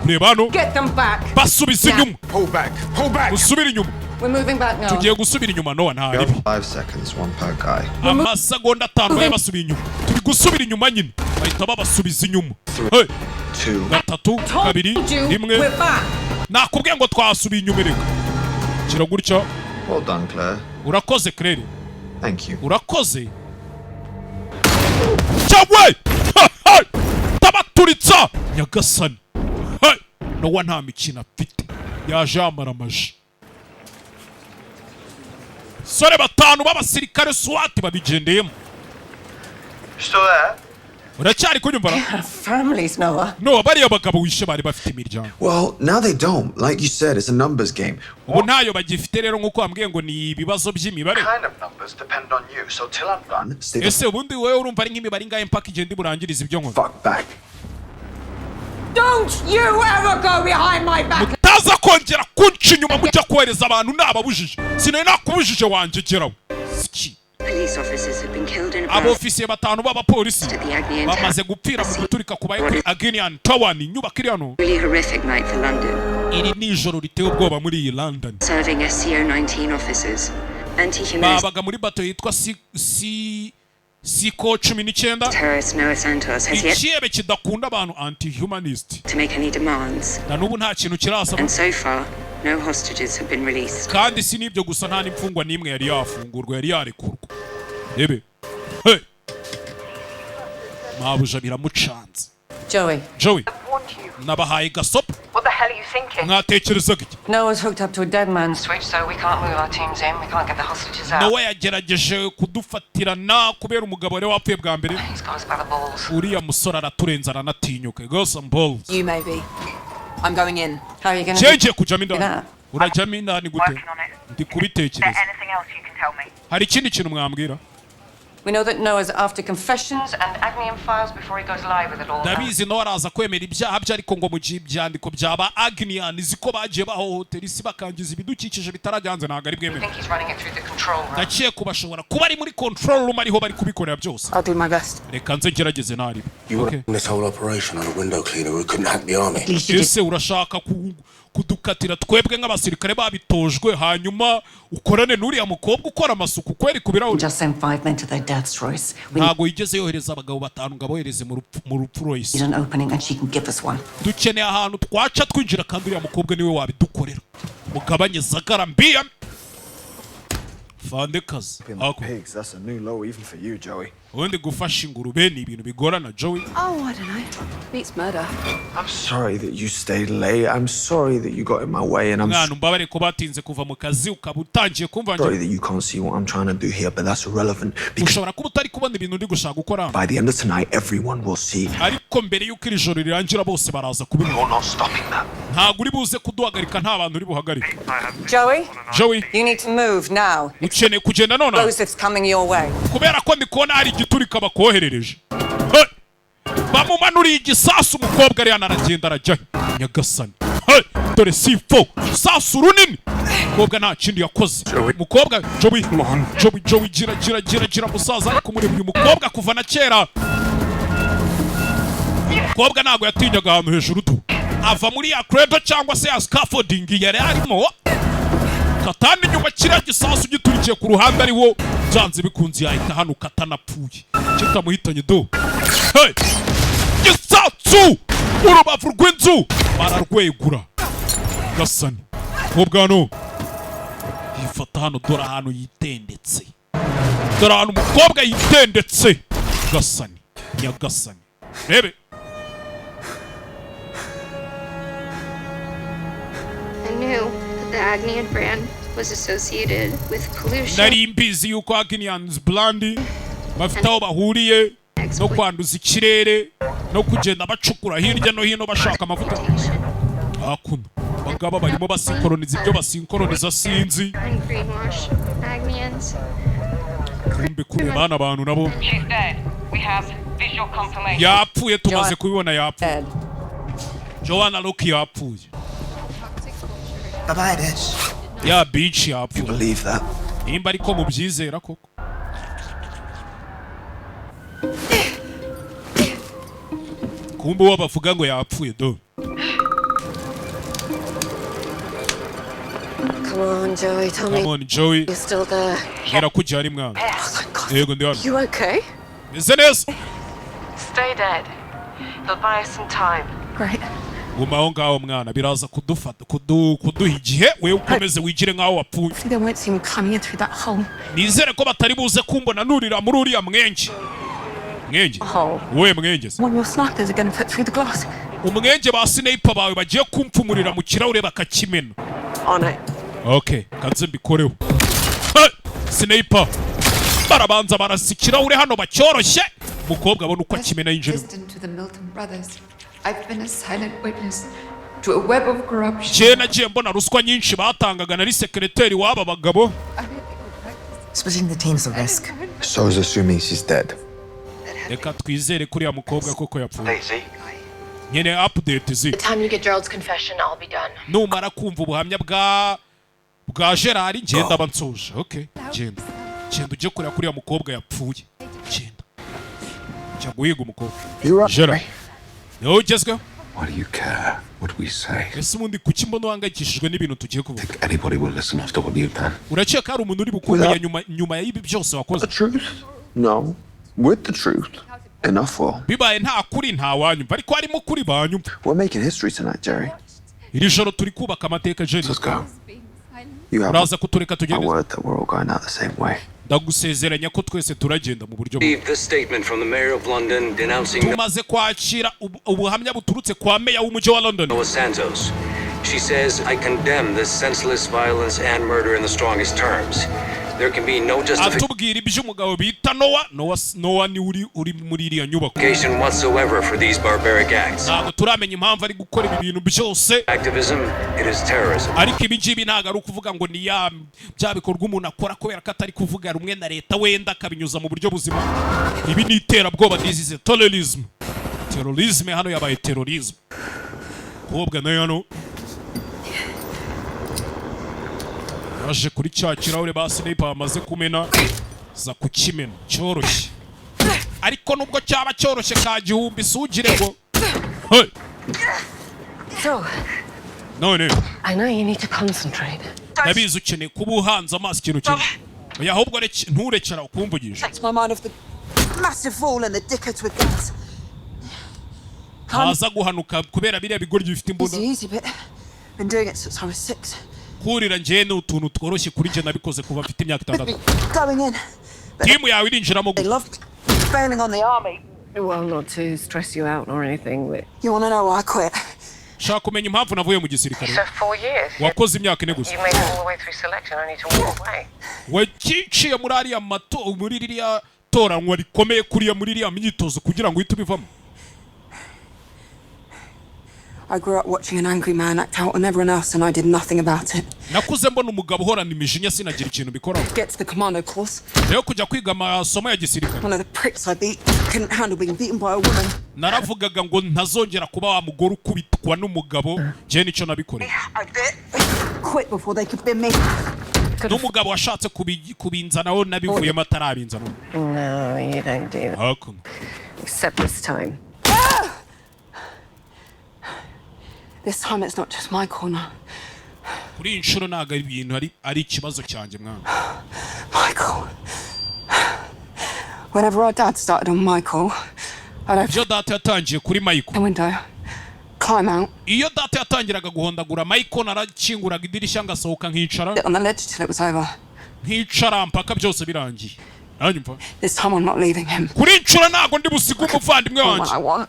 [SPEAKER 1] Kureba hano.
[SPEAKER 3] Get them back.
[SPEAKER 1] Basubiza inyuma.
[SPEAKER 5] Pull back.
[SPEAKER 1] Usubira inyuma.
[SPEAKER 3] We're moving back now.
[SPEAKER 1] Tugiye gusubira inyuma Noah nta ribi.
[SPEAKER 17] 5 seconds, one per guy.
[SPEAKER 1] Amasegonda 5 bari basubiye inyuma. Turi gusubira inyuma nyine. Bahita babasubiza inyuma.
[SPEAKER 17] 2
[SPEAKER 1] gatatu kabiri rimwe. Nakubwiye ngo twasubiye inyuma reka. Kira gutya.
[SPEAKER 17] Well done, Claire.
[SPEAKER 1] Urakoze Claire.
[SPEAKER 17] Thank you.
[SPEAKER 1] Urakoze. Chawe! Tabaturitsa nyagasani. Nowa nta mikino afite. Yaje amara amaji. Sore batanu b'abasirikare SWAT babigendeyemo.
[SPEAKER 14] Still there?
[SPEAKER 1] Uracyari kunyumva?
[SPEAKER 3] Families, Noah.
[SPEAKER 1] No, bari abagabo wishe bari bafite imiryango.
[SPEAKER 17] Well, now they don't. Like you said, it's a numbers game.
[SPEAKER 1] Ubu ntayo bagifite rero nkuko wambwiye ngo ni ibibazo by'imibare.
[SPEAKER 14] Kind of numbers depend on you. So till I'm done,
[SPEAKER 17] stay the
[SPEAKER 1] Ese ubundi wewe urumva ari nk'imibare ingahe mpaka igenda iburangiriza ibyo nkora.
[SPEAKER 17] fuck back.
[SPEAKER 3] Don't you ever go behind my back.
[SPEAKER 1] Mutaza kongera kunca inyuma mujya kohereza abantu nababujije. Sinari nakubujije wanje geraho. Siki.
[SPEAKER 13] Police officers have been killed in a
[SPEAKER 1] Abofisiye batanu b'abapolisi bamaze gupfira mu guturika kubaye kuri Agenian Tower ni nyubako iri hano.
[SPEAKER 13] really horrific night for London.
[SPEAKER 1] Iri ni ijoro riteye ubwoba muri iyi London.
[SPEAKER 13] Serving SCO-19 officers. Anti-humanist
[SPEAKER 1] Babaga muri bato yitwa Siko 19.
[SPEAKER 13] terrorist Noah Santos has yet
[SPEAKER 1] Ikiebe kidakunda abantu anti-humanist.
[SPEAKER 13] to make any demands.
[SPEAKER 1] Na n'ubu nta kintu kirasaba.
[SPEAKER 13] And so far, no hostages have been released.
[SPEAKER 1] Kandi si nibyo gusa nta n'imfungwa n'imwe yari yafungurwa yari yarekurwa. Ebe. Mabuja biramucanze. Joey. Nabahaye gasop.
[SPEAKER 19] What the hell are you thinking?
[SPEAKER 1] Mwatekerezaga iki?
[SPEAKER 3] Noah's hooked up to a dead man.
[SPEAKER 19] Switch, so we can't move our teams in. We can't get the hostages out.
[SPEAKER 1] Noah yagerageje kudufatirana kubera umugabo wari wapfuye bwa mbere.
[SPEAKER 19] He's got us by the balls.
[SPEAKER 1] Uriya musore araturenza aranatinyuka. Go some balls.
[SPEAKER 2] You maybe. I'm going in.
[SPEAKER 3] How are you going
[SPEAKER 1] Chenje kujamo indani. Urajamo indani gute? Ndi kubitekereza.
[SPEAKER 19] Anything else you can tell me?
[SPEAKER 1] Hari ikindi kintu mwambwira?
[SPEAKER 3] We know that Noah's after confessions
[SPEAKER 19] And Agnium files before he goes live with it all.
[SPEAKER 1] Ndabizi Noah araza kwemera ibyaha bye ariko ngo mu byandiko byaba Agnian ziko bagiye bahohotera isi bakangiza ibidukikije bitarajyanze ntago ari bwemere.
[SPEAKER 19] I think he's running it through the control room.
[SPEAKER 1] Ndakiye kubashobora kuba ari muri control room ariho bari kubikorera byose.
[SPEAKER 2] I'll do my best.
[SPEAKER 1] Reka nze ngerageze nari.
[SPEAKER 6] You were in this whole operation on a window cleaner who couldn't hack the army.
[SPEAKER 1] Ese urashaka kudukatira twebwe nk'abasirikare babitojwe hanyuma ukorane n'uriya mukobwa ukora amasuku kweri ku birahuri.
[SPEAKER 3] Just send 5 men to their deaths, Royce.
[SPEAKER 1] Ntago yigeze yohereza abagabo 5 ngo abohereze mu rupfu Royce.
[SPEAKER 3] Need an opening and she can give us one.
[SPEAKER 1] Dukeneye ahantu twaca twinjira kandi uriya mukobwa niwe wabidukorera. Mugabanye zagara mbiya. Fandekazi.
[SPEAKER 20] Pigs, that's a new low even for you, Joey.
[SPEAKER 1] Ubundi gufasha ingurube ni ibintu bigorana Joey.
[SPEAKER 2] Oh, I don't know. Beats murder.
[SPEAKER 20] I'm sorry that you stayed late. I'm sorry that you got in my way, and I'm
[SPEAKER 1] mbabare ko batinze kuva mu kazi ukaba utangiye kumva
[SPEAKER 20] sorry that you can't see what I'm trying to do here, but that's irrelevant because
[SPEAKER 1] ushobora kuba utari kubona ibintu ndi gushaka gukora.
[SPEAKER 20] By the end of tonight, everyone will see.
[SPEAKER 1] Ariko mbere y'uko iri joro rirangira bose baraza kubibona.
[SPEAKER 20] You're not stopping that.
[SPEAKER 1] Ntabwo uri buze kuduhagarika nta bantu uri buhagarike.
[SPEAKER 3] Joey, you need to move now.
[SPEAKER 1] Ukeneye kugenda none.
[SPEAKER 3] Explosives coming your way.
[SPEAKER 1] Kubera ko ndikubona hari igiturika bakoherereje. Bamumanuriye igisasu umukobwa ari anaragenda arajya Nyagasani. Dore C4 sasu runini. Umukobwa nta kindi yakoze. Umukobwa Joey gira musaza ariko muri uyu mukobwa kuva na kera. Umukobwa ntago yatinyaga ahantu hejuru tu. Ava muri ya credo cyangwa se ya scaffolding yari arimo. Katani nyuma kiriya gisasu giturikiye ku ruhande ari wo byanze bikunze yahita hano katanapfuye. Kitamuhitanye do. Gisasu urubavu rw'inzu bararwegura. Gasani mubwano yifata hano dora hano yitendetse. Dora hano umukobwa yitendetse. Gasani Nyagasani rebe.
[SPEAKER 21] I knew that the Agnian brand was associated with pollution.
[SPEAKER 1] Nari mbizi yuko Agnians Blandi bafite aho bahuriye no kwanduza ikirere no kugenda bacukura hirya no hino bashaka amavuta. Hakuno bagaba barimo basinkoroniza ibyo basinkoroniza sinzi. Kumbe kubana abantu nabo. Yapfuye tumaze kubibona yapfuye. Joanna Loki yapfuye.
[SPEAKER 18] Bye-bye, bitch.
[SPEAKER 1] Yeah, bitch yapfuye.
[SPEAKER 20] You believe that?
[SPEAKER 1] Nimba ariko mubyizera koko. Kumbe wabavuga ngo yapfuye do.
[SPEAKER 3] Come on, Joey, tell me.
[SPEAKER 1] Come on, Joey.
[SPEAKER 3] You're still there.
[SPEAKER 1] Era kujya ari mwana. Yego ndi hano.
[SPEAKER 3] You okay?
[SPEAKER 1] Meze neza.
[SPEAKER 19] Stay dead. They'll buy us some time.
[SPEAKER 2] Great.
[SPEAKER 1] Gumaho ngaho mwana biraza kudufata kuduha igihe wewe ukomeze wigire nkaho wapfuye.
[SPEAKER 2] They won't see me coming in through that hole.
[SPEAKER 1] Nizere ko batari buze kumbona nurira muri uriya mwenje. Mwenje? We mwenje.
[SPEAKER 2] One your snipers are going to put through the glass.
[SPEAKER 1] Umwenje ba sniper bawe bagiye kumpfumurira mu kirahure bakakimena.
[SPEAKER 3] On it.
[SPEAKER 1] Okay, kanze mbikoreho. Sniper. Barabanza barasikira ure hano bacyoroshye. Mukobwa abona uko akimena yinjira.
[SPEAKER 22] I've been a silent witness to a web of corruption.
[SPEAKER 1] Jena je mbona ruswa nyinshi batangaga nari secretary waba bagabo.
[SPEAKER 18] Splitting the team's a risk.
[SPEAKER 20] So is assuming she's dead.
[SPEAKER 1] Reka twizere kuri ya mukobwa koko yapfuye. Nyene update zi.
[SPEAKER 22] The time you get Gerald's confession, I'll be done.
[SPEAKER 1] Numara kumva ubuhamya bwa Gerard ngenda bansoje. Okay, genda. Genda uje kuri ya mukobwa yapfuye. Genda. Cyaguhiga umukobwa. Gerard. Yo, Jessica.
[SPEAKER 9] Why do you care what we say?
[SPEAKER 1] Ese mundi kuki mbona wangayikishijwe n'ibintu tugiye kuvuga?
[SPEAKER 9] Think anybody will listen after what you've done?
[SPEAKER 1] Uraceka ari umuntu uri bukumenya nyuma y'ibi byose wakoze?
[SPEAKER 20] The truth? No. With the truth. Enough for.
[SPEAKER 1] Bibaye nta kuri nta wanyumva ariko harimo kuri banyumva.
[SPEAKER 20] We're making history tonight, Jerry.
[SPEAKER 1] Iri joro turi kubaka amateka Jerry.
[SPEAKER 20] Let's go. You have
[SPEAKER 1] Uraza kutureka tugende.
[SPEAKER 20] a word that we're all going out the same way.
[SPEAKER 1] Ndagusezeranya ko twese turagenda mu buryo
[SPEAKER 15] bumwe. This statement from the mayor of London denouncing
[SPEAKER 1] tumaze kwakira ubuhamya buturutse kwa meya w'umujyi wa London.
[SPEAKER 15] Noah Santos. She says, I condemn this senseless violence and murder in the strongest terms. There can be no
[SPEAKER 1] justification
[SPEAKER 15] whatsoever for these barbaric acts.
[SPEAKER 1] Activism,
[SPEAKER 15] it is terrorism.
[SPEAKER 1] Ariko ibijibi ntago ari ukuvuga ngo ni ya byabikorwa umuntu akora kubera ko atari kuvuga rumwe na leta wenda akabinyuza mu buryo buzima. Ibi ni iterabwoba, disease terrorism. Terrorism hano yabaye terrorism. Kobwa nayo hano yaje kuri cya kirahure ba sniper bamaze kumena za kukimena cyoroshye. Ariko nubwo cyaba cyoroshye ka gihumbi sugire ngo
[SPEAKER 3] So,
[SPEAKER 1] None.
[SPEAKER 3] I know you need to concentrate.
[SPEAKER 1] Nabizi ukeneye kuba uhanze amaso ikintu kimwe. Oya ahubwo nturekera ukumvugisha.
[SPEAKER 2] Takes my mind off the massive fall and the dickheads with guns.
[SPEAKER 1] Haza guhanuka kubera biriya bigoryi bifite imbunda.
[SPEAKER 2] Easy bit. Been doing it since I was 6.
[SPEAKER 1] Kurira njye ni utuntu tworoshye kuri njye nabikoze kuva mfite imyaka 6.
[SPEAKER 2] Going in.
[SPEAKER 1] Timu yawe irinjiramo.
[SPEAKER 2] They loved failing on the army.
[SPEAKER 3] Well, not to stress you out or anything, but...
[SPEAKER 2] You want to know why I quit?
[SPEAKER 1] Shaka kumenya impamvu navuye mu gisirikare.
[SPEAKER 3] So 4 years.
[SPEAKER 1] Wakoze imyaka ine gusa.
[SPEAKER 3] You made it all the way through selection only to walk away.
[SPEAKER 1] Waciye muri ariya muri ririya toranwa rikomeye kuriya muri ririya myitozo kugira ngo uhite ubivamo.
[SPEAKER 2] I grew up watching an angry man act out on everyone else and I did nothing about it.
[SPEAKER 1] Nakuze mbona umugabo uhorana imijinya sinagira ikintu bikoraho.
[SPEAKER 2] Get to the commando course.
[SPEAKER 1] Rero kujya kwiga amasomo ya gisirikare.
[SPEAKER 2] One of the pricks I beat couldn't handle being beaten by a woman.
[SPEAKER 1] Naravugaga ngo ntazongera kuba wa mugore ukubitwa n'umugabo. Je nico nabikoreye.
[SPEAKER 2] I quit before they could be me.
[SPEAKER 1] N'umugabo washatse kubinzanaho nabivuyemo atarabinzana.
[SPEAKER 3] No, you don't do that.
[SPEAKER 1] Hakum.
[SPEAKER 3] Except this time.
[SPEAKER 2] This time it's not just my corner.
[SPEAKER 1] Kuri inshuro naga ibintu ari ikibazo cyanjye mwana.
[SPEAKER 2] Michael. Whenever our dad started on Michael, I'd have
[SPEAKER 1] to data yatangiye kuri Michael.
[SPEAKER 2] The window. Climb out.
[SPEAKER 1] Iyo data yatangiraga guhondagura Michael narakinguraga idirishya ngasohoka nkicara.
[SPEAKER 2] On the ledge till it was over.
[SPEAKER 1] Nkicara mpaka byose birangiye. Nanyumva.
[SPEAKER 2] This time I'm not leaving him.
[SPEAKER 1] Kuri inshuro nago ndi busiga umuvandimwe wanjye.
[SPEAKER 2] I want.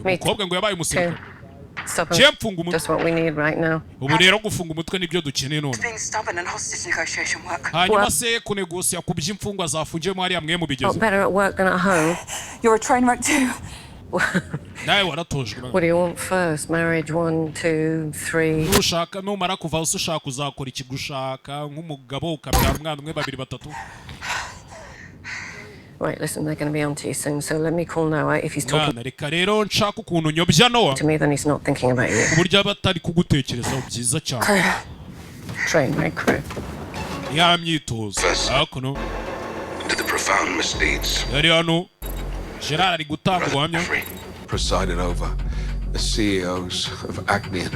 [SPEAKER 1] Umukobwa ngo yabaye umusirikare.
[SPEAKER 3] That's what we need right now.
[SPEAKER 1] Ubu rero gufunga umutwe nibyo dukeneye none. Hanyuma se kunegosia kubya imfungwa zafungiye hariya mwe mu bigeze.
[SPEAKER 3] Better at work than at home.
[SPEAKER 2] You're a train wreck too.
[SPEAKER 1] Nawe waratojwe.
[SPEAKER 3] What do you want first? Marriage 1, 2, 3.
[SPEAKER 1] Ushaka numara kuva ushaka uzakora ikigushaka nk'umugabo ukabyara umwana umwe 2, 3.
[SPEAKER 3] Right, listen, they're going to be on to you soon, so let me call Noah if he's talking
[SPEAKER 1] to
[SPEAKER 3] me, then he's not thinking about you. Train, right, crew.
[SPEAKER 15] To the profound misdeeds.
[SPEAKER 6] Presided over the CEOs of Agnian.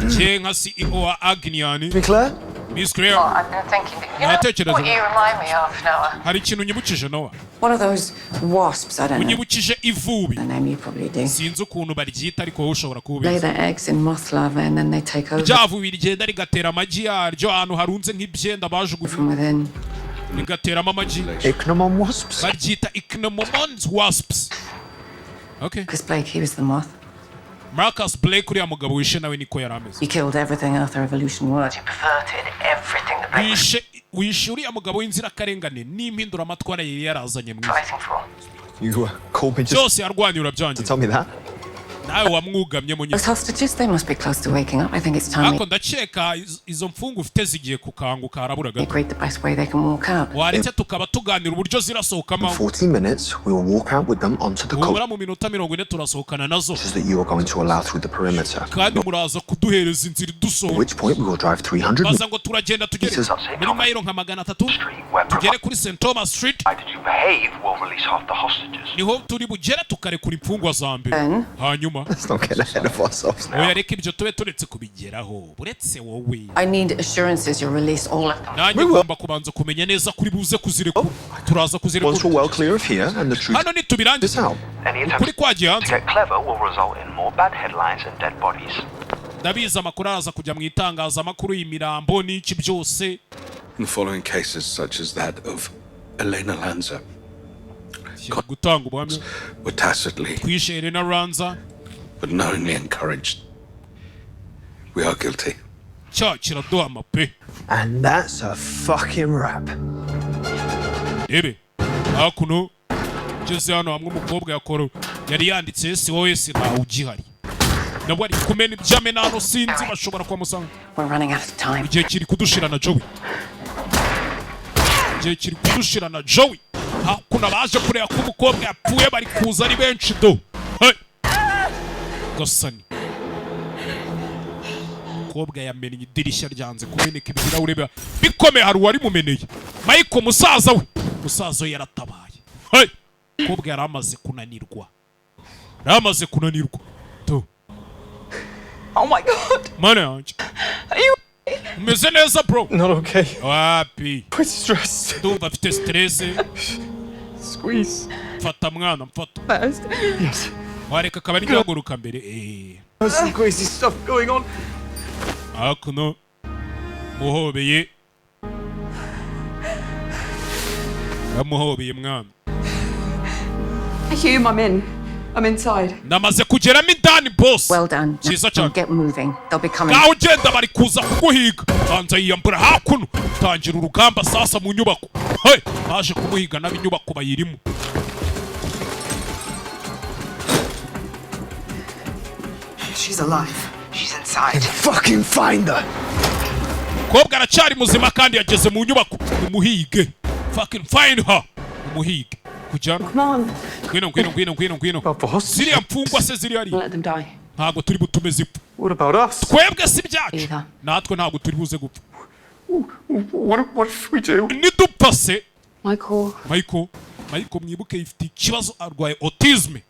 [SPEAKER 1] Be clear? Miss Claire.
[SPEAKER 3] I've been thinking that, you know what you remind me of, Noah? One of those wasps, I don't know. The name you probably do. Lay their eggs in moth larvae and then they take over. From within.
[SPEAKER 17] Ichneumon
[SPEAKER 1] wasps. Okay.
[SPEAKER 3] Chris Blake, he was the moth.
[SPEAKER 1] Marcus Blake uriya mugabo wishe nawe niko yarameze.
[SPEAKER 3] He killed everything Earth Revolution was. He perverted everything the Blake.
[SPEAKER 1] Wishe uriya mugabo w'inzira karengane n'impindura amatwara yari yarazanye mu isi.
[SPEAKER 17] You called me just to tell me that?
[SPEAKER 1] Nawe wamwugamye mu
[SPEAKER 3] Those hostages, they must be close to waking up. I think it's time.
[SPEAKER 1] Ako ndakeka izo mfungu ufite zigiye kukanguka haraburaga.
[SPEAKER 3] Agreed the best way they can walk out.
[SPEAKER 1] Waretse tukaba tuganira uburyo zirasohokamo.
[SPEAKER 17] In 40 minutes, we will walk out with them onto the coast.
[SPEAKER 1] Mu minota 40 turasohokana nazo.
[SPEAKER 17] Which is that you are going to allow through the perimeter.
[SPEAKER 1] Kandi muraza kuduhereza inzira dusohoka.
[SPEAKER 17] At which point we will drive 300
[SPEAKER 1] baza ngo turagenda tugere muri mayiro nka 300 tugere kuri St Thomas Street.
[SPEAKER 14] How did you behave? We'll release half the hostages.
[SPEAKER 1] Niho turi bugere tukarekura imfungwa za mbere. Hanyuma.
[SPEAKER 17] Let's not get ahead of ourselves now.
[SPEAKER 1] Oya reka ibyo tube turetse kubigeraho. Buretse wowe.
[SPEAKER 3] I need assurances you'll release all of them.
[SPEAKER 1] Nanjye ngomba kubanza kumenya neza kuri buze kuzirekura. Turaza kuzirekura.
[SPEAKER 17] Once we're well clear of here and the truth.
[SPEAKER 1] Hano nitubirangiza.
[SPEAKER 14] Any attempt to get clever will result in more bad headlines and dead bodies.
[SPEAKER 1] Ndabiza amakuru araza kujya mu itangazamakuru y'imirambo n'iki byose.
[SPEAKER 6] In the following cases such as that of Elena Lanza.
[SPEAKER 1] Gutanga ubuhamya.
[SPEAKER 6] Were tacitly.
[SPEAKER 1] Kwishe Elena Lanza.
[SPEAKER 6] But knowingly encouraged. We are guilty.
[SPEAKER 17] And that's a fucking wrap.
[SPEAKER 1] Ebe, hakuno jeze hano hamwe umukobwa yakoro yari yanditse si wowe si ntawe ugihari. Nabwo ari kumena ibyamena hano sinzi bashobora kwa musanga.
[SPEAKER 3] We're running out of time.
[SPEAKER 1] Igihe kiri kudushira na Joey. Igihe kiri kudushira na Joey. Hakuna baje kureba ko umukobwa yapfuye bari kuza ari benshi do. Gosani. Umukobwa yamenye idirishya ryanze kumeneka ibirahure bikomeye hari uwari mumeneye. Michael musaza we. Musaza yaratabaye. Hey! Umukobwa yaramaze kunanirwa. To.
[SPEAKER 2] Oh my God.
[SPEAKER 1] Mana.
[SPEAKER 2] Are you
[SPEAKER 1] umeze neza bro?
[SPEAKER 4] Not okay.
[SPEAKER 1] Wapi?
[SPEAKER 4] Quite stressed.
[SPEAKER 1] Ndumva afite stress.
[SPEAKER 4] Squeeze.
[SPEAKER 1] Mfata mwana, mfata.
[SPEAKER 2] first?
[SPEAKER 4] Yes.
[SPEAKER 1] Wareka kabari gahaguruka mbere.
[SPEAKER 4] There's some crazy stuff going on.
[SPEAKER 1] Hakuno muhobeye. Bamuhobeye mwana.
[SPEAKER 22] Hume, I'm inside.
[SPEAKER 1] Namaze kugeramo indani boss.
[SPEAKER 3] Well done.
[SPEAKER 1] Cyiza cyane.
[SPEAKER 3] Get moving. They'll be coming.
[SPEAKER 1] Ngaho ugenda bari kuza kuguhiga. Banza yiyambura hakuno. Tangira urugamba sasa mu nyubako. Hey, baje kumuhiga n'abinyubako bayirimo.
[SPEAKER 18] She's alive. She's inside.
[SPEAKER 11] Fucking find her.
[SPEAKER 1] Kobwa aracyari muzima kandi yageze mu nyubako. Umuhige. Fucking find her. Umuhige. Kujana.
[SPEAKER 2] Come on.
[SPEAKER 1] Ngwino. Ziriya mfungwa se ziri ari.
[SPEAKER 2] Let them die.
[SPEAKER 1] Ntabwo turi butume zipfa.
[SPEAKER 4] What about us?
[SPEAKER 1] Twebwe si byacu. Natwe ntabwo turi buze gupfa.
[SPEAKER 4] What if we do?
[SPEAKER 1] Nidupfa se.
[SPEAKER 2] Michael,
[SPEAKER 1] mwibuke ifite ikibazo, arwaye autisme.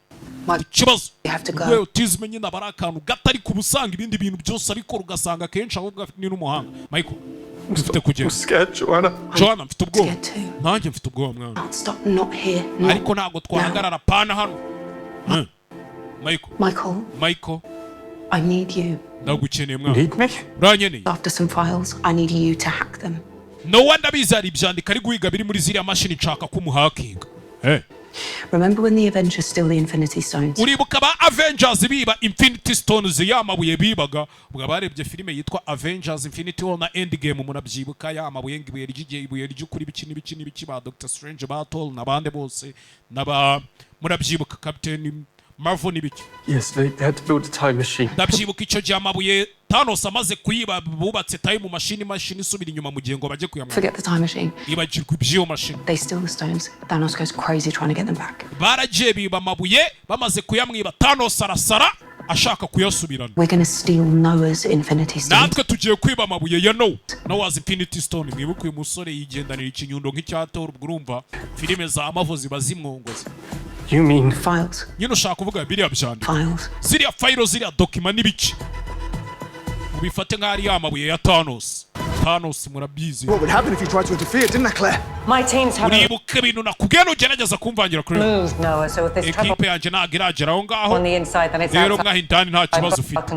[SPEAKER 1] Ikibazo. Arwaye autisme nyine abari akantu gato ariko ubusanga ibindi bintu byose abikora ugasanga kenshi ahubwo ni n'umuhanga. Michael, mfite kugera. Joanna, mfite ubwoba. Nanjye mfite ubwoba mwana.
[SPEAKER 2] stop not here.
[SPEAKER 1] Ariko ntabwo twahagarara pana hano. Michael,
[SPEAKER 2] I need you.
[SPEAKER 1] ndagukeneye mwana.
[SPEAKER 4] Need me?
[SPEAKER 1] Uranyeneye.
[SPEAKER 2] After some files, I need you to hack them.
[SPEAKER 1] No wonder biza ari ibyandika ari guhiga biri muri ziriya mashini nshaka kumuhakinga.
[SPEAKER 2] Remember when the Avengers stole the Infinity Stones?
[SPEAKER 1] Uribuka ba Avengers biba Infinity Stones yamabuye bibaga. Ubwo barebye filime yitwa Avengers Infinity War na Endgame munabyibuka yamabuye ngibuye ry'igihe ibuye ry'ukuri biki ba Doctor Strange ba Thor nabande bose naba murabyibuka Captain Marvel nibiki.
[SPEAKER 4] Yes, they had to build a time machine.
[SPEAKER 1] Ndabyibuka icyo gihe amabuye Thanos amaze kuyiba bubatse time machine isubira inyuma mu gihe ngo baje kuyamura.
[SPEAKER 2] Forget the time machine.
[SPEAKER 1] Ibagirwa ibyo machine.
[SPEAKER 2] They steal the stones. Thanos goes crazy trying to get them back.
[SPEAKER 1] Baraje biba amabuye bamaze kuyamwiba Thanos arasara ashaka kuyasubirana.
[SPEAKER 2] We're going to steal Noah's Infinity Stone.
[SPEAKER 1] Natwe tugiye kwiba amabuye ya Noah's Infinity Stone. Mwibuka uyu musore yigendanira ikinyundo nk'icya Thor, urumva filime za Marvel ziba zimwongoza.
[SPEAKER 4] You mean
[SPEAKER 2] files?
[SPEAKER 1] Nyine ushaka kuvuga biriya byandika.
[SPEAKER 2] Files.
[SPEAKER 1] Ziriya files ziriya document n'ibiki. Ubifate nk'ari amabuye ya Thanos. Thanos murabizi.
[SPEAKER 11] What would happen if you tried to interfere, didn't I, Claire?
[SPEAKER 3] My team's having
[SPEAKER 1] uribuka ibintu nakubwiye ugerageza kumvangira kuri
[SPEAKER 3] move, Noah, so if there's trouble
[SPEAKER 1] equipe yanjye ntabwo iragera aho ngaho
[SPEAKER 3] on the inside, then it's
[SPEAKER 1] rero mwahindani nta kibazo ufite.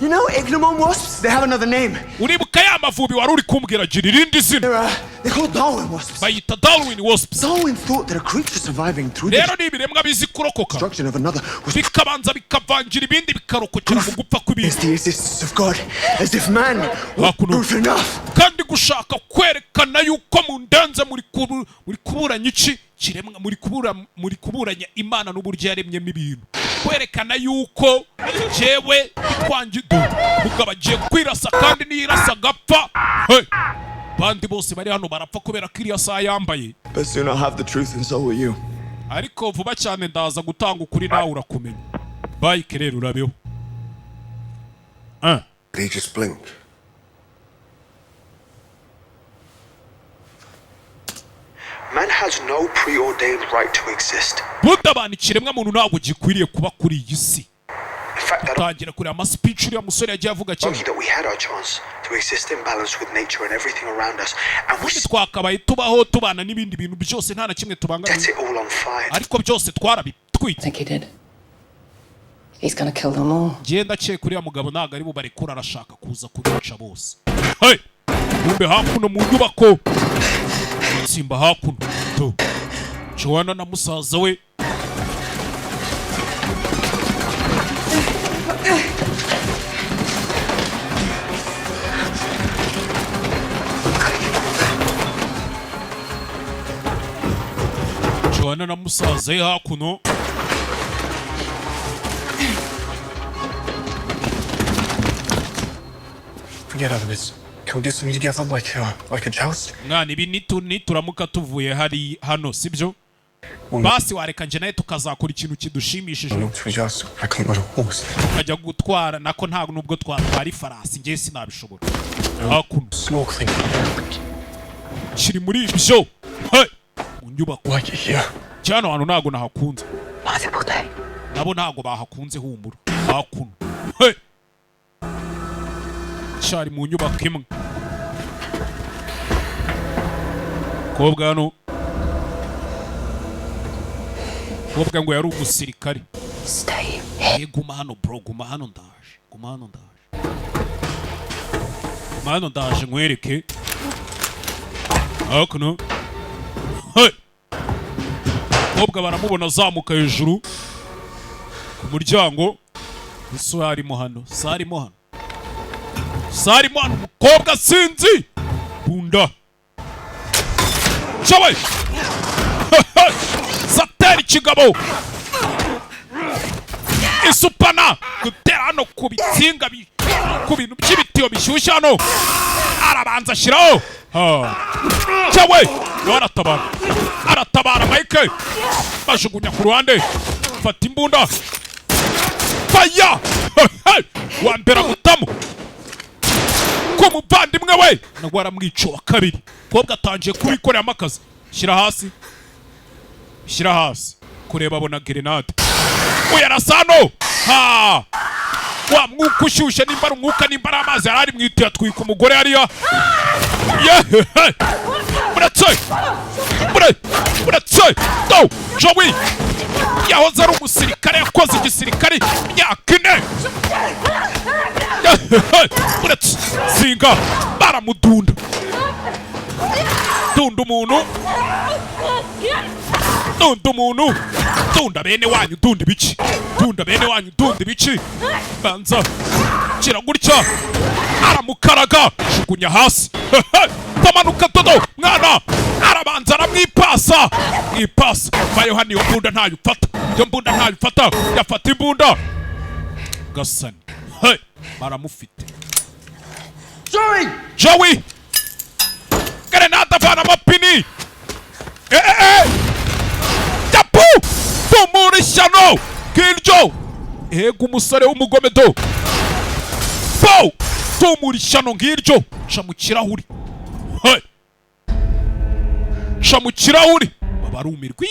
[SPEAKER 11] You know KIMOMO wasps? They have another name.
[SPEAKER 1] Uribuka ya mavubi wari uri kumbwira gira irindi zina.
[SPEAKER 11] They're called Darwin wasps.
[SPEAKER 1] Bayita Darwin wasps.
[SPEAKER 11] Darwin thought that a creature surviving through the
[SPEAKER 1] rero ni ibiremwa bizi kurokoka
[SPEAKER 11] destruction of another was
[SPEAKER 1] bikabanza bikavangira ibindi bikarokokera mu gupfa kw'ibindi.
[SPEAKER 11] It's the existence of God, as if man was brute enough.
[SPEAKER 1] Kandi gushaka kwerekana yuko mu ndanze muri kuburanya iki kiremwa muri kuburanya Imana n'uburyo yaremyemo ibintu, kwerekana yuko jewe twangido mugabagiye kwirasa kandi nirasa gapfa. Bandi bose bari hano barapfa kubera kiriya saa yambaye.
[SPEAKER 11] But soon I'll have the truth and so will you.
[SPEAKER 1] Ariko vuba cyane ndaza gutanga ukuri nawe urakumenya. Bye kerero urabeho.
[SPEAKER 6] They just blink.
[SPEAKER 14] Man has no preordained right to exist.
[SPEAKER 1] Butabana ikiremwa muntu ntabwo gikwiriye kuba kuri iyi si. Tangira kuri ama speech uriya musore yagiye avuga cyane.
[SPEAKER 14] That we had our chance to exist in balance with nature and everything around us, and we
[SPEAKER 1] twakabaye tubaho tubana n'ibindi bintu byose nta na kimwe tubangamiye.
[SPEAKER 14] set it all on fire.
[SPEAKER 1] Ariko byose twarabitwite.
[SPEAKER 3] think he did. He's gonna kill them all.
[SPEAKER 1] Genda cye kuri ya mugabo ntago ari bubarekura, arashaka kuza kubica bose. Hey! Mumbe hakuno mu nyubako. Simba hakuno. To. Joanna na musaza we. Joanna na musaza we hakuno.
[SPEAKER 4] Forget out of this. Can we do something together like a joust?
[SPEAKER 1] Mwana ibi nituramuka tuvuye hari hano sibyo? Basi wareka nje naye tukazakora ikintu kidushimishije. Kajya gutwara nako ntago nubwo twatwara ifarasi ngiye sinabishobora. Hakuno. Kiri muri ibyo. Hey! Unyubako.
[SPEAKER 4] Like here.
[SPEAKER 1] Cyano hano ntago nahakunze. Nabo ntago bahakunze humbura. Hakuno. Hey! baracyari mu nyubako imwe. Kobwa hano kobwa ngo yari umusirikare. Guma hano bro, guma hano ndaje. Guma hano ndaje nkwereke. Hakuno. Hey! Kobwa baramubona azamuka hejuru ku muryango. Uso harimo hano. Sarimo hano umukobwa sinzi. Bunda. Chawe! Sateri kigabo! Isupana! Gutera hano ku bitsinga ku bintu by'ibitiyo bishyushye hano. Arabanza shiraho. Chawe! Aratabara Mike. Bajugunya ku ruhande. Fata imbunda. Faya! Wambera gutamu. Ko muvandimwe we nagwara mwico wa kabiri. Kobwa atangiye kubikorera amakazi. Shira hasi. Kureba abona grenade. Uyarasano. Ha! Wa mwuka ushushe nimbara umwuka nimbara amazi yarari mwitiya twika umugore hariya. Buratse. Do! Joey! Yahoze ari umusirikare yakoze igisirikare imyaka 4. Buratse. Zinga. Baramudunda. Dunda umuntu. Dunda bene wanyu, dunda ibici. Banza. Kira gutya. Aramukaraga. Jugunya hasi. Tamanuka todo. Mwana. Arabanza aramwipasa. Bayo hano iyo mbunda ntayo ufata. Yafata imbunda. Gasani. Hey. Baramufite. Joey. Grenade avana amapini. Tapu. Tumurishyano. Kiryo. Ego umusore w'umugome do. Pow. Tumurishyano ngiryo. Ca mu kirahuri. Hey. Ca mu kirahuri. Babarumirwa.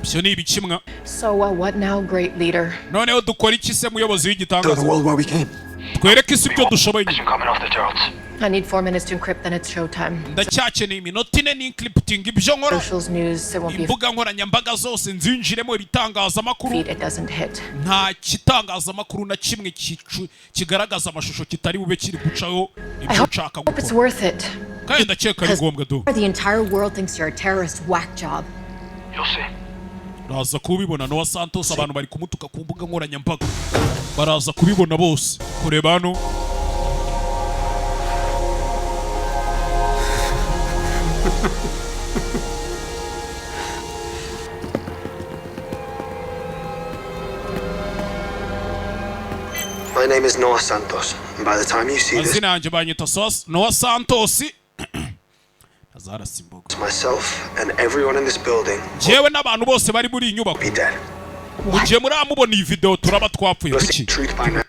[SPEAKER 1] Byo ni ibikimwa.
[SPEAKER 22] So what now, great leader?
[SPEAKER 1] Noneho dukora iki se muyobozi w'igitangaza? Twereke isi ibyo dushoboye.
[SPEAKER 22] I need 4 minutes to encrypt, then it's showtime.
[SPEAKER 1] Ndacyakeneye iminota 4 ni encrypting ibyo nkora. Imbuga nkoranyambaga zose nzinjiremo ibitangazamakuru. Nta kitangazamakuru na kimwe kigaragaza amashusho kitari bube kiri gucaho ibyo nshaka gukora. Kandi ndakeka ari ngombwa do.
[SPEAKER 22] The entire world thinks you're a terrorist whack job.
[SPEAKER 14] You'll see.
[SPEAKER 1] Baraza kubibona Noah Santos abantu bari kumutuka ku mbuga nkoranyambaga. Baraza kubibona bose. Kureba hano.
[SPEAKER 12] My name is Noah Santos, and by the time you see this,
[SPEAKER 1] Noah Santos.
[SPEAKER 12] Myself and everyone in this building
[SPEAKER 1] jewe n'abantu bose bari muri inyubako uje muri amubona iyi video turaba twapfuye biki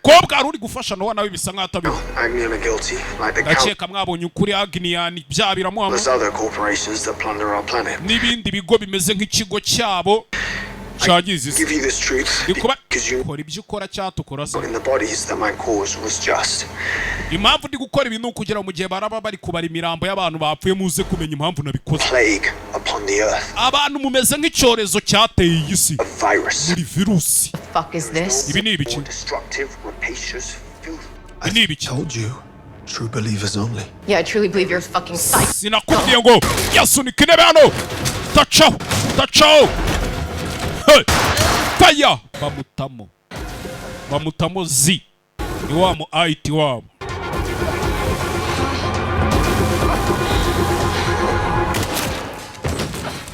[SPEAKER 1] kobwa ari uri gufasha Noah nawe bisa nk'atabiho ndakeka mwabonye ukuri Agnian byabiramuhamwe n'ibindi bigo bimeze nk'ikigo cyabo cyagize isi ndikuba kora ibyo ukora cyatukora se impamvu ndi gukora ibintu kugira mu gihe baraba bari kubara imirambo y'abantu bapfuye muze kumenya impamvu nabikoze abantu mumeze nk'icyorezo cyateye iyi si muri virusi ibi ni ibiki
[SPEAKER 17] True believers only.
[SPEAKER 22] Yeah, I truly believe you're a fucking psycho.
[SPEAKER 1] Sinakubwiye ngo yasunika intebe hano. Tacaho. Hey. Fire. Bamutamo zi. Ni wa mu IT wabo.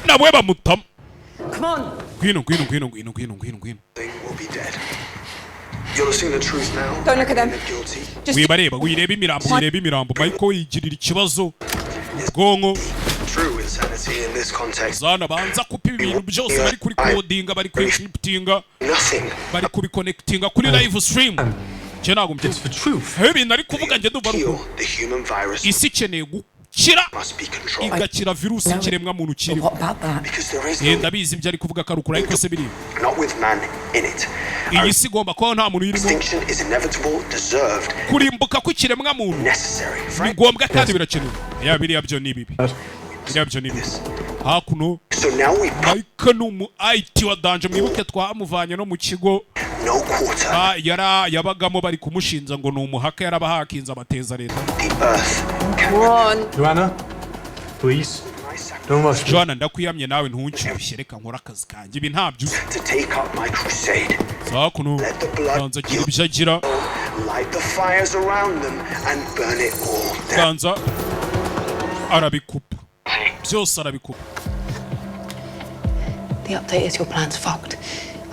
[SPEAKER 1] Nabwe bamutamo.
[SPEAKER 2] Come on.
[SPEAKER 1] Gwino.
[SPEAKER 12] You're seeing the truth now.
[SPEAKER 2] Don't look at them.
[SPEAKER 1] Wireba imirambo Michael yigirira ikibazo bwongo.
[SPEAKER 12] True insanity in this context.
[SPEAKER 1] Zana banza kupa ibintu byose bari kuri codinga bari kuri encryptinga. Bari kuri connectinga kuri live stream. Je nagumye.
[SPEAKER 4] It's for truth.
[SPEAKER 1] Ibintu ari kuvuga nge ndumva ruko. Isi ikeneye gukira. Igakira virusi kiremwa muntu kiri. Ndabizi ibyo ari kuvuga karukura ariko se biri.
[SPEAKER 14] with man in it.
[SPEAKER 1] Iyi si igomba kubaho nta muntu uyirimo.
[SPEAKER 14] Extinction is inevitable, deserved.
[SPEAKER 1] Kurimbuka kw'ikiremwa muntu.
[SPEAKER 14] Necessary.
[SPEAKER 1] Ni ngombwa kandi birakenewe. Ya biriya byo ni bibi. Biriya byo ni bibi. Hakuno.
[SPEAKER 14] So now we
[SPEAKER 1] Mike numu IT wa danje mwibuke twamuvanye no mu kigo.
[SPEAKER 14] No quarter.
[SPEAKER 1] Yabagamo bari kumushinja ngo ni umuhaka yarabahakinza abateza leta.
[SPEAKER 14] The earth.
[SPEAKER 2] Come on.
[SPEAKER 4] Joanna, please. Don't rush.
[SPEAKER 1] Joanna ndakwiyamye nawe ntunshyushye reka nkora akazi kanjye ibi ntabyo.
[SPEAKER 14] To take up my crusade.
[SPEAKER 1] Hakuno. Kanza gira ibyo agira.
[SPEAKER 14] Light the fires around them and burn it all down.
[SPEAKER 1] Kanza arabikupa. Byose arabikupa.
[SPEAKER 2] The update is your plan's fucked.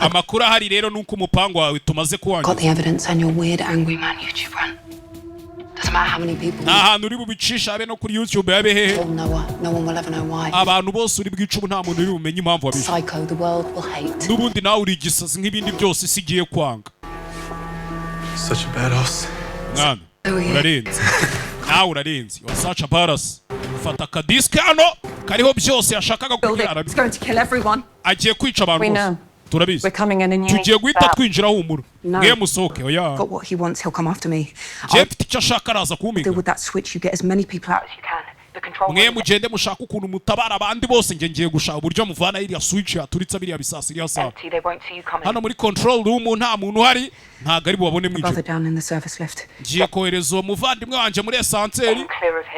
[SPEAKER 1] Amakuru ahari rero nuko umupango wawe tumaze kuwangiza.
[SPEAKER 2] Got the evidence and your weird angry man YouTube run. Doesn't matter how many people.
[SPEAKER 1] Ahantu uri bubicisha abe no kuri YouTube yabe hehe.
[SPEAKER 2] No one will ever know why.
[SPEAKER 1] Abantu bose uri bwicubu nta muntu uri bumenye impamvu wabishe.
[SPEAKER 2] Psycho, the world will hate.
[SPEAKER 1] Nubundi nawe uri gisazi nk'ibindi byose sigiye kwanga.
[SPEAKER 4] Such a badass.
[SPEAKER 1] Mwana, urarenze. Nawe urarenze. You are such a badass. Fata akadiske hano kariho byose yashakaga kugira.
[SPEAKER 2] It's going to kill everyone.
[SPEAKER 1] Agiye kwica abantu bose. Turabizi.
[SPEAKER 2] We're coming in and you
[SPEAKER 1] tugiye guhita twinjira humura. Mwe musohoke oya.
[SPEAKER 2] Got what he wants, he'll come after me.
[SPEAKER 1] Jeff icyo ashaka araza kumiga.
[SPEAKER 2] Deal with that switch, you get as many people out as you can. The control.
[SPEAKER 1] Mwe mugende mushaka ukuntu mutabara abandi bose ngiye gushaka uburyo muvana iriya switch yaturitsa biriya bisasi iriya sa. Hano muri control room nta muntu hari ntago ari bubone mwije. Ngiye kohereza uwo muvandimwe wanje muri esanseri.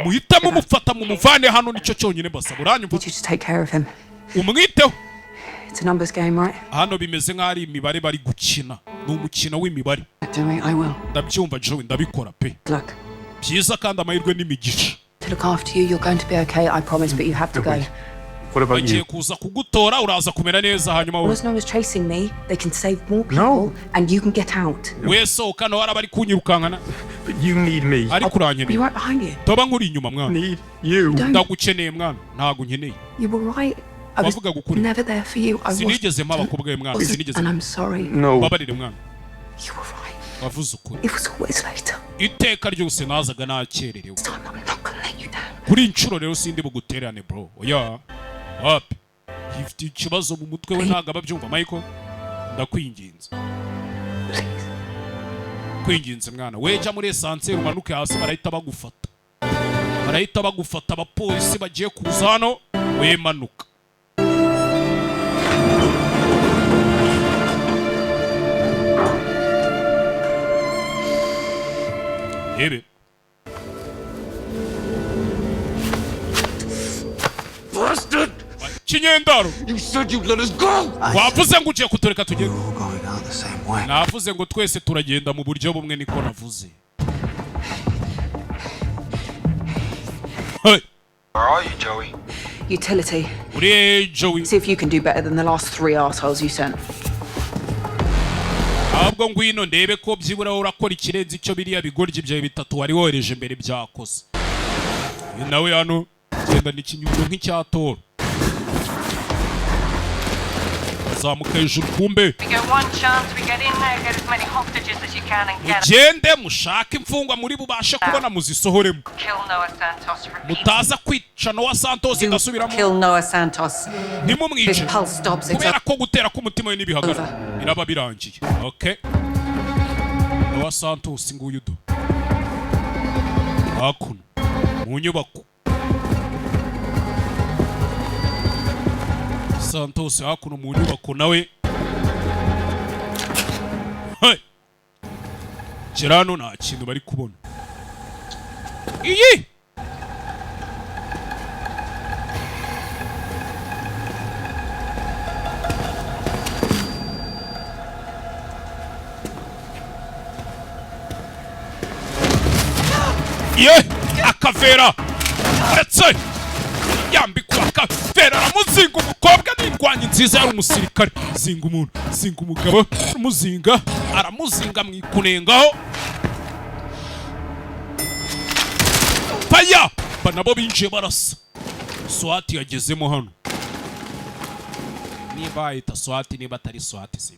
[SPEAKER 1] Muhitamo mufata mu muvane hano nicyo cyonyine basa buranyumva. Umwiteho.
[SPEAKER 2] It's a numbers game, right?
[SPEAKER 1] Hano bimeze nk'ari imibare bari gukina. Ni umukino w'imibare.
[SPEAKER 2] I will.
[SPEAKER 1] Ndabyumva Joe ndabikora pe.
[SPEAKER 2] Look.
[SPEAKER 1] Byiza kandi amahirwe n'imigisha.
[SPEAKER 2] To look after you, you're going to be okay, I promise, but you have to go.
[SPEAKER 4] What about you?
[SPEAKER 1] Kuza kugutora uraza kumera neza hanyuma
[SPEAKER 2] wowe. No one's chasing me. They can save more people and you can get out.
[SPEAKER 1] Weso kana wara bari kunyirukankana.
[SPEAKER 4] But you need me.
[SPEAKER 1] Ari kuranyene.
[SPEAKER 2] You right behind you.
[SPEAKER 1] Toba nkuri inyuma mwana.
[SPEAKER 4] Need you.
[SPEAKER 1] Ndagukeneye mwana. Ntago nkeneye.
[SPEAKER 2] You were right. I was never there for you. I was.
[SPEAKER 1] Sinigeze maba kubwe mwana. Sinigeze.
[SPEAKER 2] And I'm sorry.
[SPEAKER 4] No.
[SPEAKER 1] Babarire mwana.
[SPEAKER 2] You were right.
[SPEAKER 1] Wavuze ukuri.
[SPEAKER 2] It was always later.
[SPEAKER 1] Iteka ryose nazaga nakererewe.
[SPEAKER 2] I'm not gonna let you down.
[SPEAKER 1] Kuri inshuro rero sindi buguterane bro. Oya. Up. Ifite ikibazo mu mutwe we ntago ababyumva Michael. Ndakwinginze. Kwinginze mwana. Weja muri essence umanuke hasi barahita bagufata. Barahita bagufata abapolisi bagiye kuza hano we manuka. Ebe.
[SPEAKER 11] Bastard!
[SPEAKER 1] Kinyendaro.
[SPEAKER 11] You said you'd let us go.
[SPEAKER 1] Wavuze ngo ugiye kutureka tugende.
[SPEAKER 17] We're all going out the same way.
[SPEAKER 1] Navuze ngo twese turagenda mu buryo bumwe niko navuze. Hey.
[SPEAKER 14] Where are you, Joey?
[SPEAKER 2] Utility.
[SPEAKER 1] Uri Joey.
[SPEAKER 2] See if you can do better than the last 3 assholes you sent.
[SPEAKER 1] Ahubwo ngwino ndebe ko byibura urakora ikirenze icyo biriya bigoryi byawe bitatu wari wohereje mbere byakoze. Nawe hano genda n'ikinyundo nk'icyatora. Zamuka hejuru kumbe. Mugende mushake imfungwa muri bubashe kubona muzisohoremo. Mutaza kwica Noah Santos igasubiramo.
[SPEAKER 22] Kill Noah Santos.
[SPEAKER 1] Nimumwice. Kubera ko gutera k'umutima we nibihagara. Biraba birangiye. Okay. Noah Santos nguyu do. Hakuno. Mu nyubako. Santos hakuno mu nyubako nawe. Hey. Kirano nta kintu bari kubona. Iyi. Ye akavera. Etse. Yambikwa akavera aramuzinga umukobwa n'indwanyi nziza yari umusirikare. Zinga umuntu, zinga umugabo, umuzinga, aramuzinga mwikunengaho. Faya! Banabo binjiye barasa. Swati yagezemo hano. Niba ita Swati niba atari Swati si.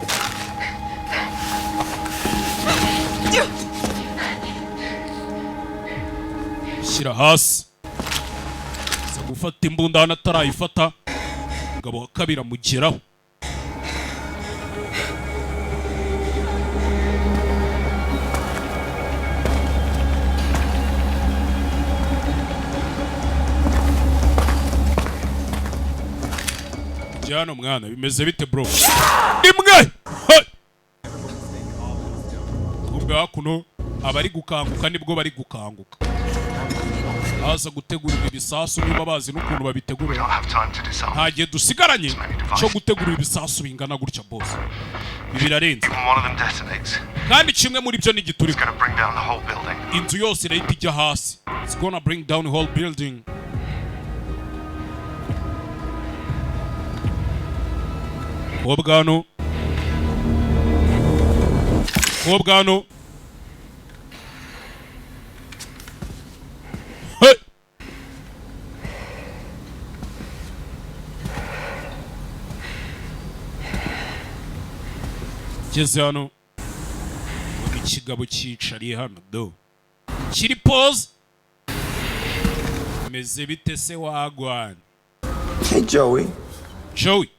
[SPEAKER 1] Shira hasi. Gufata imbunda hano atarayifata. Ngabo kabira mugeraho. Jano mwana bimeze bite bro? Imwe. Kumbe hakuno abari gukanguka nibwo bari gukanguka. Aza gutegura ibisasu niba bazi n'ukuntu babitegura. Ntagiye dusigaranye cyo gutegura ibisasu bingana gutya boss. Bibirarenze. Kandi kimwe muri byo ni giturika. Inzu yose irahita ijya hasi. It's gonna bring down the whole building. Obgano. Hey. Geze hano. Ikigabo cyicariye hano do. Kiri pause. Meze bite se wagwana?
[SPEAKER 12] Hey Joey.
[SPEAKER 1] Joey.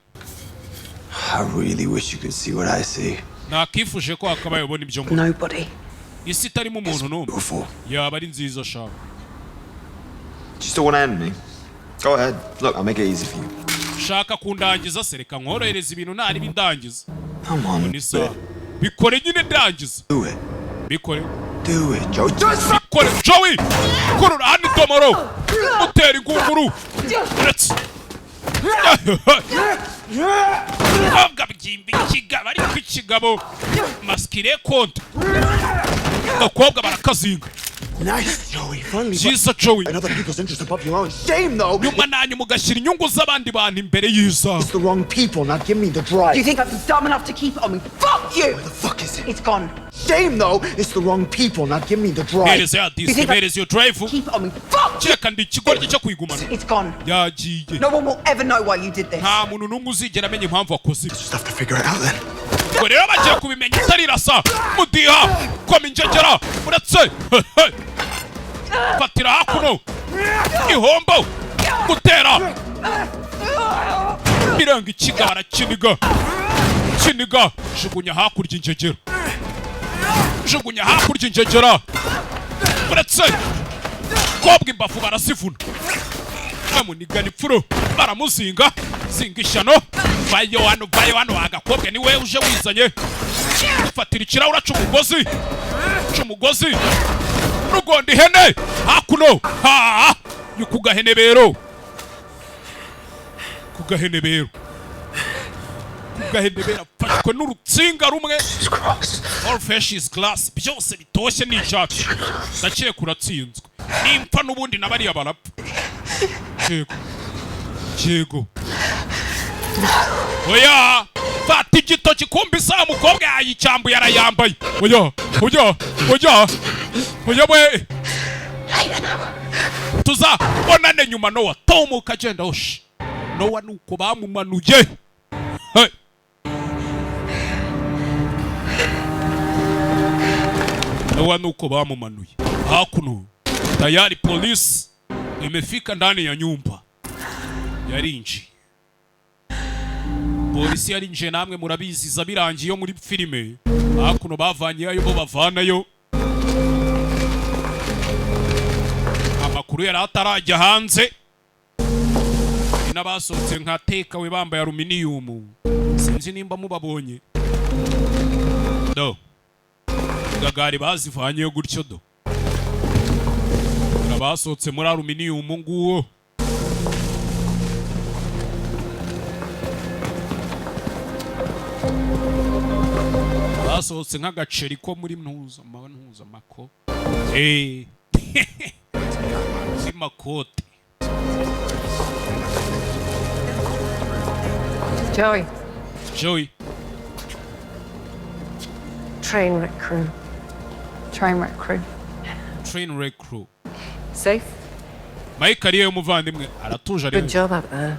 [SPEAKER 12] I really wish you could see what I see.
[SPEAKER 1] Nakifuje ko akabaye ubona ibyo mbona.
[SPEAKER 2] Nobody.
[SPEAKER 1] Isi itarimo umuntu n'umwe. Yaba ari nziza shaka.
[SPEAKER 12] Do you still want to end me? Go ahead. Look, I'll make it easy for you.
[SPEAKER 1] Shaka kundangiza sereka nkorohereza ibintu ntari bindangiza.
[SPEAKER 12] Come on.
[SPEAKER 1] Bikore nyine ndangiza.
[SPEAKER 12] Do it.
[SPEAKER 1] Bikore.
[SPEAKER 12] Do it, Joey.
[SPEAKER 1] Bikore, Joey. Korora hano tomoro. Mutera ingunguru. Let's. Abga bigimbi kigabo ari kwikigabo. Maskire konto. Bakobwa barakazinga.
[SPEAKER 12] Nice, Joey. Finally.
[SPEAKER 1] Jesus, Joey.
[SPEAKER 12] And other people's interests above your own. Shame, though.
[SPEAKER 1] Nyuma nanyu mugashyira inyungu z'abandi bantu imbere yiza.
[SPEAKER 12] It's the wrong people. Now give me the drive.
[SPEAKER 2] Do you think I'd be dumb enough to keep it on me? Fuck you!
[SPEAKER 12] Where the fuck is it?
[SPEAKER 2] It's gone.
[SPEAKER 12] Shame, though. It's the wrong people. Now give me the drive.
[SPEAKER 1] Where is your drive?
[SPEAKER 2] Keep it on me. Fuck you! It's gone.
[SPEAKER 1] Yagiye.
[SPEAKER 2] No one will ever know why you did this.
[SPEAKER 1] Nta muntu n'umwe uzigera amenya impamvu wakoze.
[SPEAKER 12] Just have to figure it out then.
[SPEAKER 1] Ubwo rero bagiye kubimenya itarirasa. Mudiha koma injegera. Uretse. Fatira hakuno. Ihombo. Gutera. Miranga ikigara kiniga. Kiniga. Jugunya hakurya injegera. Jugunya hakurya injegera. Uretse. Kobwa imbafu barasivuna. Amuniga nipfuro. Baramuzinga. Zinga ishyano. Vayo hano agakobwa niwe uje wizanye. Fatira ikiraura cy'umugozi. Rugondi hene hakuno ha yukugahenebero kugahenebero fashwe n'urutsinga rumwe all fresh is glass byose bitoshye n'icyatsi ndakiye kuratsinzwe nimpfa n'ubundi nabariya barapfa yego oya fata igitoki kumbisa umukobwa yayicyambuye arayambaye oya we tuza bonane nyuma Noah tomuka agenda oshi Noah nuko bamumanuye Noah nuko bamumanuye hakuno tayari polisi imefika ndani ya nyumba yarinji polisi yarinje namwe murabiziza birangiye muri filime hakuno bavanyeyo bo bavanayo amakuru yari atarajya hanze n'abasohotse nka tekawe bambaye aluminium sinzi nimba mubabonye do gagari bazivanyeyo gutyo do n'abasohotse muri aluminium nguwo basohotse nk'agaceri ko muri mpuza mako makote.
[SPEAKER 3] Joey.
[SPEAKER 22] Train wreck crew.
[SPEAKER 3] Safe?
[SPEAKER 1] Mike ariye umuvandimwe aratuje ari.
[SPEAKER 22] Good job up there.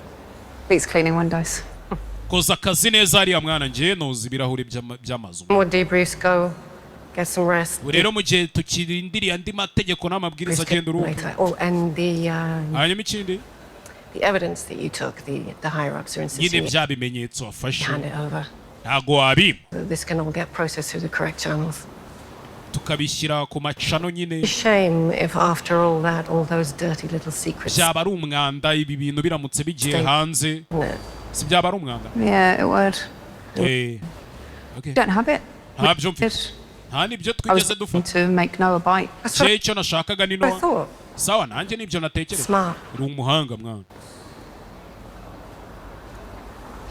[SPEAKER 3] Beats cleaning windows.
[SPEAKER 1] Koza akazi neza ari amwana nje noza ibirahuri by'amazu.
[SPEAKER 22] More debriefs go. Get some rest.
[SPEAKER 1] Rero mu gihe tukirindiriye andi mategeko n'amabwiriza agenda uruhu.
[SPEAKER 22] Oh, and
[SPEAKER 1] hanyuma ikindi
[SPEAKER 22] the evidence that you took, the higher ups are insisting.
[SPEAKER 1] Yine bya bimenyetso wafashe.
[SPEAKER 22] Hand it over.
[SPEAKER 1] Ntago wabima.
[SPEAKER 22] This can all get processed through the correct channels.
[SPEAKER 1] Tukabishyira ku macano nyine.
[SPEAKER 22] Shame if after all that, all those dirty little secrets.
[SPEAKER 1] Byaba ari umwanda ibi bintu biramutse bigiye hanze. Si byaba ari umwanda.
[SPEAKER 3] Yeah, it would.
[SPEAKER 1] Okay.
[SPEAKER 3] Don't have it.
[SPEAKER 1] Ntabyo mfite. Nta nibyo twigeze dufata.
[SPEAKER 3] To make Noah bite.
[SPEAKER 1] Cye icyo nashakaga ni Noah. Sawa nanjye nibyo natekereza. Uri umuhanga mwana.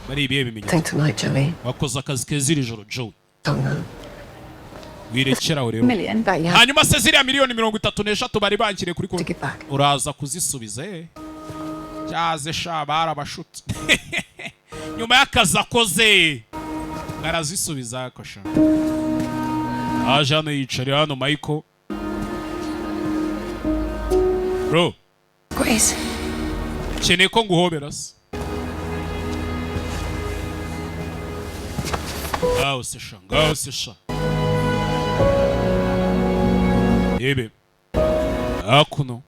[SPEAKER 1] Bari ibiye bimenyetso.
[SPEAKER 7] Think tonight, Joey.
[SPEAKER 1] Wakoze akazi keza iri joro, Joey.
[SPEAKER 7] Don't know.
[SPEAKER 1] Wirekera urebe. Hanyuma se ziriya miliyoni 33 bari bankire kuri konti. Uraza kuzisubiza Cyaze sha barabashutse. Nyuma y'akazi akoze. Ngarazisubiza akosha. Ajana yicari hano Michael. Bro.
[SPEAKER 7] Grace.
[SPEAKER 1] Keneye ko nguhobera se. Ngaho se sha. Ebe. Akuno.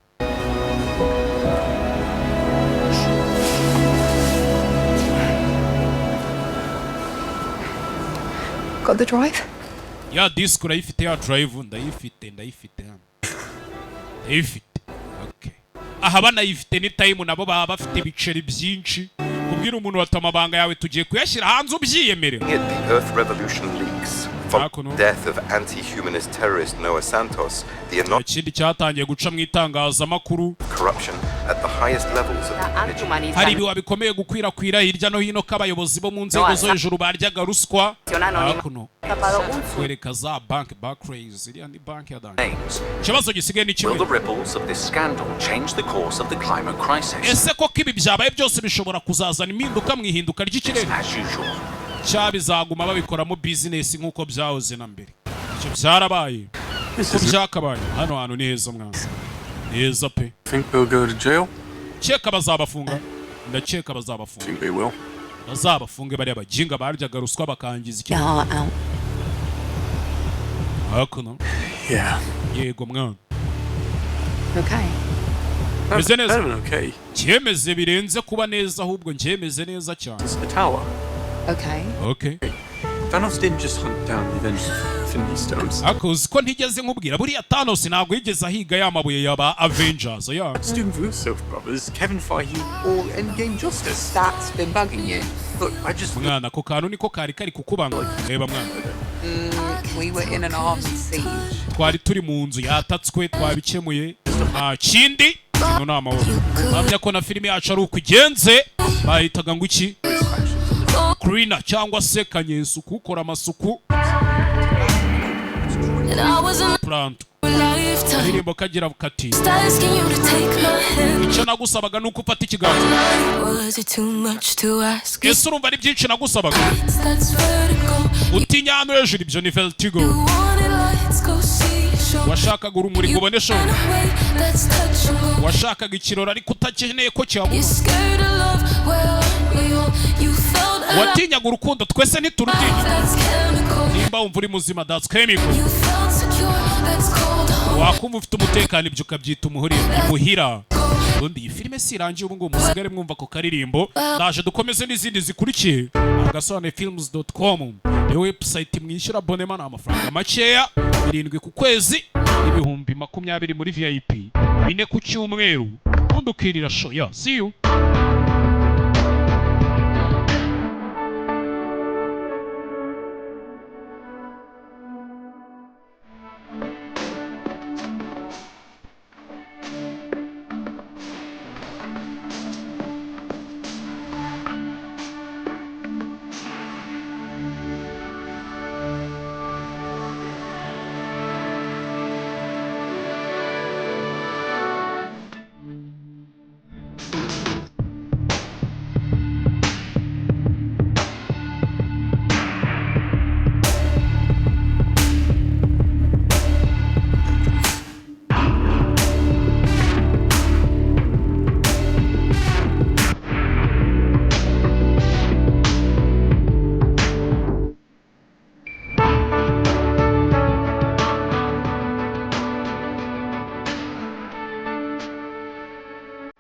[SPEAKER 3] Got the drive?
[SPEAKER 1] Ya disc urayifite ya drive ndayifite. Okay. Aha banayifite ni time nabo baba bafite ibiceri byinshi. Kubwira umuntu watamabanga yawe tugiye kuyashyira hanze ubyiyemere.
[SPEAKER 8] The Earth Revolution leaks from the death of anti-humanist terrorist Noah Santos.
[SPEAKER 1] Ikindi cyatangiye guca mu itangazamakuru.
[SPEAKER 8] Corruption at the highest levels of energy.
[SPEAKER 1] Hari ibiwa bikomeye gukwirakwira hirya no hino k'abayobozi bo mu nzego zo hejuru baryaga ruswa. Hakuno. Kwereka za bank Barclays iriya ni bank ya Dani. Ikibazo gisigaye ni kimwe.
[SPEAKER 9] Will the ripples of this scandal change the course of the climate crisis?
[SPEAKER 1] Ese ko kibi byabaye byose bishobora kuzazana impinduka mu ihinduka ry'ikirere? Cyabizaguma babikoramo business nk'uko byahoze na mbere. Icyo byarabaye. Ko byakabaye. Hano hantu ni heza mwanza. Heza pe.
[SPEAKER 4] Think they'll go to jail?
[SPEAKER 1] Cheka bazabafunga. Ndacheka bazabafunga.
[SPEAKER 4] Think they will.
[SPEAKER 1] Bazabafunge bari abajinga baryaga ruswa bakangiza iki. Hakuno.
[SPEAKER 4] Yeah.
[SPEAKER 1] Yego mwana.
[SPEAKER 3] Okay.
[SPEAKER 1] Meze neza.
[SPEAKER 4] Okay.
[SPEAKER 1] Cyemeze birenze kuba neza ahubwo ncyemeze neza cyane.
[SPEAKER 4] It's the tower.
[SPEAKER 1] Okay.
[SPEAKER 4] Thanos didn't just hunt down the Infinity Stones.
[SPEAKER 1] Akoze ko ntigeze nkubwira buriya Thanos ntabwo yigeze ahiga ya mabuye yaba Avengers
[SPEAKER 4] Steven Russo brothers, Kevin Feige, all Endgame justice.
[SPEAKER 18] That's been bugging you.
[SPEAKER 4] Look, I just
[SPEAKER 1] mwana ko kantu niko kari kukubanga. Reba mwana.
[SPEAKER 18] We were in an armed siege.
[SPEAKER 1] Twari turi mu nzu yatatswe twabikemuye. Kindi no namahoro. Bamya ko na filime yacu ari ukugenze bahitaga ngo iki? Cleaner cyangwa se kanyesuku ukora amasuku. Plant. Indirimbo kagira kati. Icyo nagusabaga nuko ufata ikiganza. Ese urumva ari byinshi nagusabaga? Utinya hano hejuru ibyo ni vertigo. Washakaga urumuri ngo ubone show. Washakaga ikirori ariko utakeneye ko cyamuka. Watinyaga urukundo twese ntiturutinya. Nimba wumva uri muzima that's chemical. Wakumva ufite umutekano ibyo ukabyita imuhira. Ubundi iyi filime sirangiye ubu ngo musigare mwumva ko karirimbo. Naje dukomeze n'izindi zikurikiye. Agasobanuyefilms.com ni website mwishyura abonema n'amafaranga makeya 7 ku kwezi, 20 muri VIP, 4 ku cyumweru. Ubundi ukirira show. See you.